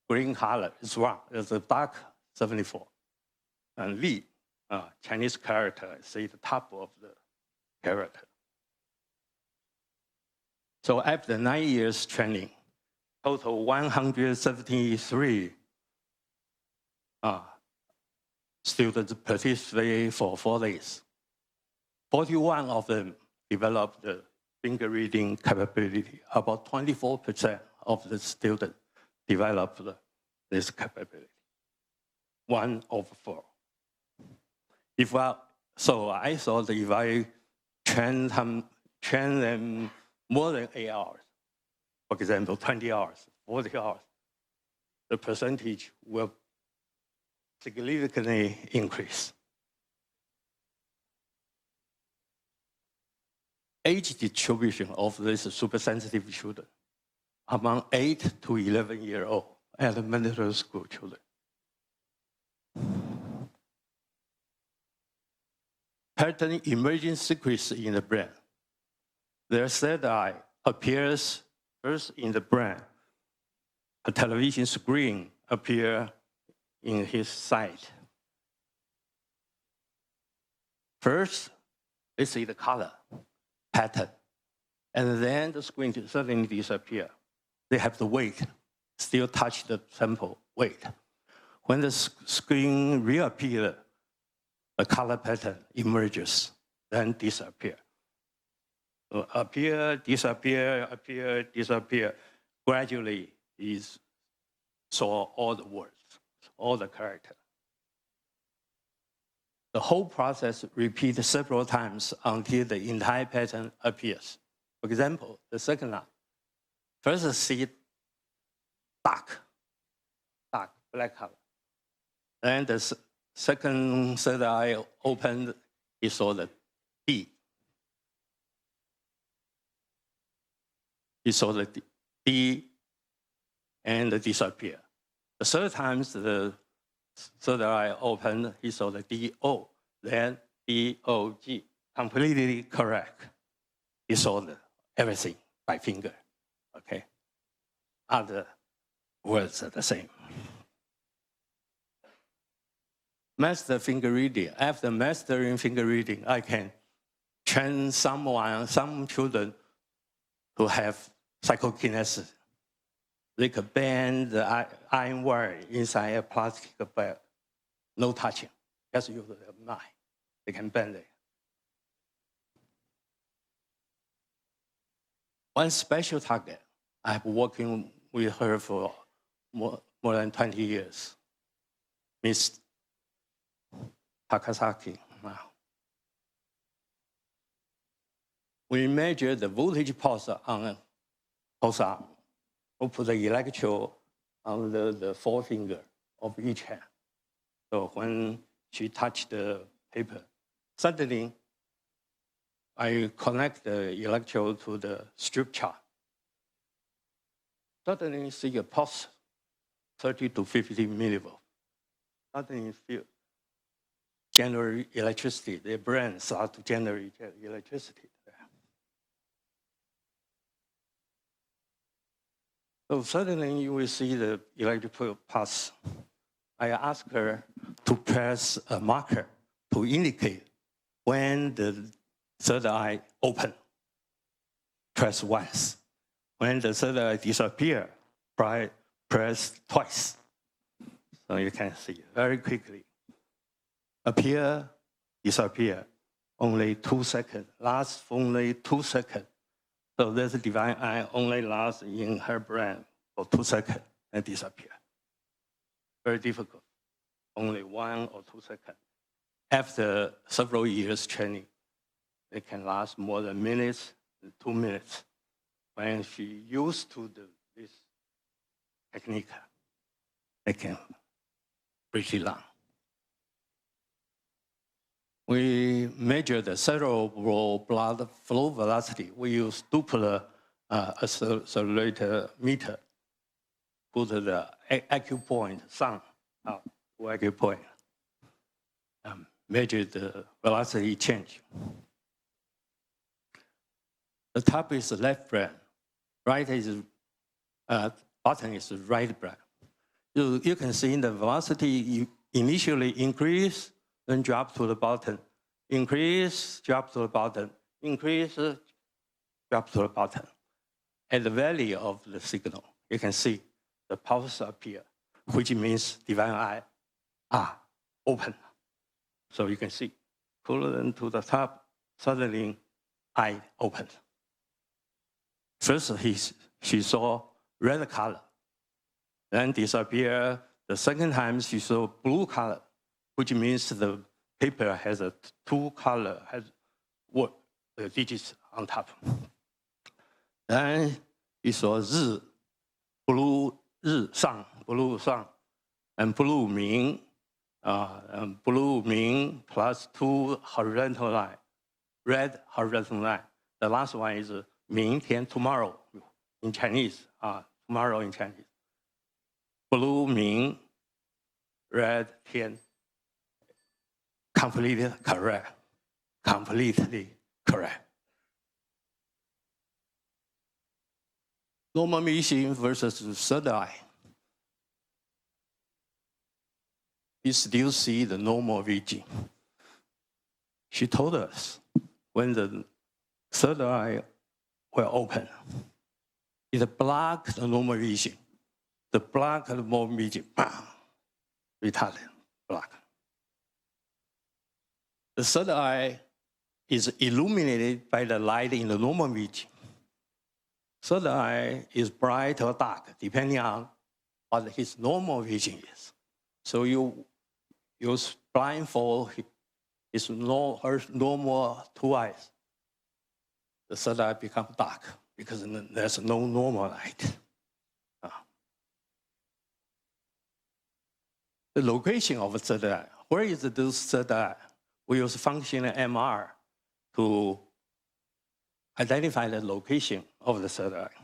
green color is wrong. It's a dark 74. And V, Chinese character, see the top of the character. So after 9 years training, total 173 students participated for 4 days. 41 of them developed the finger reading capability. About 24% of the students developed this capability. 1 over 4. So I thought if I train them more than 8 hours, for example, 20 hours, 40 hours, the percentage will significantly increase. Age distribution of these supersensitive children among 8 to 11-year-old elementary school children. Pattern emerging secrets in the brain. Their third eye appears first in the brain. A television screen appears in his sight. First, they see the color pattern, and then the screen suddenly disappears. They have to wait, still touch the sample, wait. When the screen reappears, the color pattern emerges, then disappear. So appear, disappear, appear, disappear. Gradually, he saw all the words, all the characters. The whole process repeats several times until the entire pattern appears. For example, the second line. First see dark, black color. Then the third eye opened, he saw the D. He saw the D and disappear. The third time the third eye opened, he saw the D-O, then D-O-G, completely correct. He saw everything by finger, okay? Other words are the same. Master finger reading. After mastering finger reading, I can train some children who have psychokinesis. They could bend the iron wire inside a plastic bag, no touching. Just use their mind. They can bend it. One special target, I've been working with her for more than 20 years. Miss Takasaki. We measure the voltage pulse on a pulse arm. We put the electrode on the forefinger of each hand. So when she touched the paper, suddenly I connect the electrode to the strip chart. Suddenly see a pulse, 30 to 50 millivolts. Suddenly feel generate electricity. Their brain starts to generate electricity. So suddenly you will see the electrical pulse. I asked her to press a marker to indicate when the third eye open. Press once. When the third eye disappear, press twice. So you can see very quickly. Appear, disappear, only 2 seconds. Last only 2 seconds. So this divine eye only lasts in her brain for 2 seconds and disappear. Very difficult. Only 1 or 2 seconds. After several years training, it can last more than minutes, 2 minutes. When she used to this technique, it can pretty long. We measure the cerebral blood flow velocity. We use Doppler accelerator meter. Put the acupoint, sun, acupoint. Measure the velocity change. The top is the left brain. Right is bottom is the right brain. You can see the velocity initially increase, then drop to the bottom. Increase, drop to the bottom. Increase, drop to the bottom. At the value of the signal, you can see the pulse appear, which means divine eye open. So you can see, pull to the top, suddenly eye opened. First, she saw red color, then disappear. The second time, she saw blue color, which means the paper has a 2 color, has the digits on top. Then she saw blue sun, and blue mean plus 2 horizontal line, red horizontal line. The last one is 明天 tomorrow in Chinese, tomorrow in Chinese. Blue 明, red 天. Completely correct. Completely correct. Normal vision versus third eye. You still see the normal vision. She told us when the third eye will open, it blocks the normal vision. The block the normal vision, bam, retarded, block. The third eye is illuminated by the light in the normal vision. Third eye is bright or dark, depending on what his normal vision is. So you use blindfold his normal 2 eyes. The third eye becomes dark because there's no normal light. The location of the third eye. Where is this third eye? We use functional MR to identify the location of the third eye.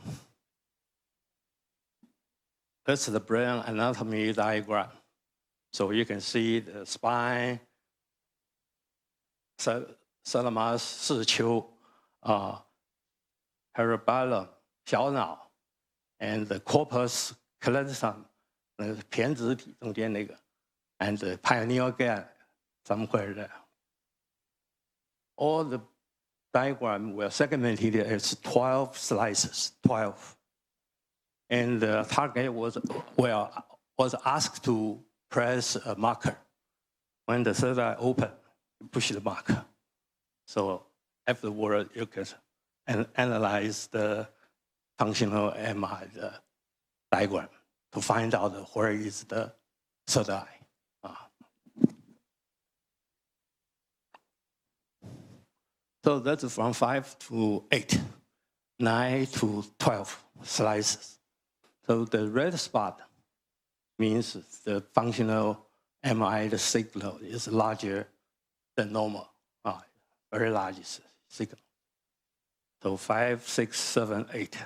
That's the brain anatomy diagram. So you can see the spine, thalamus, 视丘, cerebellum, 小脑, and the corpus callosum, 胼胝体中间那个, and the pineal gland somewhere there. All the diagram were segmented as 12 slices, 12. And the target was asked to press a marker. When the third eye opened, push the marker. So afterward, you can analyze the functional MRI diagram to find out where is the third eye. So that's from 5 to 8, 9 to 12 slices. So the red spot means the functional MRI, the signal is larger than normal, very large signal. So 5, 6, 7, 8.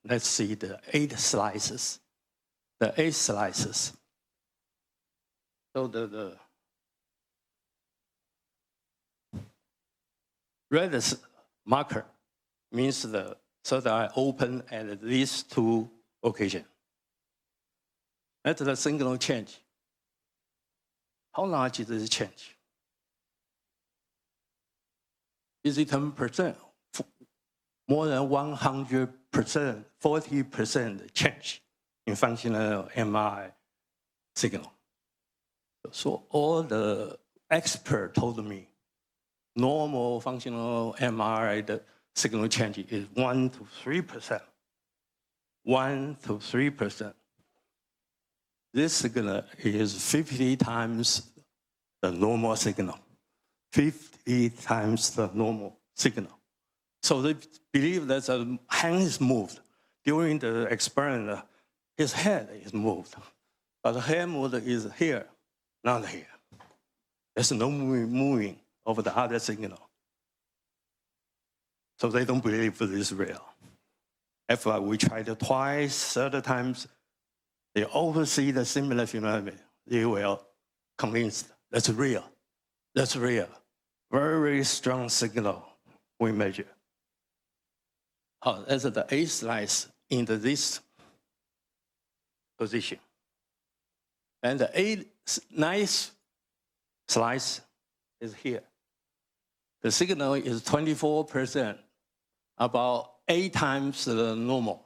Let's see the 8 slices. The 8 slices. So the red marker means the third eye open at these 2 occasions. That's the signal change. How large is this change? Is it 10%? More than 100%, 40% change in functional MRI signal. So all the experts told me, normal functional MRI, the signal change is 1 to 3%. 1 to 3%. This signal is 50 times the normal signal. 50 times the normal signal. So they believe that the hand is moved. During the experiment, his head is moved. But the head moved is here, not here. There's no moving of the other signal. So they don't believe this is real. After we tried it twice, third times, they oversee the similar phenomenon. They were convinced that's real. That's real. Very strong signal we measure. That's the 8th slice into this position. And the 9th slice is here. The signal is 24%, about 8 times the normal,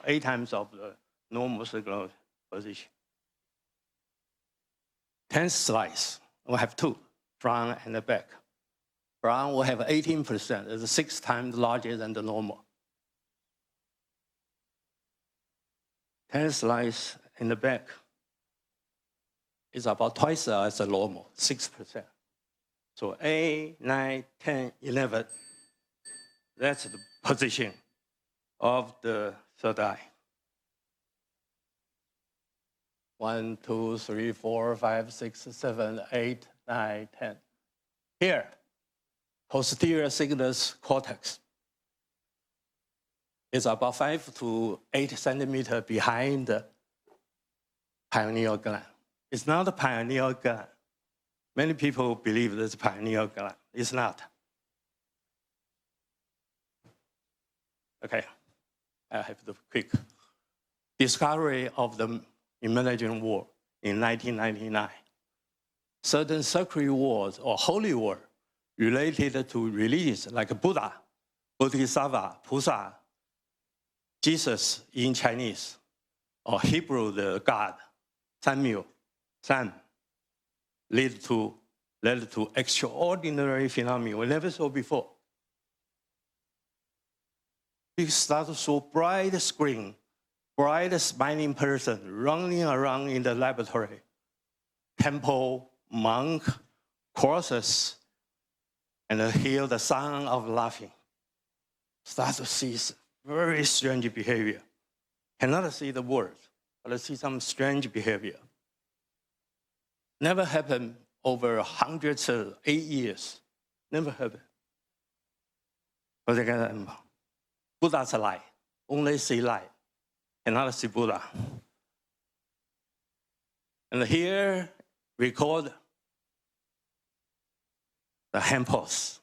8 times of the normal signal position. 10th slice, we have 2, front and the back. Front will have 18%, it's 6 times larger than the normal. 10th slice in the back is about twice as the normal, 6%. So 8, 9, 10, 11, that's the position of the third eye. 1, 2, 3, 4, 5, 6, 7, 8, 9, 10. Here, posterior cingulus cortex is about 5 to 8 centimeters behind the pineal gland. It's not a pineal gland. Many people believe it's pineal gland. It's not. Okay, I have the quick discovery of the emergent world in 1999. Certain sacred words or holy word related to religions like Buddha, Bodhisattva, Pusa, Jesus in Chinese, or Hebrew, the God, Samuel, Sam, led to extraordinary phenomena we never saw before. We start to show bright screen, bright smiling person running around in the laboratory, temple, monk, crosses, and hear the sound of laughing. Start to see very strange behavior. Cannot see the words, but see some strange behavior. Never happened over 108 years. Never happened. Buddha's lie. Only see lie. Cannot see Buddha. And here record the hand pose,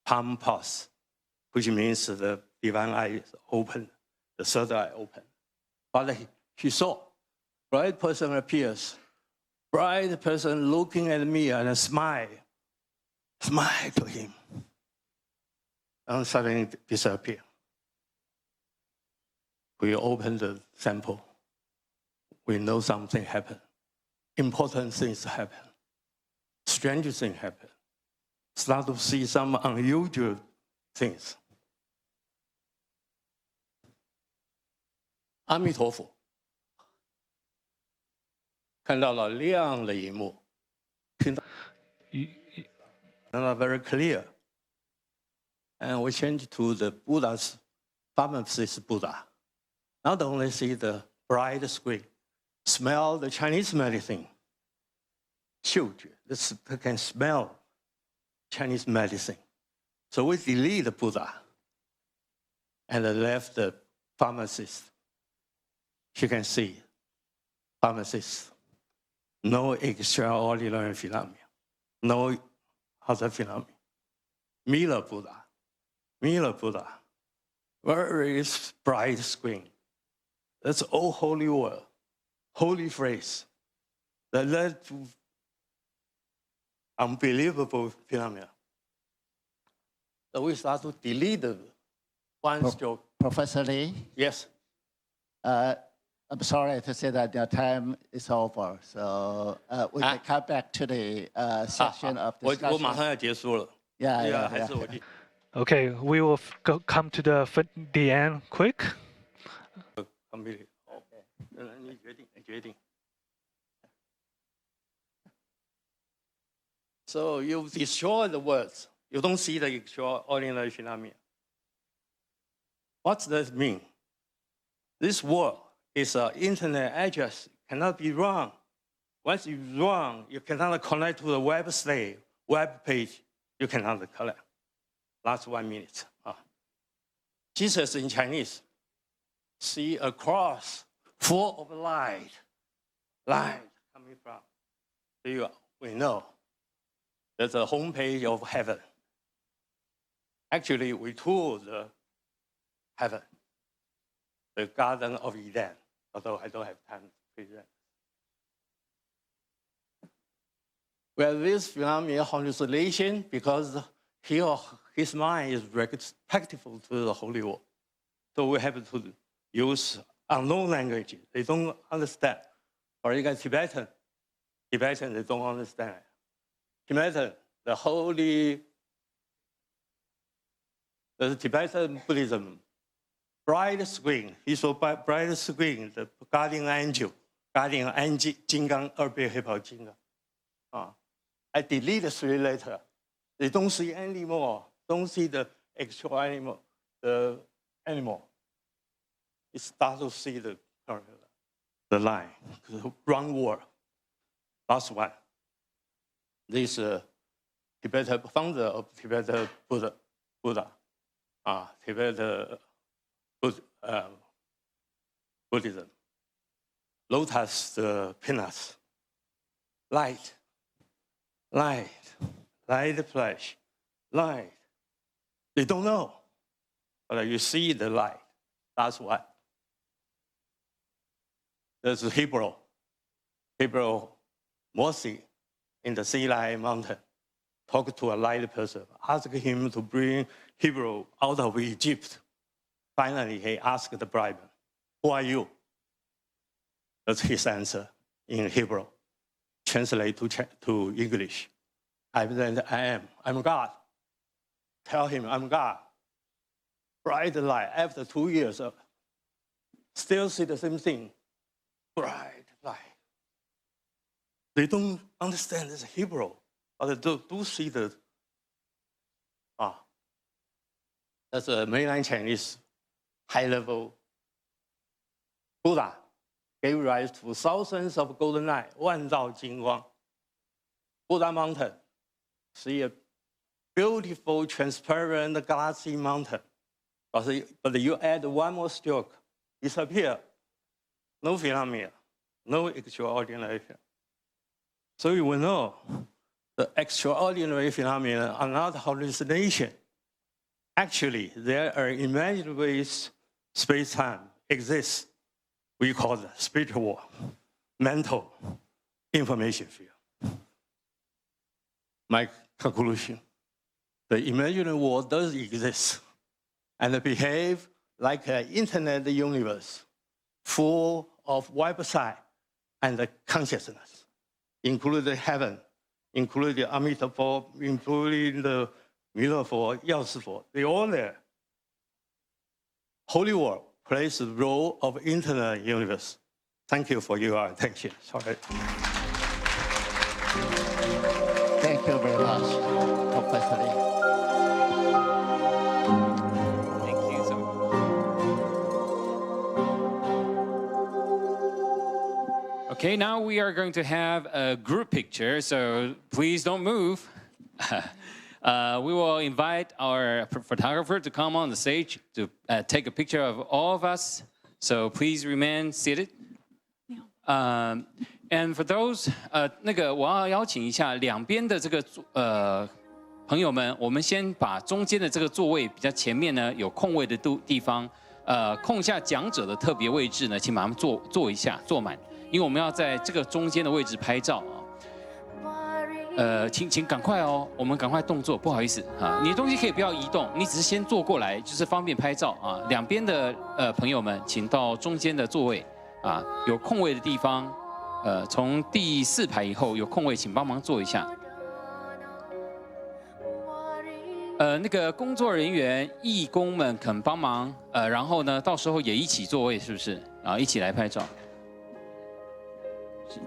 palm pose, which means the divine eye is open, the third eye open. But he saw, bright person appears, bright person looking at me and smile to him, and suddenly disappear. We open the sample. We know something happened. Important things happen. Strange things happen. Start to see some unusual things. 阿弥陀佛，看到了亮的荧幕，听到 very clear. And we change to the Buddha's pharmacist Buddha. Not only see the bright screen, smell the Chinese medicine. 嗅觉, this can smell Chinese medicine. So we delete the Buddha and left the pharmacist. You can see pharmacist. No extraordinary phenomena. No other phenomena. Mila Buddha. Very bright screen. That's all holy word, holy phrase that led to unbelievable phenomena. So we start to delete the one stroke. Professor Lee, Yes. I'm sorry to say that your time is over. So we can come back to the session of 我 discussion. 马上要结束了。 Yeah, 对 yeah, 啊，还是 yeah. 我去。Okay, we will come to the end quick. Completely. Okay. 你决定。So you destroy the words. You don't see the extraordinary phenomena. What does it mean? This word is an internet address. Cannot be wrong. Once it's wrong, you cannot connect to the website, web page. You cannot connect. Last 1 minute. Jesus in Chinese, see a cross full of light. Light coming from. We know there's a homepage of heaven. Actually, we toured the heaven, the Garden of Eden, although I don't have time to present. Well, this phenomenon hallucination because his mind is respectful to the Holy Word. So we have to use unknown language. They don't understand. For example, Tibetan, they don't understand. Tibetan, the Tibetan Buddhism, bright screen. He saw bright screen, the guardian angel,金刚二倍黑袍金刚。I delete 3 letters. They don't see anymore. Don't see the actual animal, the animal. You start to see the line, the wrong word. Last one. This Tibetan founder of Tibetan Buddha, Tibetan Buddhism. Lotus the peanuts. Light, flash, light. They don't know, but you see the light. That's what. There's Hebrew Moses in the Sinai mountain. Talk to a light person, ask him to bring Hebrew out of Egypt. Finally, he asked the bribe, who are you? That's his answer in Hebrew. Translate to English. I'm God. Tell him I'm God. Bright light. After 2 years, still see the same thing. Bright light. They don't understand this Hebrew, but they do see the. That's a mainland Chinese high-level Buddha. Gave rise to thousands of golden light, 万道金光. Buddha mountain, see a beautiful, transparent, glassy mountain. But you add one more stroke, disappear. No phenomena, no extraordinary. So you will know the extraordinary phenomena are not hallucination. Actually, there are imaginary space-time exists. We call it spiritual, mental, information field. My conclusion, the imaginary world does exist and behave like an internet universe full of website and consciousness, including heaven, including Amitabha, including the Milafo, Yaosifo, they all there. Holy Word plays the role of internet universe. Thank you for your attention. Sorry. Thank you very much, Professor Lee. Thank you so much. Okay, now we are going to have a group picture, so please don't move. We will invite our photographer to come on the stage to take a picture of all of us. So please remain seated. And for those, 那个我要邀请一下两边的这个朋友们，我们先把中间的这个座位比较前面呢有空位的地方，空下讲者的特别位置呢，请把它们坐一下，坐满，因为我们要在这个中间的位置拍照啊。请赶快哦，我们赶快动作，不好意思啊，你的东西可以不要移动，你只是先坐过来，就是方便拍照啊。两边的朋友们，请到中间的座位啊，有空位的地方，从第4排以后有空位，请帮忙坐一下。那个工作人员、义工们肯帮忙，然后呢，到时候也一起座位，是不是？然后一起来拍照。是，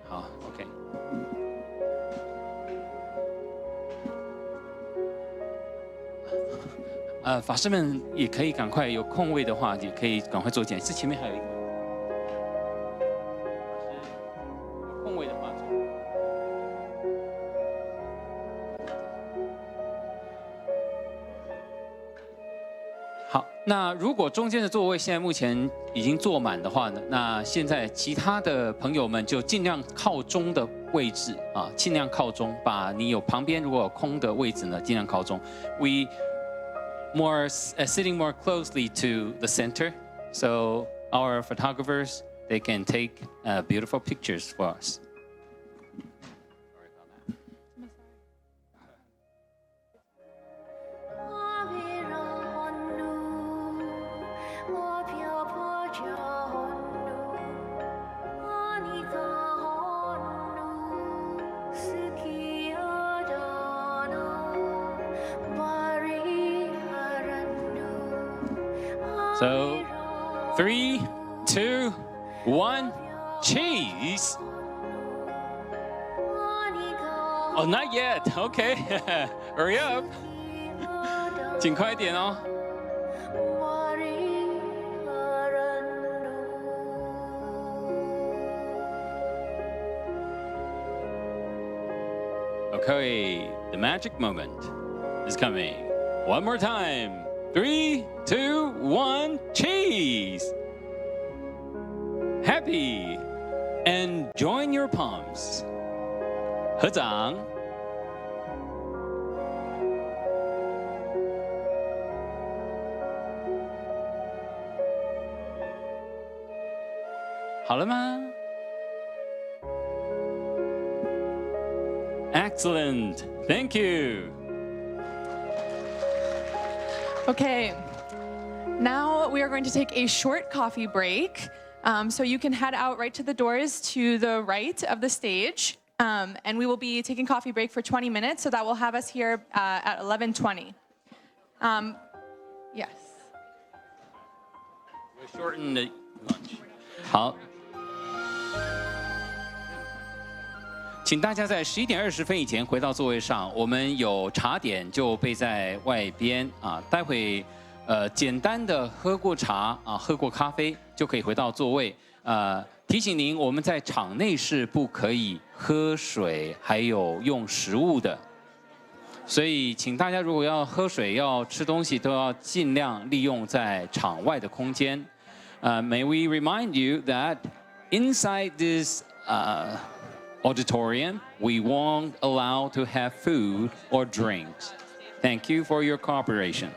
好 ，OK。法师们也可以赶快有空位的话，也可以赶快坐进来。这前面还有一个。有空位的话。好，那如果中间的座位现在目前已经坐满的话呢，那现在其他的朋友们就尽量靠中的位置啊，尽量靠中，把你有旁边如果有空的位置呢，尽量靠中。We sitting more closely to the center, so our photographers they can take beautiful pictures for us. So, 3, 2, 1, cheese. Oh, not yet. Okay, hurry up. 请快一点哦。Okay, the magic moment is coming. One more time. 3, 2, 1, cheese! Happy! And join your palms. 合掌。好了吗？ Excellent. Thank you. Okay, now we are going to take a short coffee break. So you can head out right to the doors to the right of the stage. And we will be taking coffee break for 20 minutes. So that will have us here at 11:20. Yes. We'll shorten the lunch. 好。请大家在11点20分以前回到座位上。我们有茶点就备在外边啊，待会简单的喝过茶啊，喝过咖啡就可以回到座位。提醒您，我们在场内是不可以喝水，还有用食物的。所以，请大家如果要喝水、要吃东西，都要尽量利用在场外的空间。May we remind you that inside this auditorium, we won't allow to have food or drinks. Thank you for your cooperation.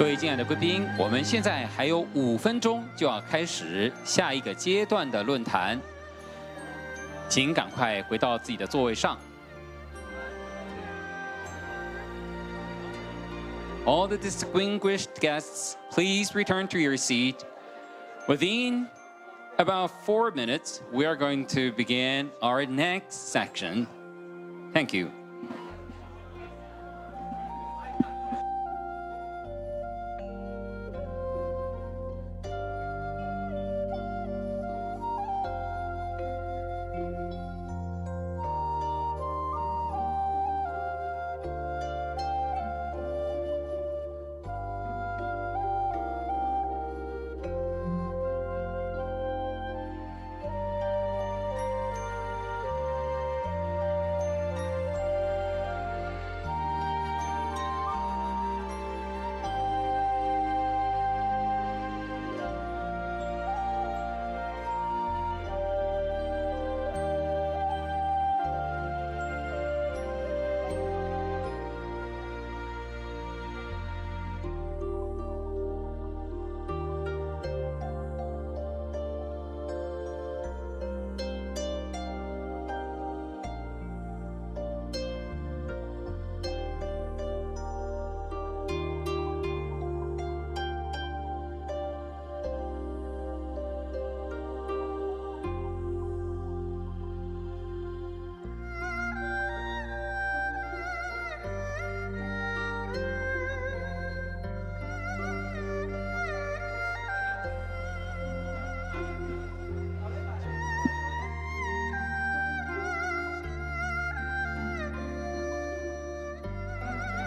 各位亲爱的贵宾，我们现在还有5分钟就要开始下一个阶段的论坛，请赶快回到自己的座位上。All the distinguished guests, please return to your seat. Within about 4 minutes, we are going to begin our next section. Thank you.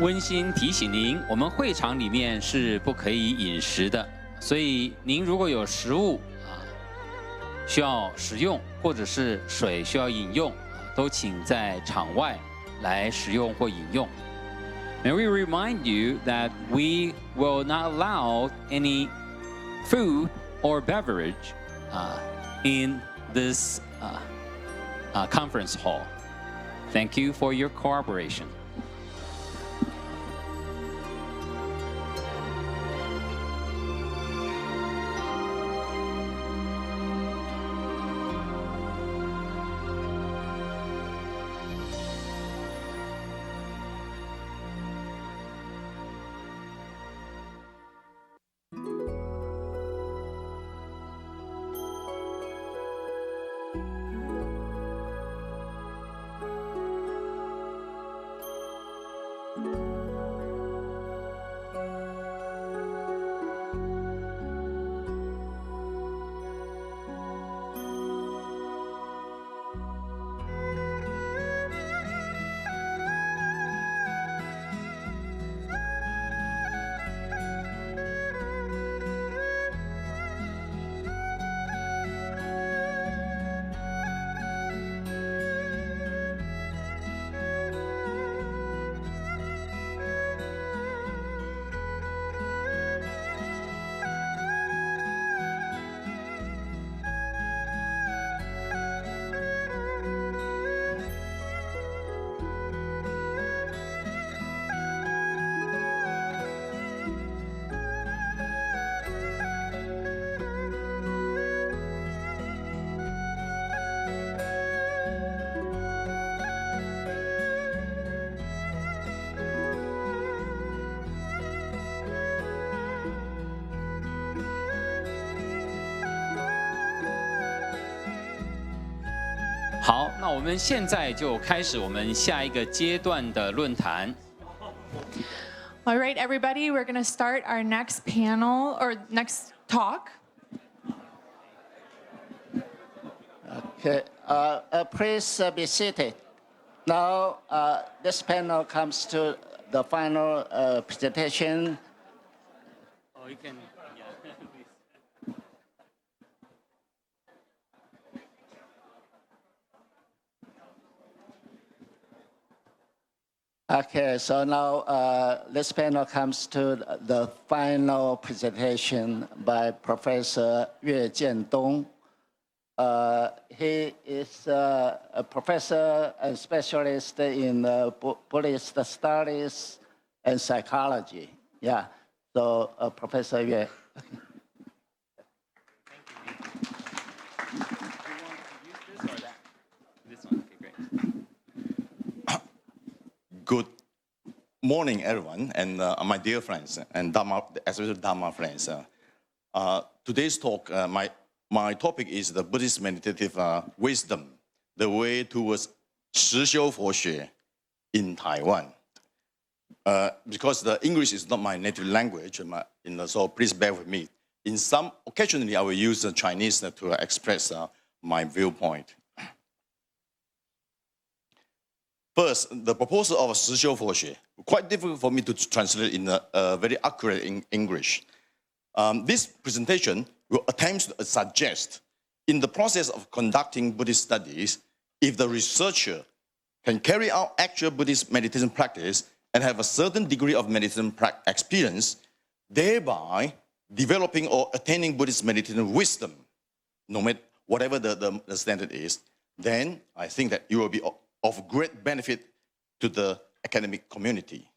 温馨提醒您，我们会场里面是不可以饮食的，所以您如果有食物需要食用，或者是水需要饮用，都请在场外来食用或饮用。May we remind you that we will not allow any food or beverage in this conference hall. Thank you for your cooperation. All 好，那我们现在就开始我们下一个阶段的论坛。right, everybody, we're going to start our next panel or next talk. Okay, please be seated. Now, this panel comes to the final presentation. Oh, you can. Okay, so now this panel comes to the final presentation by Professor Yue Jiandong. He is a professor and specialist in Buddhist studies and psychology. Yeah, So, Professor Yue. Good morning, everyone, and my dear friends, and Dharma, especially Dharma friends. Today's talk, my topic is the Buddhist meditative wisdom, the way towards 实修佛学 in Taiwan. Because the English is not my native language, so please bear with me. Occasionally, I will use the Chinese to express my viewpoint. First, the proposal of 实修佛学, quite difficult for me to translate in very accurate in English. This presentation will attempt to suggest, in the process of conducting Buddhist studies, if the researcher can carry out actual Buddhist meditation practice and have a certain degree of meditation experience, thereby developing or attaining Buddhist meditation wisdom, no matter whatever the standard is, then I think that you will be of great benefit to the academic community.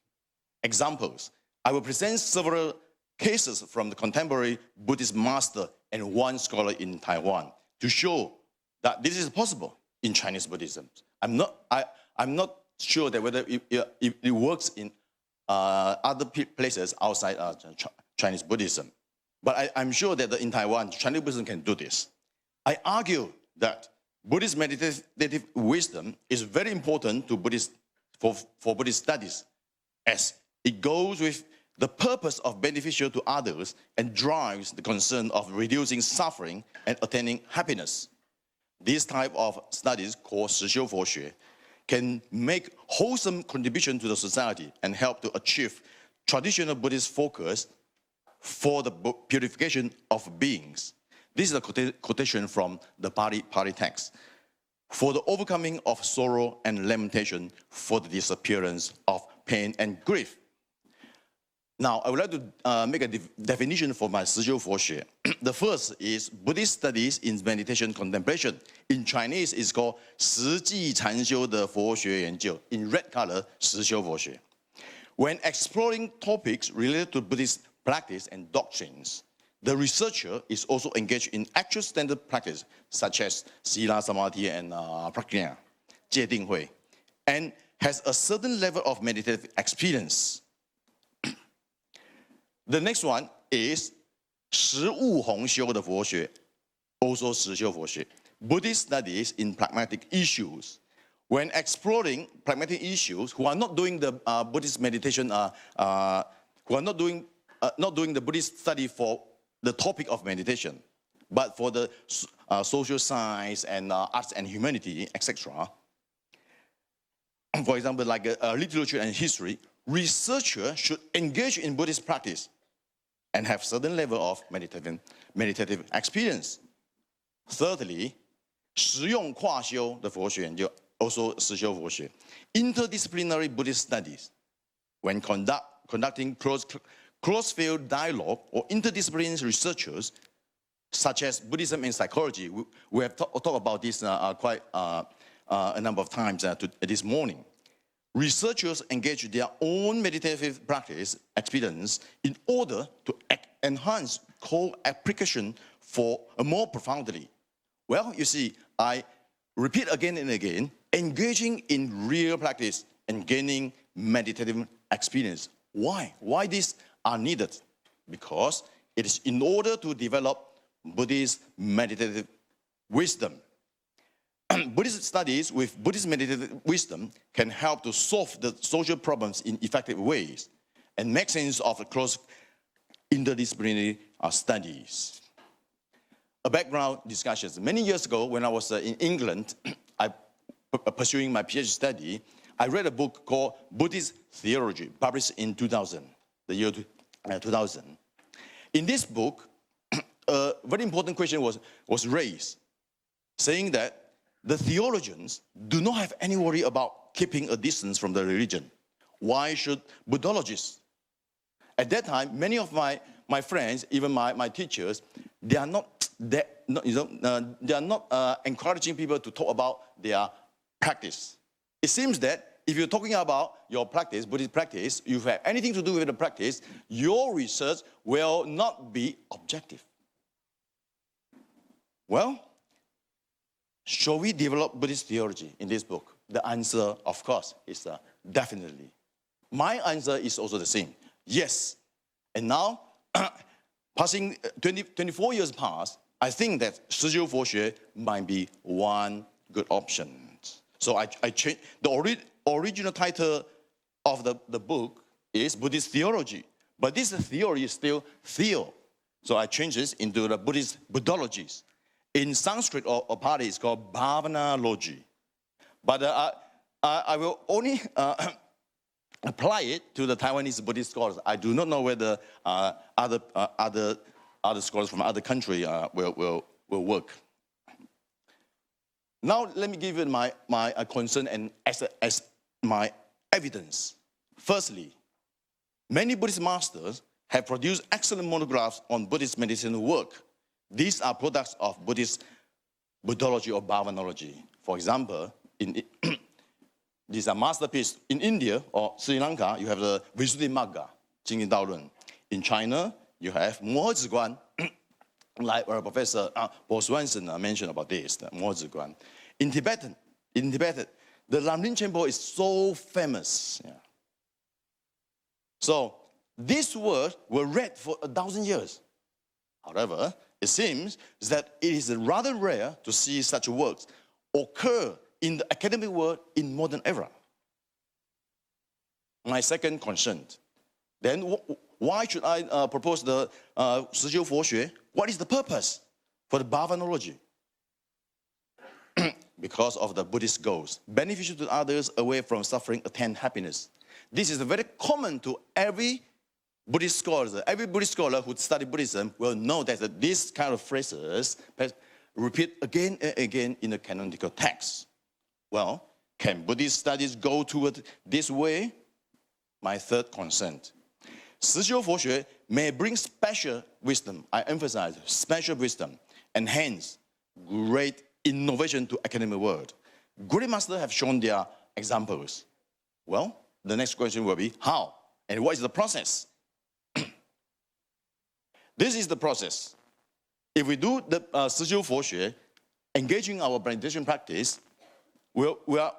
Examples, I will present several cases from the contemporary Buddhist master and one scholar in Taiwan to show that this is possible in Chinese Buddhism. I'm not sure that whether it works in other places outside Chinese Buddhism, but I'm sure that in Taiwan, Chinese Buddhism can do this. I argue that Buddhist meditative wisdom is very important to for Buddhist studies, as it goes with the purpose of beneficial to others and drives the concern of reducing suffering and attaining happiness. This type of studies, called 实修佛学, can make wholesome contribution to the society and help to achieve traditional Buddhist focus for the purification of beings. This is a quotation from the Pali text. For the overcoming of sorrow and lamentation, for the disappearance of pain and grief. Now, I would like to make a definition for my 实修佛学. The first is Buddhist studies in meditation contemplation. In Chinese, it's called 实际禅修的佛学研究. In red color, 实修佛学. When exploring topics related to Buddhist practice and doctrines, the researcher is also engaged in actual standard practice, such as Sila, Samadhi, and Prajna, 戒定慧, and has a certain level of meditative experience. The next one is 实务弘修的佛学, also 实修佛学. Buddhist studies in pragmatic issues. When exploring pragmatic issues, who are not doing the Buddhist meditation, who are not doing the Buddhist study for the topic of meditation, but for the social science and arts and humanity, etc. For example, like literature and history, researchers should engage in Buddhist practice and have certain level of meditative experience. Thirdly, 实用跨修的佛学研究, also 实修佛学. Interdisciplinary Buddhist studies, when conducting cross-field dialogue or interdisciplinary researchers, such as Buddhism and psychology. We have talked about this quite a number of times this morning. Researchers engage their own meditative practice experience in order to enhance co-application for more profoundly. Well, you see, I repeat again and again, engaging in real practice and gaining meditative experience. Why? Why these are needed? Because it is in order to develop Buddhist meditative wisdom. Buddhist studies with Buddhist meditative wisdom can help to solve the social problems in effective ways and make sense of the close interdisciplinary studies. A background discussion. Many years ago, when I was in England, pursuing my PhD study, I read a book called Buddhist Theology, published in 2000, the year 2000. In this book, a very important question was raised, saying that the theologians do not have any worry about keeping a distance from the religion. Why should Buddhologists? At that time, many of my friends, even my teachers, they are not encouraging people to talk about their practice. It seems that if you're talking about your practice, Buddhist practice, if you have anything to do with the practice, your research will not be objective. Well, shall we develop Buddhist theology in this book? The answer, of course, is definitely. My answer is also the same. Yes. And now, passing 24 years past, I think that 实修佛学 might be one good option. So I changed the original title of the book is Buddhist theology, but this theory is still theo. So I changed this into the Buddhist Buddhologies. In Sanskrit or Pali, it's called Bhavanalogy. But I will only apply it to the Taiwanese Buddhist scholars. I do not know whether other scholars from other countries will work. Now let me give you my concern and as my evidence. Firstly, many Buddhist masters have produced excellent monographs on Buddhist meditation work. These are products of Buddhist Buddhology or Bhavanology. For example, these are masterpieces. In India or Sri Lanka, you have the Visuddhimagga, Jingyi Daolun. In China, you have Moheziguan, like Professor Paul Swanson mentioned about this, Moheziguan. In Tibet, the Lamrim Temple is so famous. Yeah. So these works were read for 1,000 years. However, it seems that it is rather rare to see such works occur in the academic world in modern era. My second concern. Then why should I propose the 实修佛学? What is the purpose for the Bhavanology? Because of the Buddhist goals. Beneficial to others, away from suffering, attain happiness. This is very common to every Buddhist scholar. Every Buddhist scholar who study Buddhism will know that these kind of phrases repeat again and again in the canonical text. Well, can Buddhist studies go toward this way? My third concern. 实修佛学 may bring special wisdom. I emphasize special wisdom, and hence great innovation to academic world. Great masters have shown their examples. Well, the next question will be how and what is the process? This is the process. If we do the 实修佛学, engaging our meditation practice, we are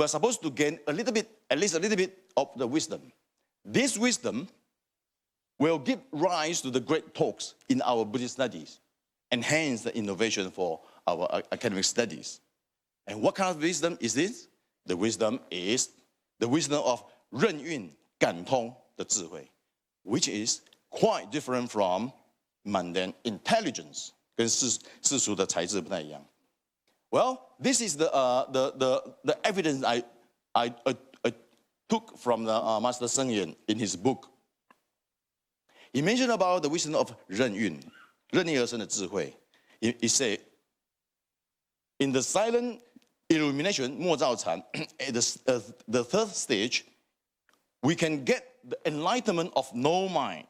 supposed to gain a little bit, at least a little bit of the wisdom. This wisdom will give rise to the great talks in our Buddhist studies, and hence the innovation for our academic studies. And what kind of wisdom is this? The wisdom is the wisdom of 任运感通的智慧, which is quite different from mundane intelligence. 跟世俗的才智不太一样. Well, this is the evidence I took from the Master Seng Yen in his book. He mentioned about the wisdom of 任运而生的智慧. He said, in the silent illumination, 默照禅, the third stage, we can get the enlightenment of no mind.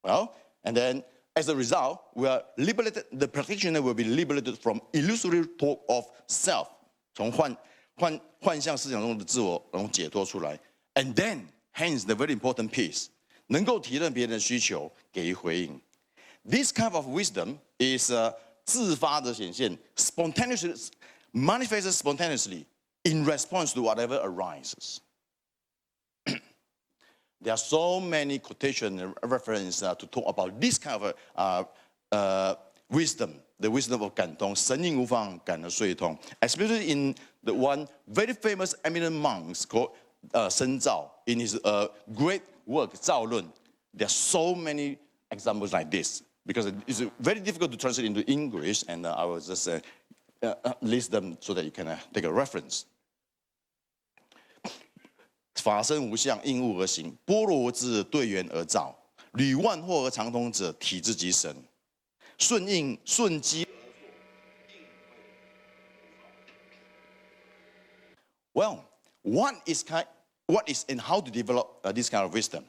Well, and then as a result, we are liberated, the practitioner will be liberated from illusory talk of self. 从幻象思想中的自我解脱出来. And then, hence the very important piece, 能够体认别人的需求，给予回应. This kind of wisdom is 自发的显现, spontaneously, manifested spontaneously in response to whatever arises. There are so many quotations and references to talk about this kind of wisdom, the wisdom of 感通, 神应无放，感而遂通. Especially in the one very famous eminent monk called 深造, in his great work, 造论. There are so many examples like this, because it's very difficult to translate into English, and I will just list them so that you can take a reference. 法身无相，应物而行；般若之对缘而造，履万惑而常通者，体之即神。顺机。Well, what is and how to develop this kind of wisdom?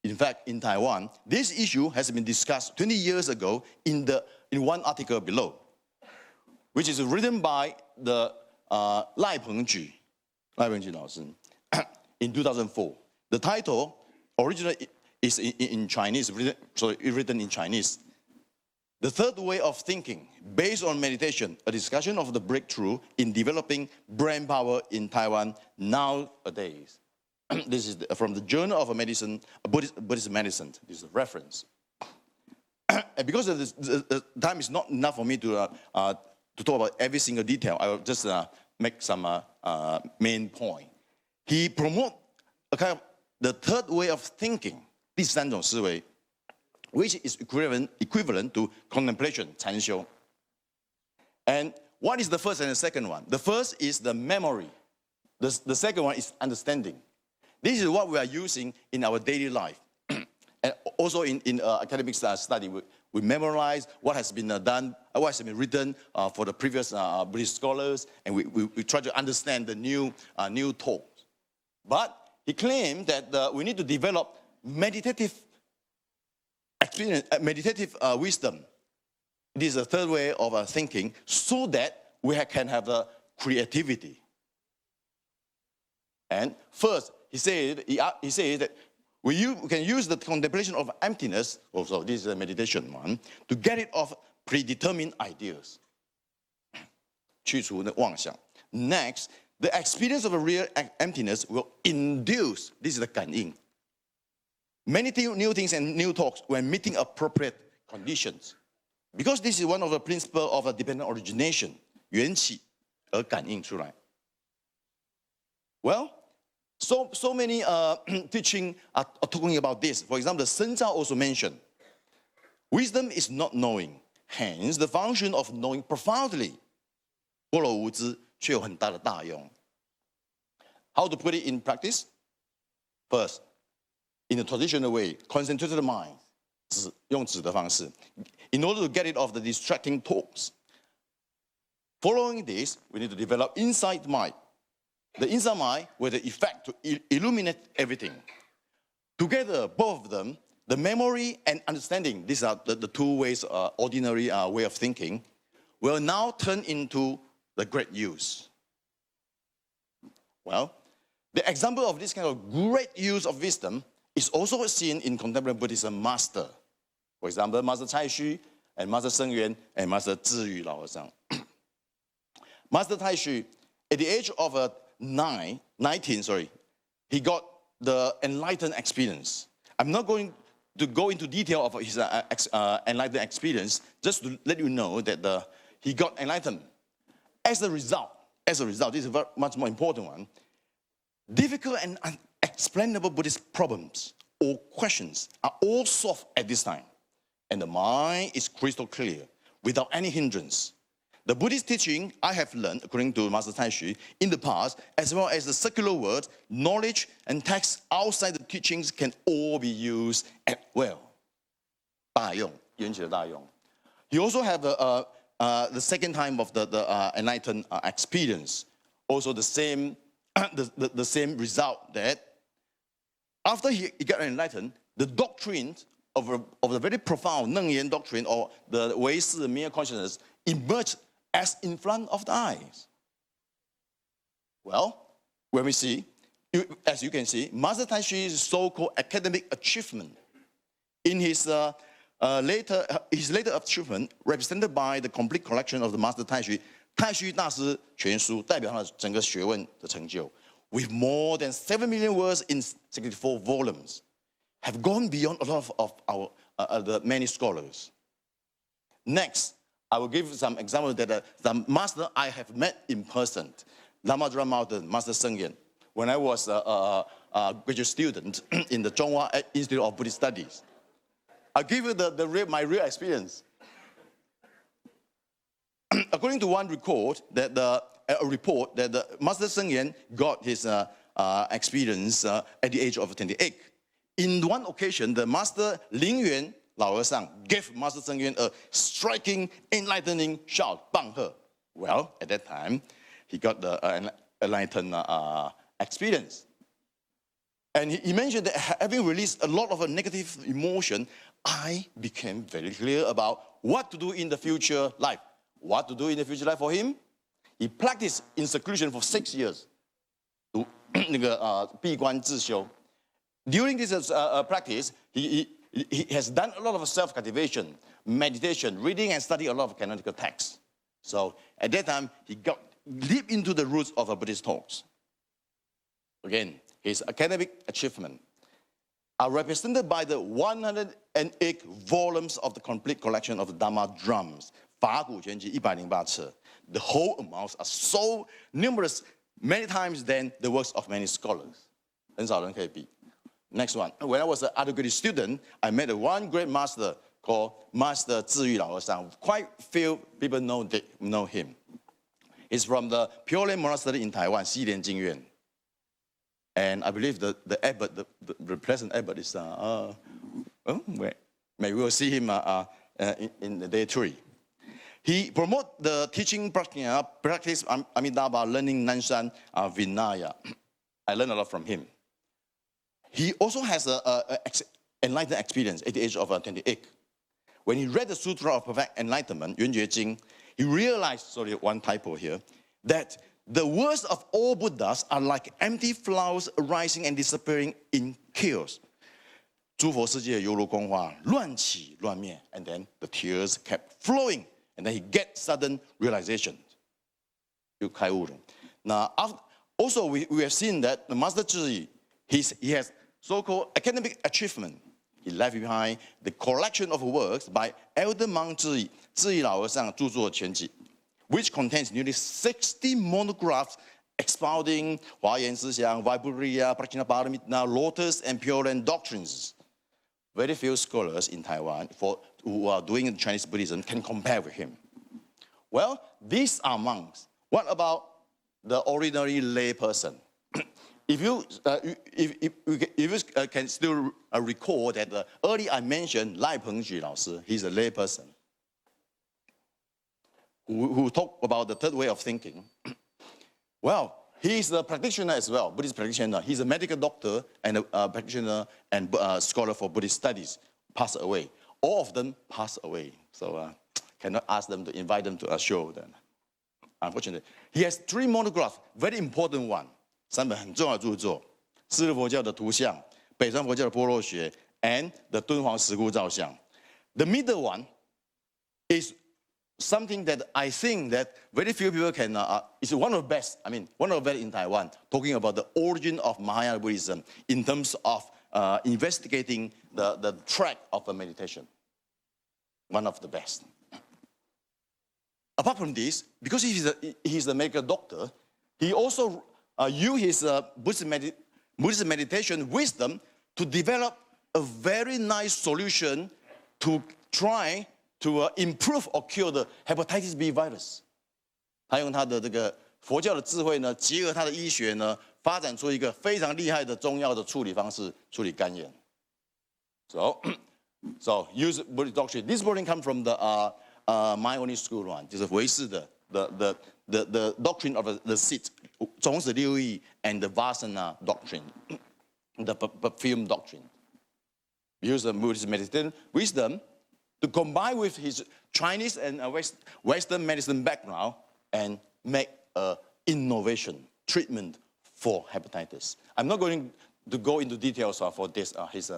In fact, in Taiwan, this issue has been discussed 20 years ago in one article below, which is written by the 赖鹏举老师 in 2004. The title originally is in Chinese, written in Chinese. The third way of thinking, based on meditation, a discussion of the breakthrough in developing brain power in Taiwan nowadays. This is from the Journal of Medicine, Buddhist Medicine. This is a reference. And because of this, the time is not enough for me to talk about every single detail. I will just make some main point. He promotes a kind of the third way of thinking, 第三种思维, which is equivalent to contemplation, 禅修. And what is the first and the second one? The first is the memory. The second one is understanding. This is what we are using in our daily life. And also in academic study, we memorize what has been done, what has been written for the previous Buddhist scholars, and we try to understand the new talks. But he claimed that we need to develop meditative experience, meditative wisdom. It is a third way of thinking, so that we can have creativity. And first, he said that we can use the contemplation of emptiness, also this is a meditation one, to get rid of predetermined ideas. 去除妄想. Next, the experience of a real emptiness will induce, this is the 感应, many new things and new talks when meeting appropriate conditions. Because this is one of the principles of a dependent origination, 缘起而感应出来. Well, so many teaching are talking about this. For example, the Shen Zhao also mentioned, wisdom is not knowing. Hence, the function of knowing profoundly. 般若无知却有很大的大用. How to put it in practice? First, in the traditional way, concentrated mind, 用指的方式, in order to get rid of the distracting talks. Following this, we need to develop insight mind. The insight mind with the effect to illuminate everything. Together, both of them, the memory and understanding, these are the two ways, ordinary way of thinking, will now turn into the great use. Well, the example of this kind of great use of wisdom is also seen in contemporary Buddhism master. For example, Master Cai Xu and Master Sheng Yuan and Master Zhiyu Lao Zhang. Master Cai Xu, at the age of 19, he got the enlightened experience. I'm not going to go into detail of his enlightened experience, just to let you know that he got enlightened. As a result, this is a very, much more important one, difficult and unexplainable Buddhist problems or questions are all solved at this time. And the mind is crystal clear, without any hindrance. The Buddhist teaching I have learned, according to Master Cai Xu, in the past, as well as the secular words, knowledge, and texts outside the teachings can all be used at will. 大用, 缘起的大用. He also had the second time of the enlightened experience. Also the same result, that after he got enlightened, the doctrine of the very profound Neng Yan doctrine, or the Wei Si mere consciousness, emerged as in front of the eyes. Well, when we see, as you can see, Master Cai Xu's so-called academic achievement in his later achievement, represented by the complete collection of the Master Cai Xu, 太虚大师全书, 代表他的整个学问的成就, with more than 7 million words in 64 volumes, have gone beyond a lot of the many scholars. Next, I will give some examples that the master I have met in person, Lamadra Mountain, Master Sheng Yuan, when I was a graduate student in the Zhonghua Institute of Buddhist Studies. I'll give you my real experience. According to one report, that the Master Sheng Yuan got his experience at the age of 28. In one occasion, the Master Ling Yuan Lao Sang gave Master Sheng Yuan a striking, enlightening shout, 棒喝. Well, at that time, he got the enlightened experience. And he mentioned that having released a lot of negative emotion, I became very clear about what to do in the future life. What to do in the future life for him? He practiced in seclusion for 6 years. 那个闭关自修. During this practice, he has done a lot of self-cultivation, meditation, reading and studying a lot of canonical texts. So at that time, he got deep into the roots of Buddhist thoughts. Again, his academic achievements are represented by the 108 volumes of the complete collection of the Dharma drums, 法鼓全集108册. The whole amounts are so numerous, many times than the works of many scholars. 很少人可以比. Next one. When I was an undergraduate student, I met one great master called Master Zhiyu Lao San. Quite few people know him. He's from the Pure Land Monastery in Taiwan, Xilian Jingyuan. And I believe the abbot, the present abbot is, maybe we'll see him in the day 3. He promotes the teaching practice Amitabha, learning Nanshan Vinaya. I learned a lot from him. He also has an enlightened experience at the age of 28. When he read the Sutra of Perfect Enlightenment, Yuan Jue Jing, he realized, sorry, one typo here, that the words of all Buddhas are like empty flowers arising and disappearing in chaos. 诸佛世界犹如光花，乱起乱灭, and then the tears kept flowing, and then he gets sudden realization. 就开悟了. Now, also we have seen that the Master Zhi, he has so-called academic achievement. He left behind the collection of works by elder monk Zhi Lao San 著作全集, which contains nearly 60 monographs expounding Huayan Sishang, Vaibhuriya, Prajnaparamita, Lotus, and Pure Land doctrines. Very few scholars in Taiwan who are doing Chinese Buddhism can compare with him. Well, these are monks. What about the ordinary lay person? If you can still recall that earlier I mentioned Lai Pengju Lao Shi, he's a lay person who talked about the third way of thinking. Well, he's a practitioner as well, Buddhist practitioner. He's a medical doctor and a practitioner and scholar for Buddhist studies. Passed away. All of them passed away. So cannot ask them to invite them to a show then. Unfortunately, he has 3 monographs, very important one. 3本很重要的著作，释迦佛教的图像，北传佛教的般若学 and the 敦煌石窟造像. The middle one is something that I think that very few people can, it's one of the best, one of the best in Taiwan, talking about the origin of Mahayana Buddhism in terms of investigating the track of a meditation. One of the best. Apart from this, because he's a medical doctor, he also use his Buddhist meditation wisdom to develop a very nice solution to try to improve or cure the hepatitis B virus. 他用他的这个佛教的智慧呢，结合他的医学呢，发展出一个非常厉害的中药的处理方式，处理肝炎。So use Buddhist doctrine. This doctrine comes from the my only school one, 就是唯识的 the doctrine of the seed, 种子六义 and the Vasana doctrine, the perfume doctrine. Use the Buddhist meditation wisdom to combine with his Chinese and Western medicine background and make an innovation treatment for hepatitis. I'm not going to go into details for this, his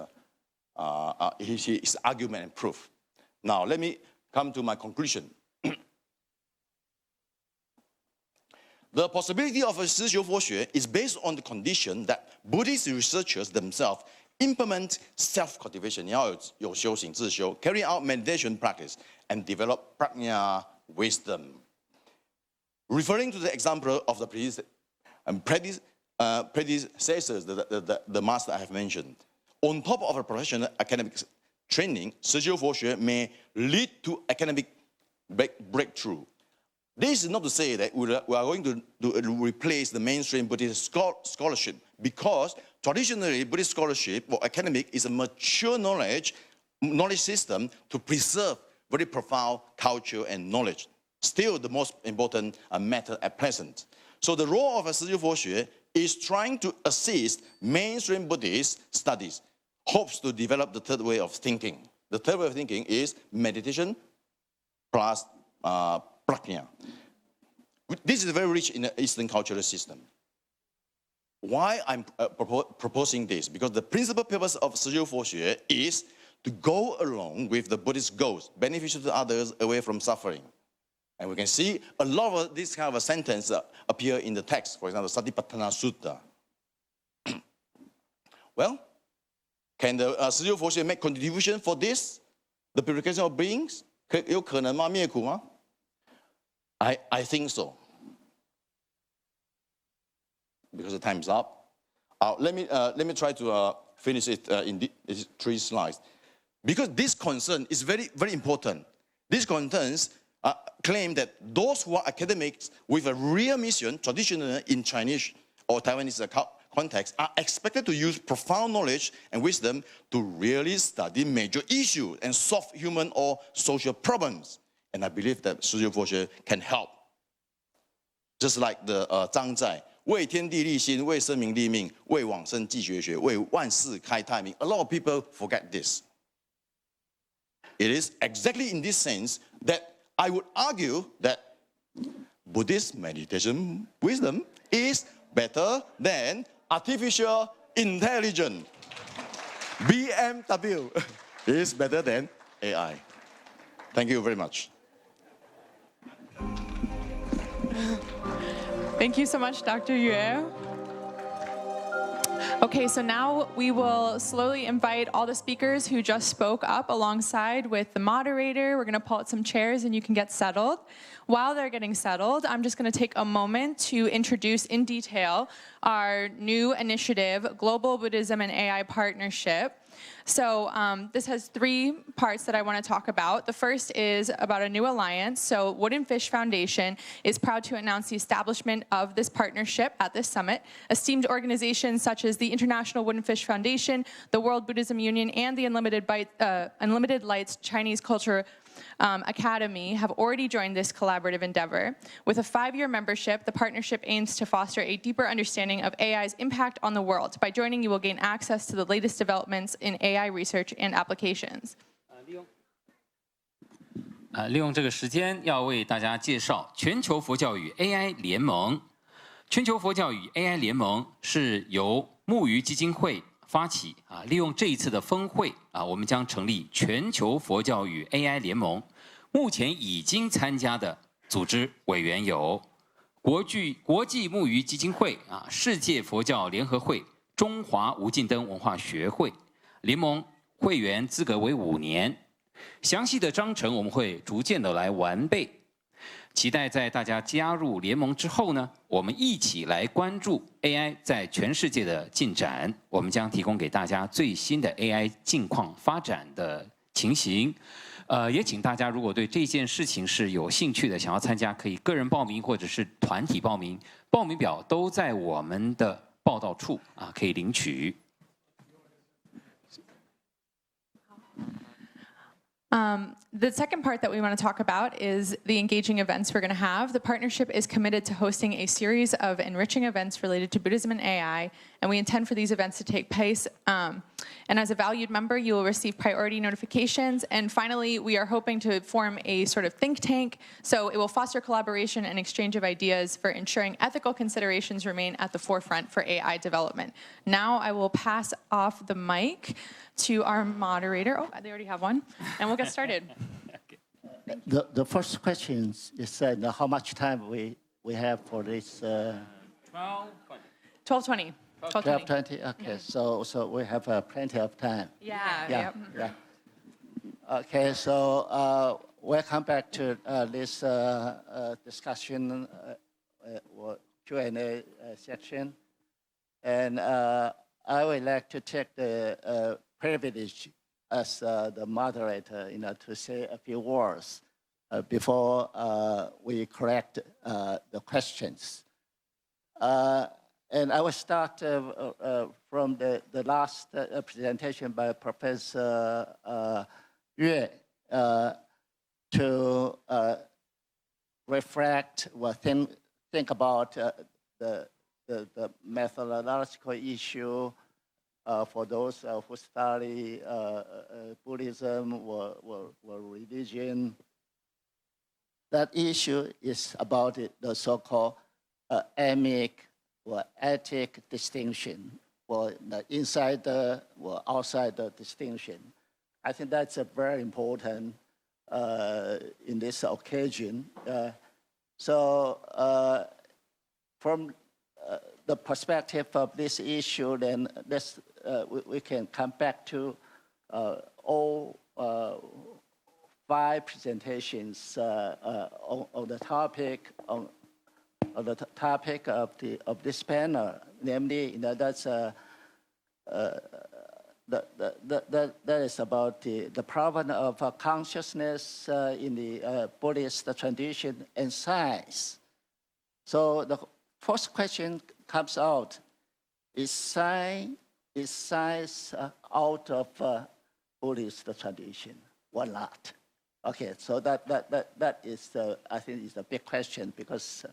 argument and proof. Now, let me come to my conclusion. The possibility of a 实修佛学 is based on the condition that Buddhist researchers themselves implement self-cultivation, 你要有修行自修, carry out meditation practice, and develop prajna wisdom. Referring to the example of the predecessors, the master I have mentioned, on top of a professional academic training, 实修佛学 may lead to academic breakthrough. This is not to say that we are going to replace the mainstream Buddhist scholarship, because traditionally Buddhist scholarship or academic is a mature knowledge system to preserve very profound culture and knowledge. Still the most important method at present. So the role of a 实修佛学 is trying to assist mainstream Buddhist studies, hopes to develop the third way of thinking. The third way of thinking is meditation plus prajna. This is very rich in the Eastern cultural system. Why I'm proposing this? Because the principal purpose of 实修佛学 is to go along with the Buddhist goals, beneficial to others, away from suffering. And we can see a lot of this kind of a sentence appear in the text. For example, Satipatthana Sutta. Well, can the 实修佛学 make contribution for this? The purification of beings? 有可能吗？灭苦吗？ I think so. Because the time is up. Let me try to finish it in these 3 slides. Because this concern is very, very important. These concerns claim that those who are academics with a real mission, traditionally in Chinese or Taiwanese context, are expected to use profound knowledge and wisdom to really study major issues and solve human or social problems. And I believe that 实修佛学 can help. Just like the 张载 为天地立心，为生民立命，为往生继绝学，为万世开太平. A lot of people forget this. It is exactly in this sense that I would argue that Buddhist meditation wisdom is better than artificial intelligence. BMW is better than AI. Thank you very much. Thank you so much, Dr. Yue. Okay, so now we will slowly invite all the speakers who just spoke up alongside with the moderator. We're going to pull out some chairs and you can get settled. While they're getting settled, I'm just going to take a moment to introduce in detail our new initiative, Global Buddhism and AI Partnership. So this has 3 parts that I want to talk about. The first is about a new alliance. So Wooden Fish Foundation is proud to announce the establishment of this partnership at this summit. Esteemed organizations such as the International Wooden Fish Foundation, the World Buddhism Union, and the Unlimited Lights Chinese Culture Academy have already joined this collaborative endeavor. With a 5-year membership, the partnership aims to foster a deeper understanding of AI's impact on the world. By joining, you will gain access to the latest developments in AI research and applications. 利用这个时间，要为大家介绍全球佛教与 AI 联盟。全球佛教与 AI 联盟是由木鱼基金会发起利用这一次的峰会我们将成立全球佛教与 AI 联盟。目前已经参加的组织委员有国际木鱼基金会世界佛教联合会、中华无尽灯文化学会。联盟会员资格为5年，详细的章程我们会逐渐的来完备。期待在大家加入联盟之后呢，我们一起来关注 AI 在全世界的进展。我们将提供给大家最新的 AI 近况发展的情形。也请大家如果对这件事情是有兴趣的，想要参加，可以个人报名或者是团体报名，报名表都在我们的报道处可以领取。The second part that we want to talk about is the engaging events we're going to have. The partnership is committed to hosting a series of enriching events related to Buddhism and AI, and we intend for these events to take place. And as a valued member, you will receive priority notifications. And finally, we are hoping to form a sort of think tank, so it will foster collaboration and exchange of ideas for ensuring ethical considerations remain at the forefront for AI development. Now I will pass off the mic to our moderator. Oh, they already have one. And we'll get started. The first question is how much time we have for this? 12:20. 12:20. Okay, so we have plenty of time. Yeah. Okay, so welcome back to this discussion or Q&A section, and I would like to take the privilege as the moderator, to say a few words before we correct the questions. And I will start from the last presentation by Professor Yue to reflect or think about the methodological issue for those who study Buddhism or religion. that issue is about the so-called amic or ethic distinction, or the insider or outsider distinction. I think that's a very important in this occasion. From the perspective of this issue, then we can come back to all 5 presentations on the topic of this panel, namely, that is about the problem of consciousness in the Buddhist tradition and science. So the first question comes out: is science out of Buddhist tradition or not? Okay, so that is I think is a big question, because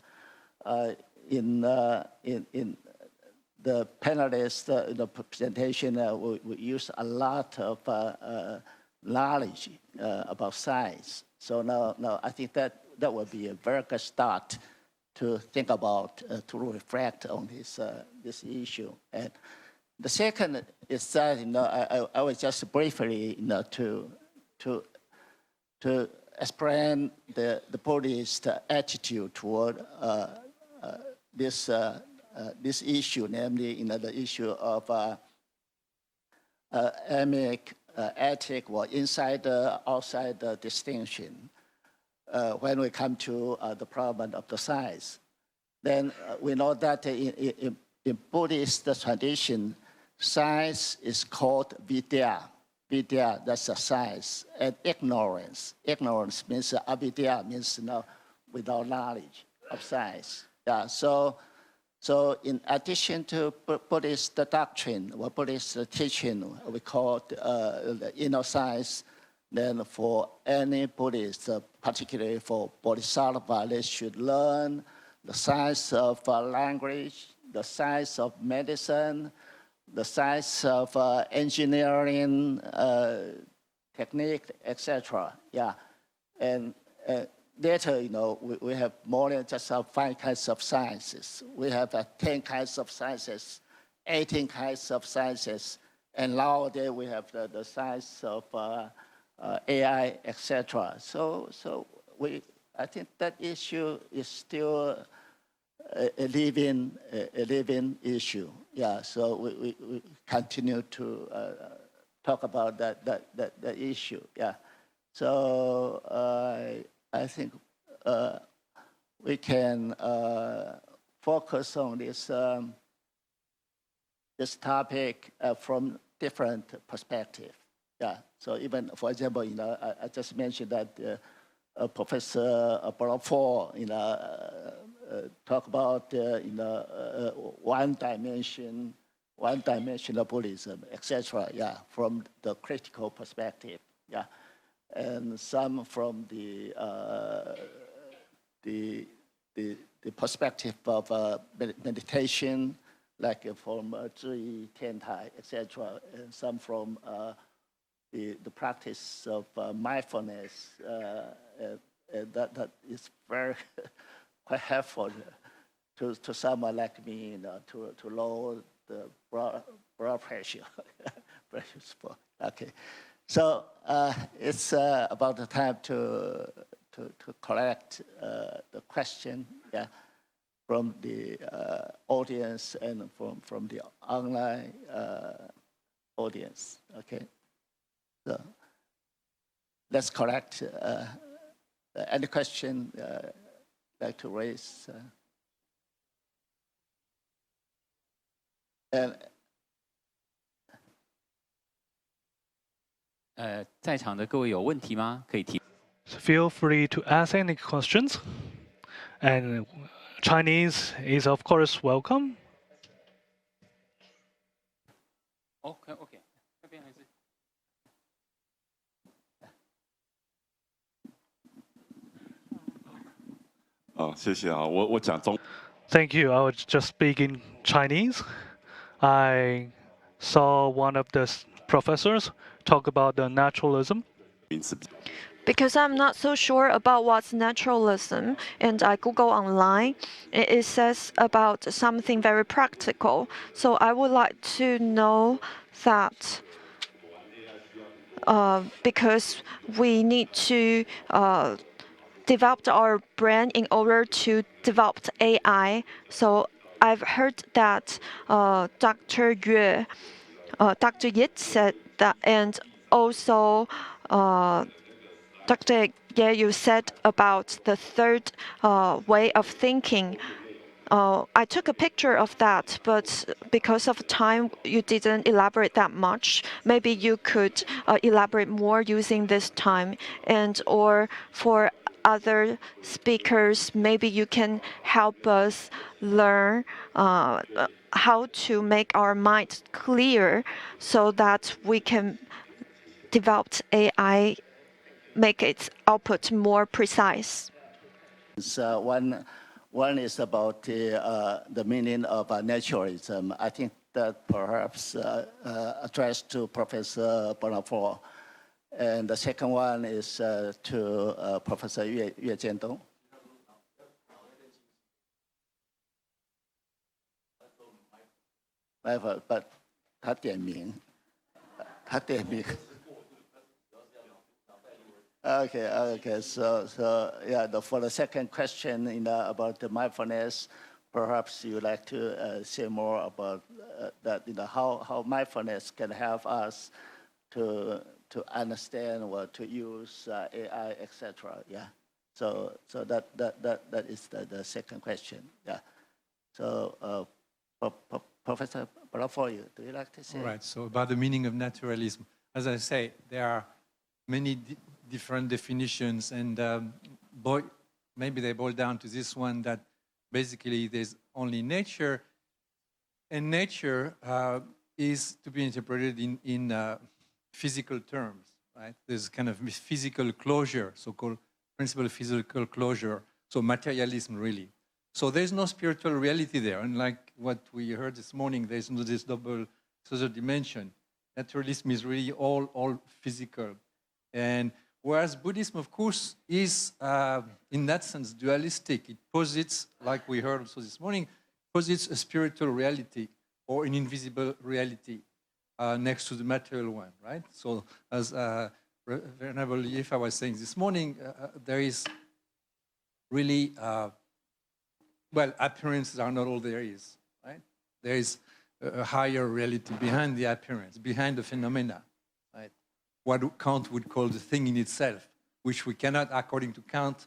in the panelists the presentation we use a lot of knowledge about science. So now I think that will be a very good start to think about, to reflect on this issue. And the second is that I was just briefly to explain the Buddhist attitude toward this issue, namely the issue of amic, ethic, or insider, outsider distinction. When we come to the problem of the science, then we know that in Buddhist tradition, science is called vidya. Vidya, that's a science. And ignorance means avidya, means without knowledge of science. Yeah. So in addition to Buddhist doctrine or Buddhist teaching, we call it the inner science. Then for any Buddhist, particularly for Bodhisattva, they should learn the science of language, the science of medicine, the science of engineering, technique, etc. Yeah, and later, we have more than just 5 kinds of sciences. We have 10 kinds of sciences, 18 kinds of sciences, and nowadays we have the science of AI, etc. So I think that issue is still a living issue. Yeah. So we continue to talk about that issue. Yeah. So I think we can focus on this topic from different perspectives. Yeah. So even, for example, I just mentioned that Professor Balfour, talk about one-dimensional Buddhism, etc. Yeah, from the critical perspective. Yeah, and some from the perspective of meditation, like from Zhi, Tiantai, etc. And some from the practice of mindfulness. That is very quite helpful to someone like me, to lower the blood pressure. Very useful. Okay, so it's about the time to collect the question, yeah, from the audience and from the online audience. Okay, so let's collect any question like to raise. And 在场的各位有问题吗？可以提。Feel free to ask any questions. And Chinese is, of course, welcome. OK， 这边还是。谢谢啊，我讲中。Thank you. I would just speak in Chinese. I saw one of the professors talk about the naturalism. because I'm not so sure about what's naturalism, and I Google online, it says about something very practical. So I would like to know that because we need to develop our brain in order to develop AI. So I've heard that Dr. Yit said that, and also Dr. Ye, you said about the third way of thinking. I took a picture of that, but because of time, you didn't elaborate that much. Maybe you could elaborate more using this time, and or for other speakers, maybe you can help us learn how to make our mind clear so that we can develop AI, make its output more precise. So one is about the meaning of naturalism. I think that perhaps addressed to Professor Bonafort. And the second one is to Professor Yue Jiandong. But 他点名. Okay. So yeah, for the second question, about the mindfulness, perhaps you'd like to say more about that. How mindfulness can help us to understand or to use AI, etc. Yeah. So that is the second question. Yeah. So Professor Bonafort, do you like to say? All right. So about the meaning of naturalism, as I say, there are many different definitions, and maybe they boil down to this one, that basically there's only nature, and nature is to be interpreted in physical terms, right? There's kind of physical closure, so-called principle of physical closure, so materialism really. So there's no spiritual reality there, and like what we heard this morning, there's no this double social dimension. Naturalism is really all physical. And whereas Buddhism, of course, is in that sense dualistic. It posits, like we heard also this morning, posits a spiritual reality or an invisible reality next to the material one, right? So as Venerable Yefa was saying this morning, there is really, appearances are not all there is, right? There is a higher reality behind the appearance, behind the phenomena, right? What Kant would call the thing in itself, which we cannot, according to Kant,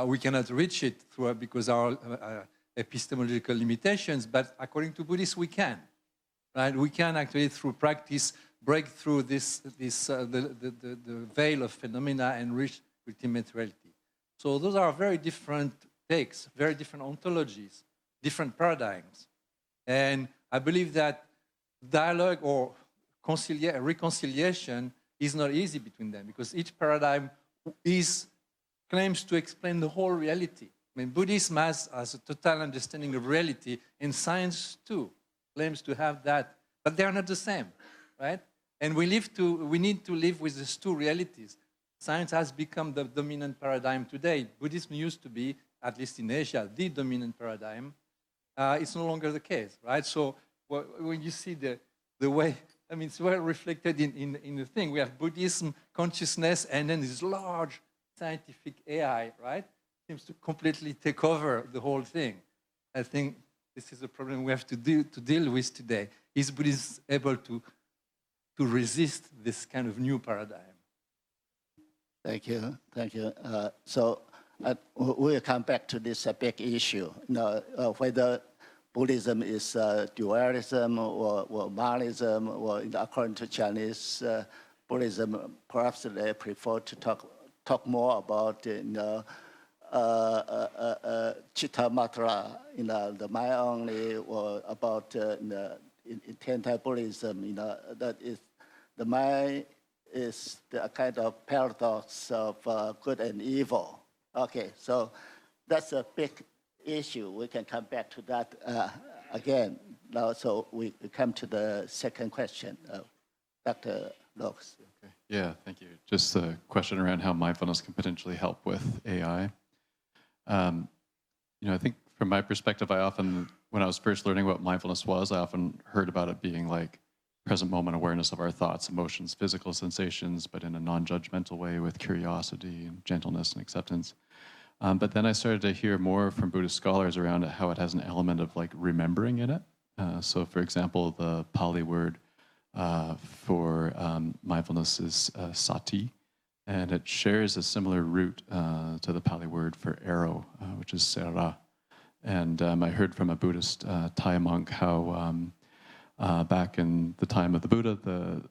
we cannot reach it through because our epistemological limitations, but according to Buddhists, we can, right? We can actually, through practice, break through the veil of phenomena and reach ultimate reality. So those are very different takes, very different ontologies, different paradigms. And I believe that dialogue or reconciliation is not easy between them, because each paradigm claims to explain the whole reality. I mean, Buddhism has a total understanding of reality, and science too claims to have that, but they are not the same, right? And we need to live with these two realities. Science has become the dominant paradigm today. Buddhism used to be, at least in Asia, the dominant paradigm. It's no longer the case, right? So when you see the way, I mean, it's well reflected in the thing. We have Buddhism, consciousness, and then this large scientific AI, right? Seems to completely take over the whole thing. I think this is a problem we have to deal with today. Is Buddhism able to resist this kind of new paradigm? Thank you. So we'll come back to this big issue. Whether Buddhism is dualism or monism, or according to Chinese Buddhism, perhaps they prefer to talk more about Chittamatra, the mind only, or about in anti-Buddhism, that is the mind is a kind of paradox of good and evil. Okay, so that's a big issue. We can come back to that again. Now, so we come to the second question, Dr. Locks. Okay. Yeah, thank you. Just a question around how mindfulness can potentially help with AI. I think from my perspective, when I was first learning what mindfulness was, I often heard about it being like present moment awareness of our thoughts, emotions, physical sensations, but in a non-judgmental way with curiosity and gentleness and acceptance. But then I started to hear more from Buddhist scholars around it, how it has an element of like remembering in it. So for example, the Pali word for mindfulness is sati, and it shares a similar root to the Pali word for arrow, which is sera. And I heard from a Buddhist Thai monk how back in the time of the Buddha,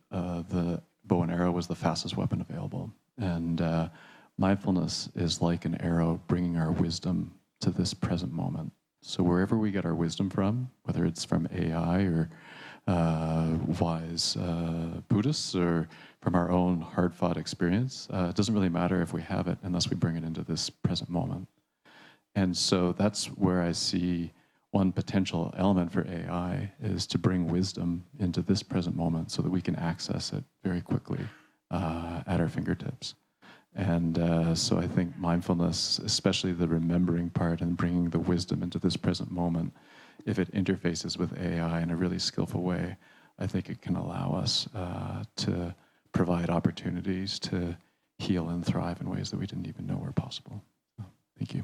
the bow and arrow was the fastest weapon available. And mindfulness is like an arrow bringing our wisdom to this present moment. So wherever we get our wisdom from, whether it's from AI or wise Buddhists or from our own hard-fought experience, it doesn't really matter if we have it unless we bring it into this present moment. And so that's where I see one potential element for AI is to bring wisdom into this present moment so that we can access it very quickly at our fingertips. And so I think mindfulness, especially the remembering part and bringing the wisdom into this present moment, if it interfaces with AI in a really skillful way, I think it can allow us to provide opportunities to heal and thrive in ways that we didn't even know were possible. So, thank you.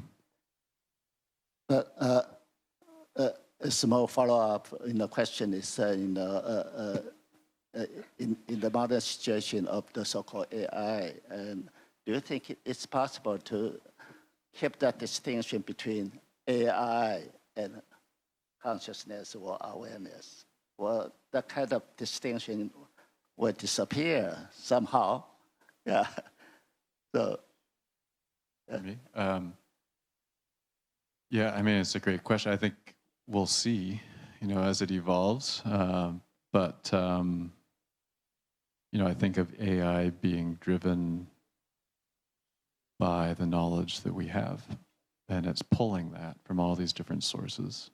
A small follow-up in the question is in the modern situation of the so-called AI, and do you think it's possible to keep that distinction between AI and consciousness or awareness? Well, that kind of distinction will disappear somehow. Yeah. So. Yeah, I mean, it's a great question. I think we'll see, as it evolves. But I think of AI being driven by the knowledge that we have, and it's pulling that from all these different sources.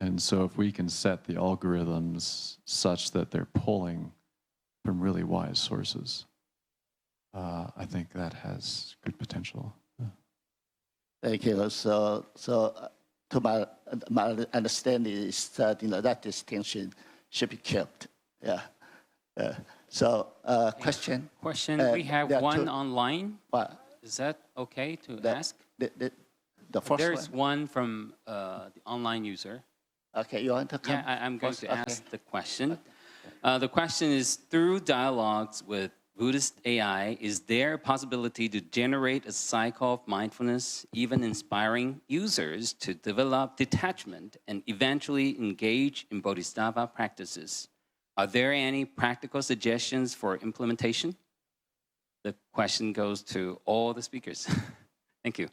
And so if we can set the algorithms such that they're pulling from really wise sources, I think that has good potential. Thank you. So to my understanding is that that distinction should be kept. Yeah. So question. We have one online. What? Is that okay to ask? The first There's one from the online user. Okay, you want to come? Yeah, I'm going to ask the question. The question is, through dialogues with Buddhist AI, is there a possibility to generate a cycle of mindfulness, even inspiring users to develop detachment and eventually engage in bodhisattva practices? Are there any practical suggestions for implementation? The question goes to all the speakers. Thank you.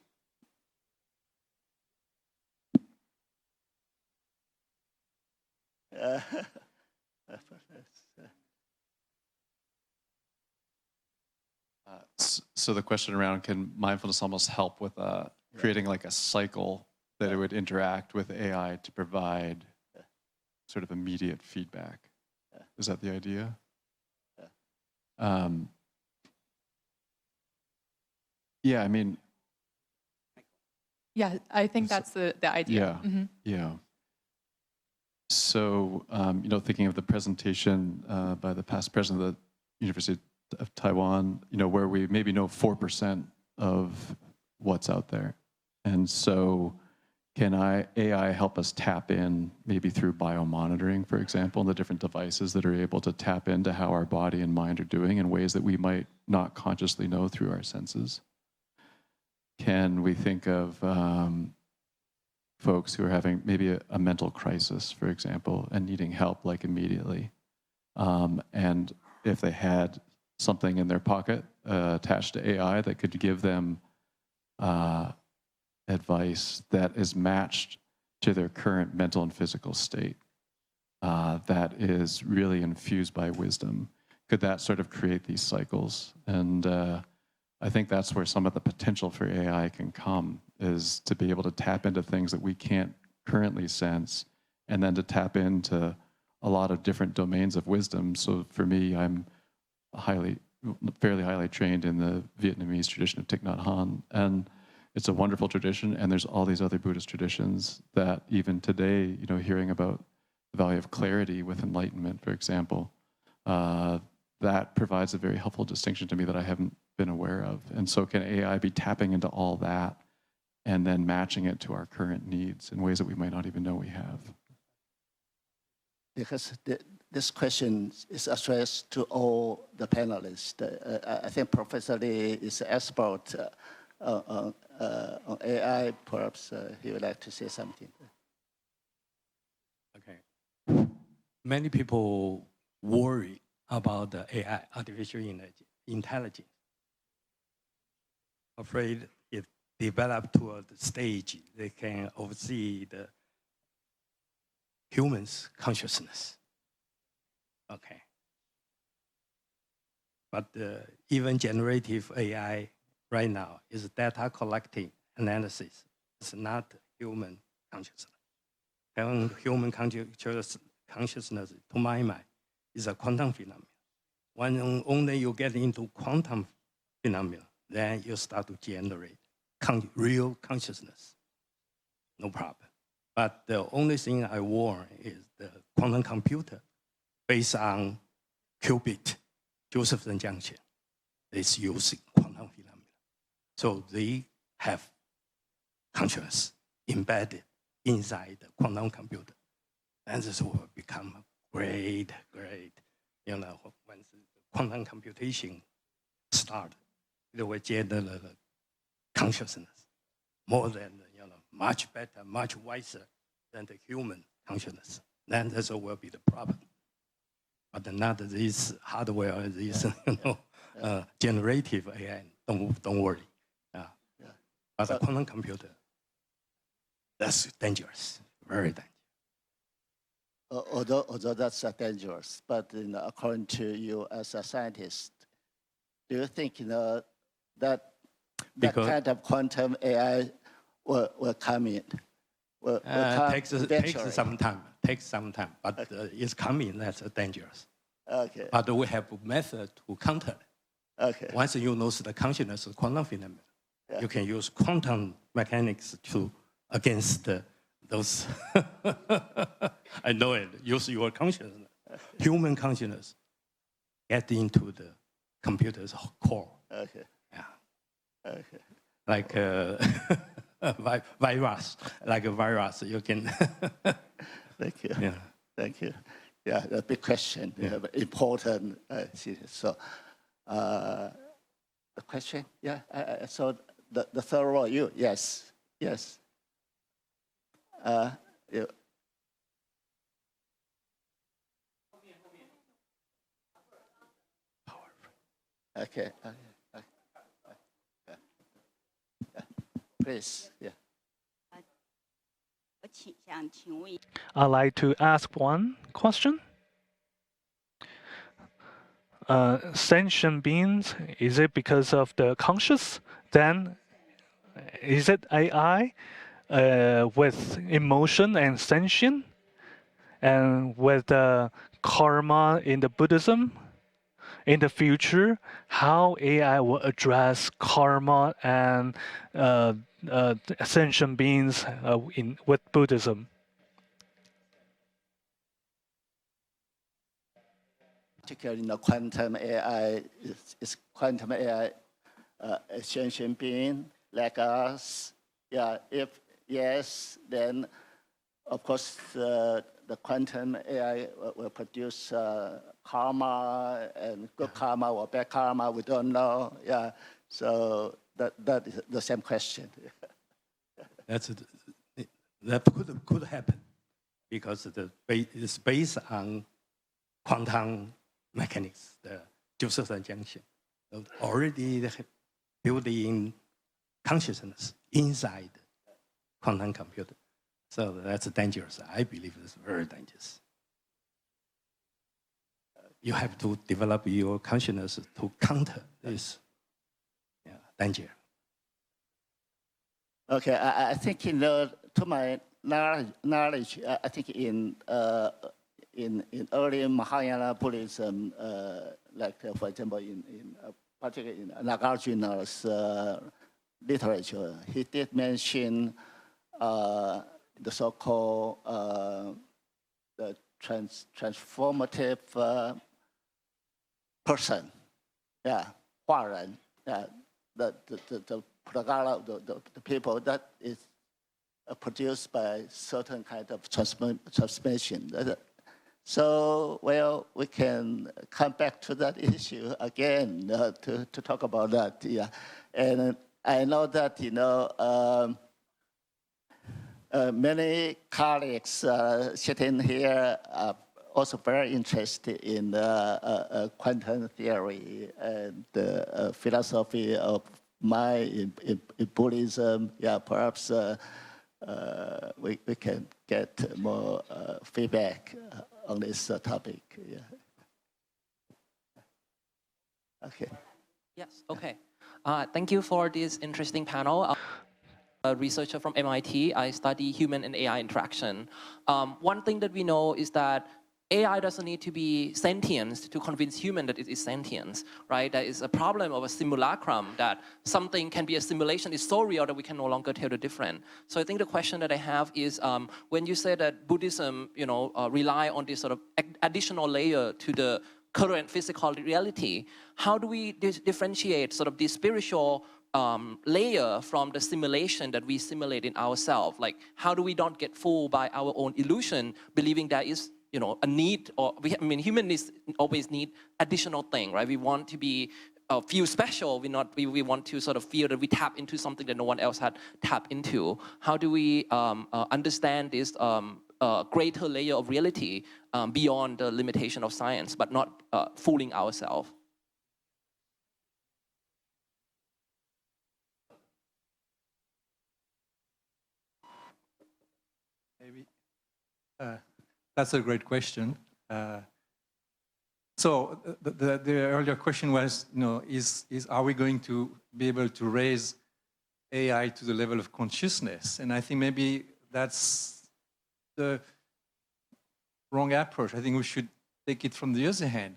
So the question around, can mindfulness almost help with creating like a cycle that it would interact with AI to provide sort of immediate feedback? Is that the idea? Yeah, I mean. Yeah, I think that's the idea. Yeah, yeah. So, thinking of the presentation by the past president of the University of Taiwan, where we maybe know 4% of what's out there. And so can AI help us tap in, maybe through biomonitoring, for example, and the different devices that are able to tap into how our body and mind are doing in ways that we might not consciously know through our senses? Can we think of folks who are having maybe a mental crisis, for example, and needing help like immediately? And if they had something in their pocket attached to AI that could give them advice that is matched to their current mental and physical state, that is really infused by wisdom, could that sort of create these cycles? And I think that's where some of the potential for AI can come, is to be able to tap into things that we can't currently sense, and then to tap into a lot of different domains of wisdom. So for me, I'm highly fairly highly trained in the Vietnamese tradition of Thich Nhat Hanh, and it's a wonderful tradition. And there's all these other Buddhist traditions that even today, hearing about the value of clarity with enlightenment, for example, that provides a very helpful distinction to me that I haven't been aware of. And so can AI be tapping into all that and then matching it to our current needs in ways that we might not even know we have? Because this question is addressed to all the panelists. I think Professor Lee is an expert on AI. Perhaps he would like to say something. Okay. Many people worry about the AI, artificial intelligence. Afraid it developed to a stage they can oversee the human's consciousness. Okay. But even generative AI right now is data collecting analysis. It's not human consciousness. Human consciousness, to my mind, is a quantum phenomenon. When only you get into quantum phenomenon, then you start to generate real consciousness. No problem. But the only thing I warn is the quantum computer based on qubit, Josephson junction, is using quantum phenomena. So they have consciousness embedded inside the quantum computer. And this will become great, when the quantum computation start, it will generate consciousness more than, much better, much wiser than the human consciousness. Then this will be the problem. But not this hardware, this generative AI. Don't worry. But the quantum computer, that's dangerous, very dangerous. Although that's dangerous, but according to you as a scientist, do you think that kind of quantum AI will come in? Takes some time. But it's coming. That's dangerous. Okay. But we have a method to counter it. Okay. Once you know the consciousness of quantum phenomena, you can use quantum mechanics against those. I know it. Use your consciousness, human consciousness, get into the computer's core. Okay. Yeah. Okay. Like virus, you can. Thank you. Yeah. Thank you. Yeah, a big question, important. So, the question, yeah. So the third row, you, yes. You. Okay. Please, yeah. I'd like to ask one question. Sentient beings, is it because of the conscious? Then is it AI with emotion and sentient? And with the karma in the Buddhism? In the future, how AI will address karma and sentient beings with Buddhism? Particularly in the quantum AI, is quantum AI a sentient being like us? Yeah, if yes, then of course the quantum AI will produce karma and good karma or bad karma. We don't know. Yeah, so that is the same question. That could happen because it's based on quantum mechanics, the Josephson junction, already building consciousness inside quantum computer. So that's dangerous. I believe it's very dangerous. You have to develop your consciousness to counter this danger. Okay, I think to my knowledge, I think in early Mahayana Buddhism, for example, particularly in Nagarjuna's literature, he did mention the so-called the transformative person, 化人, the people that is produced by certain kind of transmission. So, well, we can come back to that issue again to talk about that. Yeah, and I know that many colleagues sitting here are also very interested in quantum theory and the philosophy of mind in Buddhism. Yeah, perhaps we can get more feedback on this topic. Yeah. Okay. Yes, okay. Thank you for this interesting panel. A researcher from MIT, I study human and AI interaction. One thing that we know is that AI doesn't need to be sentient to convince human that it is sentient, right? There is a problem of a simulacrum, that something can be a simulation is so real that we can no longer tell the difference. So I think the question that I have is, when you say that Buddhism, rely on this sort of additional layer to the current physical reality, how do we differentiate sort of the spiritual layer from the simulation that we simulate in ourselves? Like, how do we not get fooled by our own illusion, believing there is a need, or humans always need additional thing, right? We want to be feel special. We want to sort of feel that we tap into something that no one else had tapped into. How do we understand this greater layer of reality beyond the limitation of science, but not fooling ourselves? Maybe. That's a great question. So the earlier question was, are we going to be able to raise AI to the level of consciousness? And I think maybe that's the wrong approach. I think we should take it from the other hand.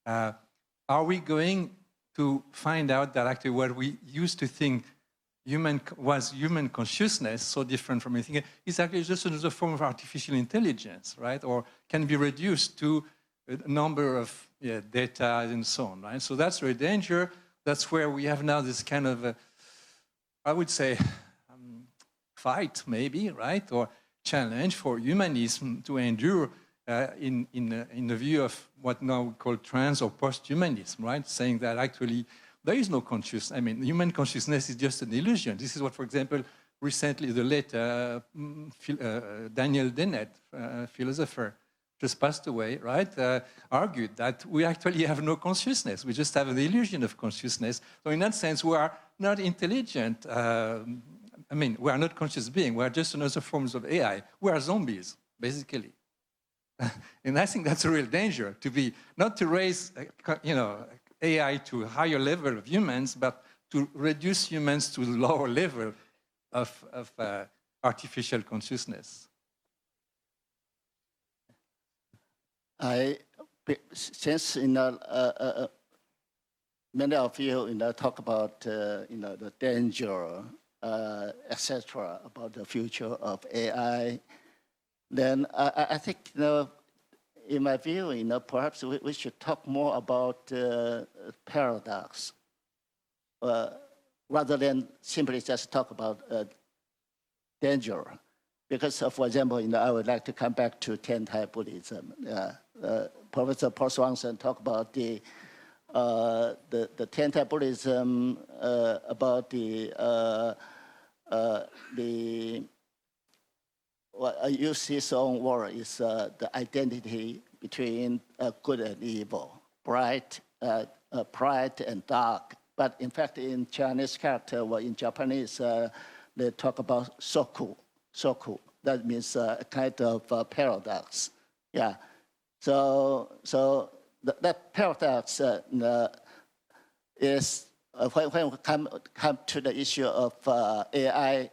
Are we going to find out that actually what we used to think human consciousness, so different from anything, is actually just another form of artificial intelligence, right? Or can be reduced to a number of data and so on, right? So that's very dangerous. That's where we have now this kind of, I would say, fight maybe, right? Or challenge for humanism to endure in the view of what now we call trans or post-humanism, right? Saying that actually there is no consciousness. Human consciousness is just an illusion. This is what, for example, recently the late Daniel Dennett, philosopher, just passed away, right? Argued that we actually have no consciousness. We just have an illusion of consciousness. So in that sense, we are not intelligent. We are not conscious beings. We are just another forms of AI. We are zombies, basically. And I think that's a real danger, not to raise, AI to a higher level of humans, but to reduce humans to a lower level of artificial consciousness. Since many of you talk about the danger, etc., about the future of AI, then I think in my view, perhaps we should talk more about paradox rather than simply just talk about danger. Because, for example, I would like to come back to anti-Buddhism. Professor Paul Swanson talked about the anti-Buddhism about what I use his own word is the identity between good and evil, bright and dark. But in fact, in Chinese character or in Japanese, they talk about soku. That means a kind of paradox. Yeah. So that paradox is when we come to the issue of AI.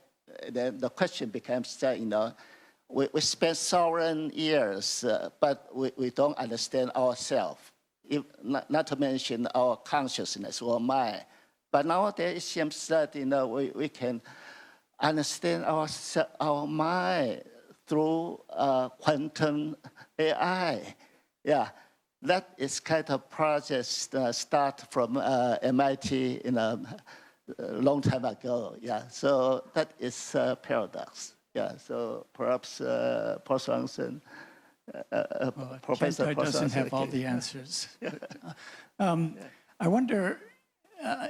Then the question becomes that, we spend 1,000 years, but we don't understand ourselves. not to mention our consciousness or mind. But nowadays it seems that we can understand our mind through quantum AI. Yeah, that is kind of project start from MIT a long time ago. Yeah, so that is a paradox. Yeah, so perhaps Paul Swanson, Professor Chantai Paul doesn't Swanson have all the answers. I wonder,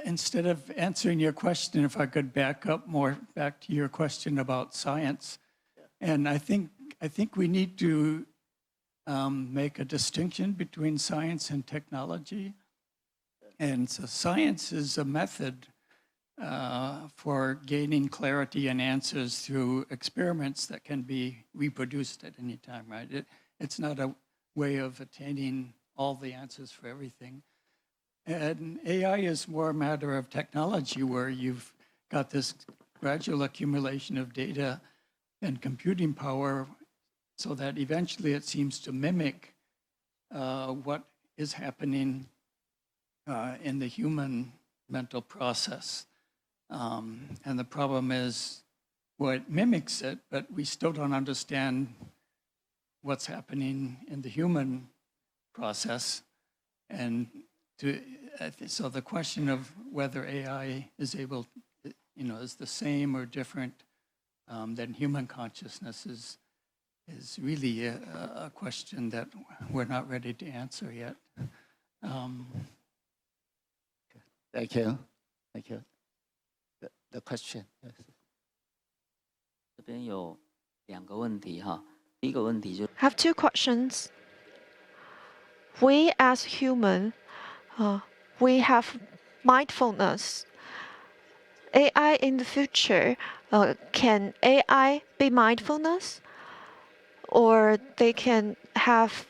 instead of answering your question, if I could back up more back to your question about science. And I think we need to make a distinction between science and technology. And so science is a method for gaining clarity and answers through experiments that can be reproduced at any time, right? It's not a way of attaining all the answers for everything. And AI is more a matter of technology, where you've got this gradual accumulation of data and computing power so that eventually it seems to mimic what is happening in the human mental process. And the problem is, well, it mimics it, but we still don't understand what's happening in the human process. And so the question of whether AI is able, is the same or different than human consciousness is really a question that we're not ready to answer yet. Thank you. The question. Yes. 这边有2个问题哈，第一个问题就 I have 2 questions. We as human, we have mindfulness. AI in the future, can AI be mindfulness? Or they can have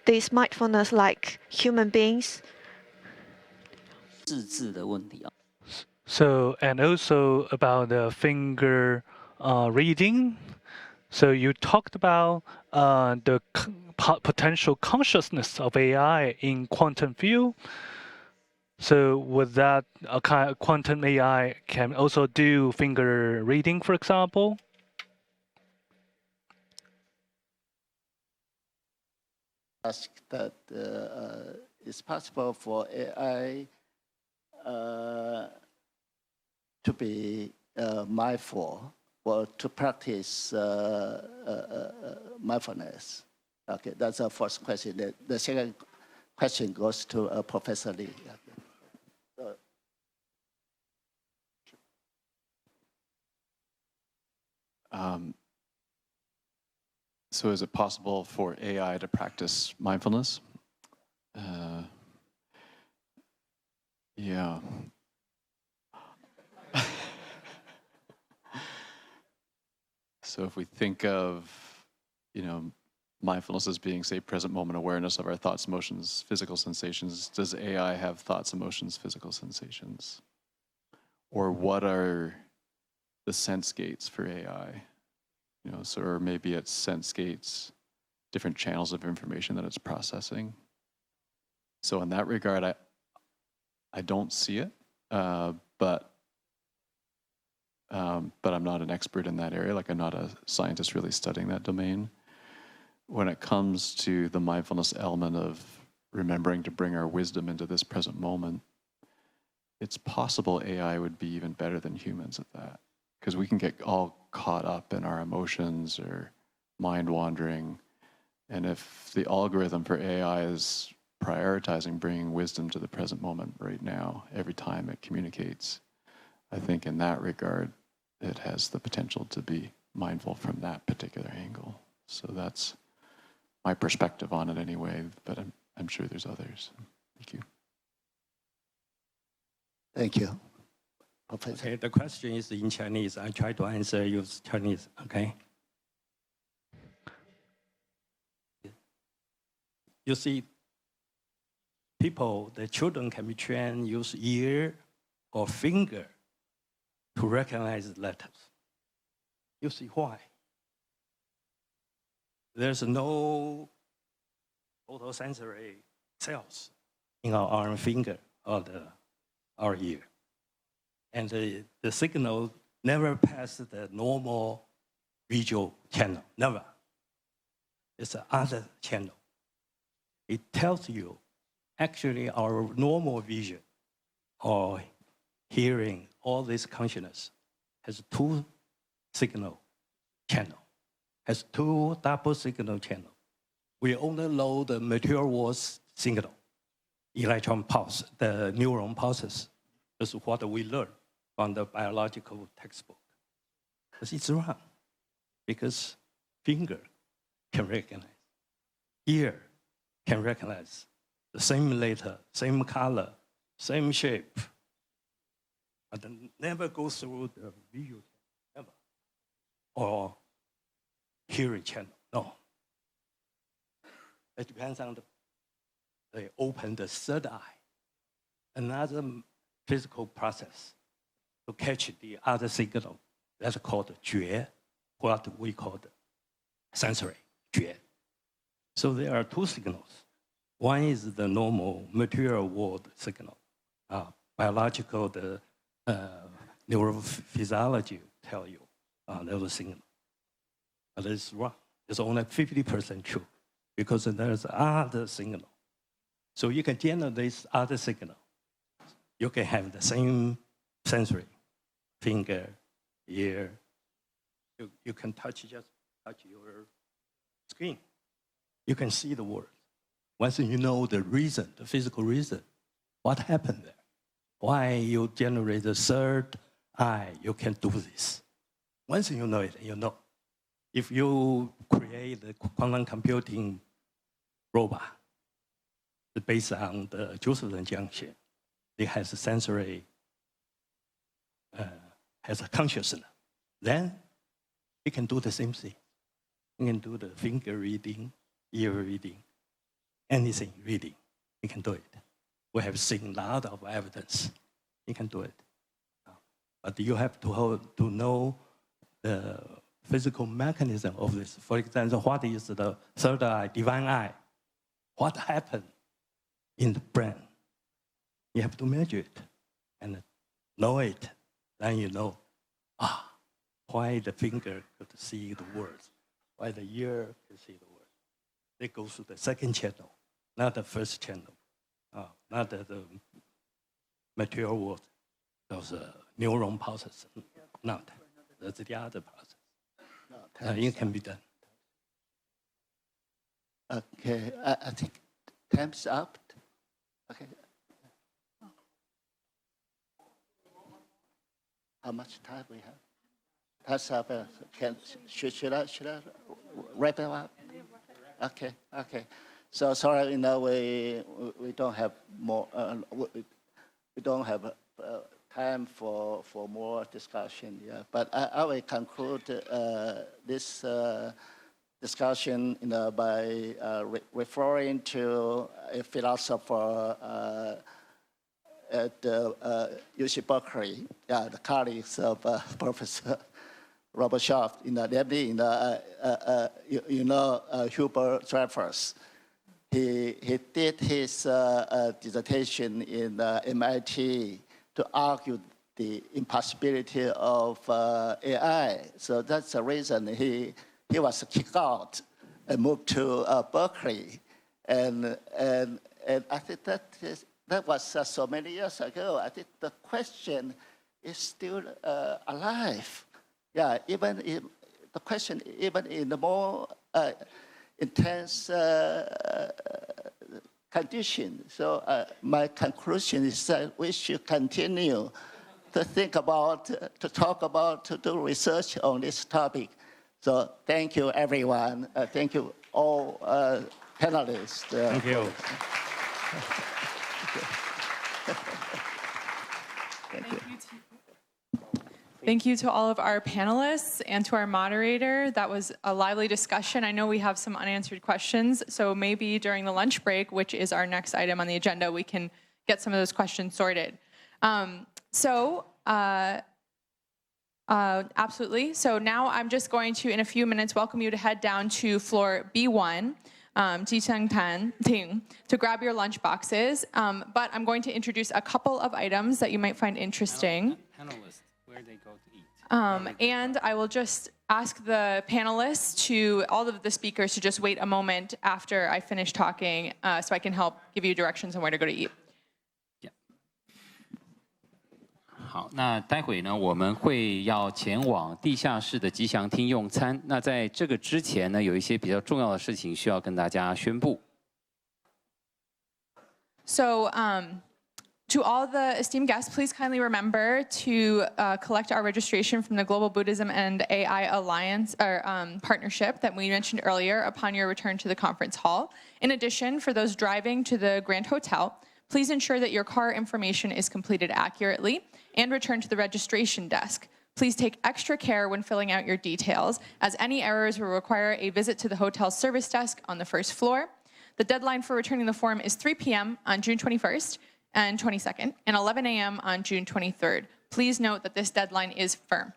this mindfulness like human beings? 自治的问题啊。 So, and also about the finger reading. So you talked about the potential consciousness of AI in quantum field. So with that, a kind of quantum AI can also do finger reading, for example? Ask that it's possible for AI to be mindful or to practice mindfulness. Okay, that's the first question. The second question goes to Professor Lee. So is it possible for AI to practice mindfulness? Yeah. So if we think of, mindfulness as being, say, present moment awareness of our thoughts, emotions, physical sensations, does AI have thoughts, emotions, physical sensations? Or what are the sense gates for AI? So or maybe it's sense gates, different channels of information that it's processing. So in that regard, I don't see it, but I'm not an expert in that area. Like, I'm not a scientist really studying that domain. When it comes to the mindfulness element of remembering to bring our wisdom into this present moment, it's possible AI would be even better than humans at that, because we can get all caught up in our emotions or mind wandering. And if the algorithm for AI is prioritizing bringing wisdom to the present moment right now, every time it communicates, I think in that regard, it has the potential to be mindful from that particular angle. So that's my perspective on it anyway, but I'm sure there's others. Thank you. Thank you. Professor. Okay, the question is in Chinese. I try to answer you Chinese, okay? You see, the children can be trained use ear or finger to recognize letters. You see why? There's no photosensory cells in our arm finger or our ear. And the signal never passes the normal visual channel, never. It's another channel. It tells you, actually, our normal vision or hearing, all this consciousness has two signal channel, has two double signal channel. We only know the material world signal, electron pulse, the neuron pulses. This is what we learn from the biological textbook. But it's wrong, because finger can recognize, ear can recognize the same letter, same color, same shape, but never go through the visual channel, never, or hearing channel, no. It depends on they open the third eye, another physical process to catch the other signal. That's called 觉, what we call the sensory, 觉. So there are two signals. One is the normal material world signal, biological, the neurophysiology tell you those signal. But it's wrong. It's only 50% true, because there's other signal. So you can generate this other signal. You can have the same sensory, finger, ear. You can just touch your screen. You can see the world. Once you know the reason, the physical reason, what happened there, why you generate the third eye, you can do this. Once you know it, you know. If you create the quantum computing robot based on the Josephson junction, it has a sensory, has a consciousness, then it can do the same thing. You can do the finger reading, ear reading, anything reading. You can do it. We have seen a lot of evidence. You can do it. But you have to know the physical mechanism of this. For example, what is the third eye, divine eye? What happened in the brain? You have to measure it and know it. Then you know, why the finger could see the words, why the ear could see the words. They go through the second channel, not the first channel, not the material world. Those neuron pulses, not. That's the other process. It can be done. Okay, I think time's up. Okay. How much time we have? Time's up. Should I wrap it up? Okay. So sorry, we don't have more. We don't have time for more discussion. Yeah, but I will conclude this discussion by referring to a philosopher at UC Berkeley, the colleagues of Professor Robert Shaft, Hubert Dreyfus. He did his dissertation in MIT to argue the impossibility of AI. So that's the reason he was kicked out and moved to Berkeley. And I think that was so many years ago. I think the question is still alive. Yeah, even in the question, even in the more intense condition. So my conclusion is that we should continue to think about, to talk about, to do research on this topic. So thank you, everyone. Thank you, all panelists. Thank you. Thank you to all of our panelists and to our moderator. That was a lively discussion. I know we have some unanswered questions, so maybe during the lunch break, which is our next item on the agenda, we can get some of those questions sorted. Absolutely. So now I'm just going to, in a few minutes, welcome you to head down to floor B1. 吉祥谈厅 to grab your lunch boxes. But I'm going to introduce a couple of items that you might find interesting. Panelists, where they go to eat. And I will just ask the panelists all of the speakers to just wait a moment after I finish talking so I can help give you directions on where to go to eat. 好，那待会呢，我们会要前往地下室的吉祥厅用餐。那在这个之前呢，有一些比较重要的事情需要跟大家宣布。So, to all the esteemed guests, please kindly remember to collect our registration from the Global Buddhism and AI Alliance or partnership that we mentioned earlier upon your return to the conference hall. In addition, for those driving to the Grand Hotel, please ensure that your car information is completed accurately and return to the registration desk. Please take extra care when filling out your details, as any errors will require a visit to the hotel's service desk on the first floor. The deadline for returning the form is 3 p.m. on June 21st and 22nd, and 11 a.m. on June 23rd. Please note that this deadline is firm.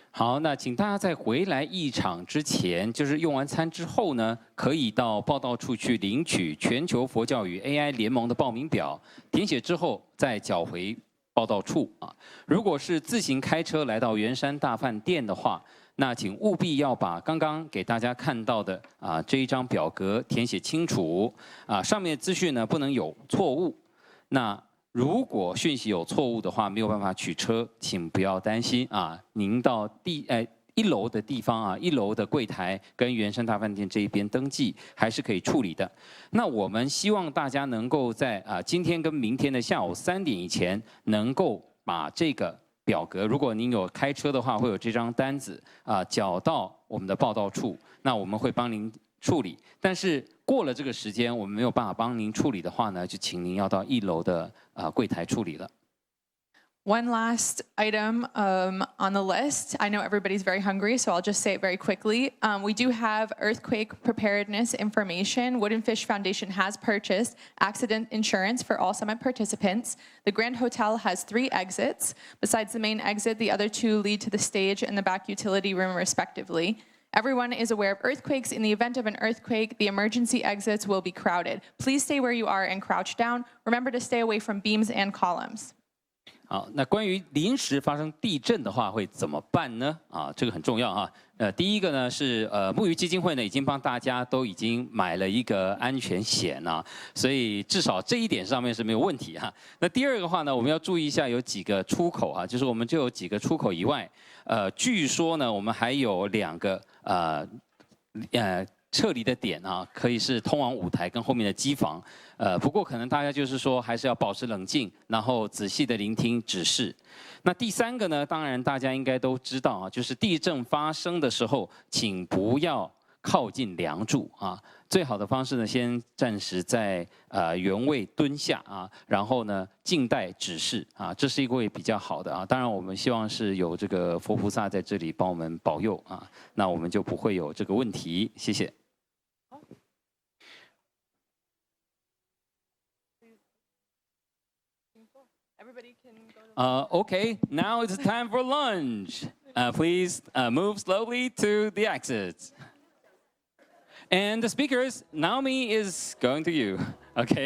好，那请大家在回来议场之前，就是用完餐之后呢，可以到报到处去领取全球佛教与 AI 联盟的报名表，填写之后再缴回报到处啊。如果是自行开车来到圆山大饭店的话，那请务必要把刚刚给大家看到的这一张表格填写清楚啊，上面的资讯呢不能有错误。那如果讯息有错误的话，没有办法取车，请不要担心啊。您到一楼的地方啊，一楼的柜台跟圆山大饭店这一边登记，还是可以处理的。那我们希望大家能够在今天跟明天的下午3点以前，能够把这个表格，如果您有开车的话，会有这张单子缴到我们的报到处，那我们会帮您处理。但是过了这个时间，我们没有办法帮您处理的话呢，就请您要到1楼的柜台处理了。One last item on the list. I know everybody's very hungry, so I'll just say it very quickly. We do have earthquake preparedness information. Wooden Fish Foundation has purchased accident insurance for all summit participants. The Grand Hotel has 3 exits. Besides the main exit, the other 2 lead to the stage and the back utility room, respectively. Everyone is aware of earthquakes. In the event of an earthquake, the emergency exits will be crowded. Please stay where you are and crouch down. Remember to stay away from beams and columns. 好，那关于临时发生地震的话会怎么办呢？这个很重要啊。第一个呢是木鱼基金会呢已经帮大家都已经买了一个安全险啊，所以至少这一点上面是没有问题哈。那第二个话呢，我们要注意一下有几个出口啊，就是我们就有几个出口以外，据说呢我们还有2个撤离的点啊，可以是通往舞台跟后面的机房。不过可能大家就是说还是要保持冷静，然后仔细的聆听指示。那第3个呢，当然大家应该都知道啊，就是地震发生的时候，请不要靠近梁柱啊。最好的方式呢，先暂时在原位蹲下啊，然后呢静待指示啊，这是一个比较好的啊。当然我们希望是有这个佛菩萨在这里帮我们保佑啊，那我们就不会有这个问题。谢谢。Okay, now it's time for lunch. Please move slowly to the exits. And the speakers, Naomi is going to you. Okay.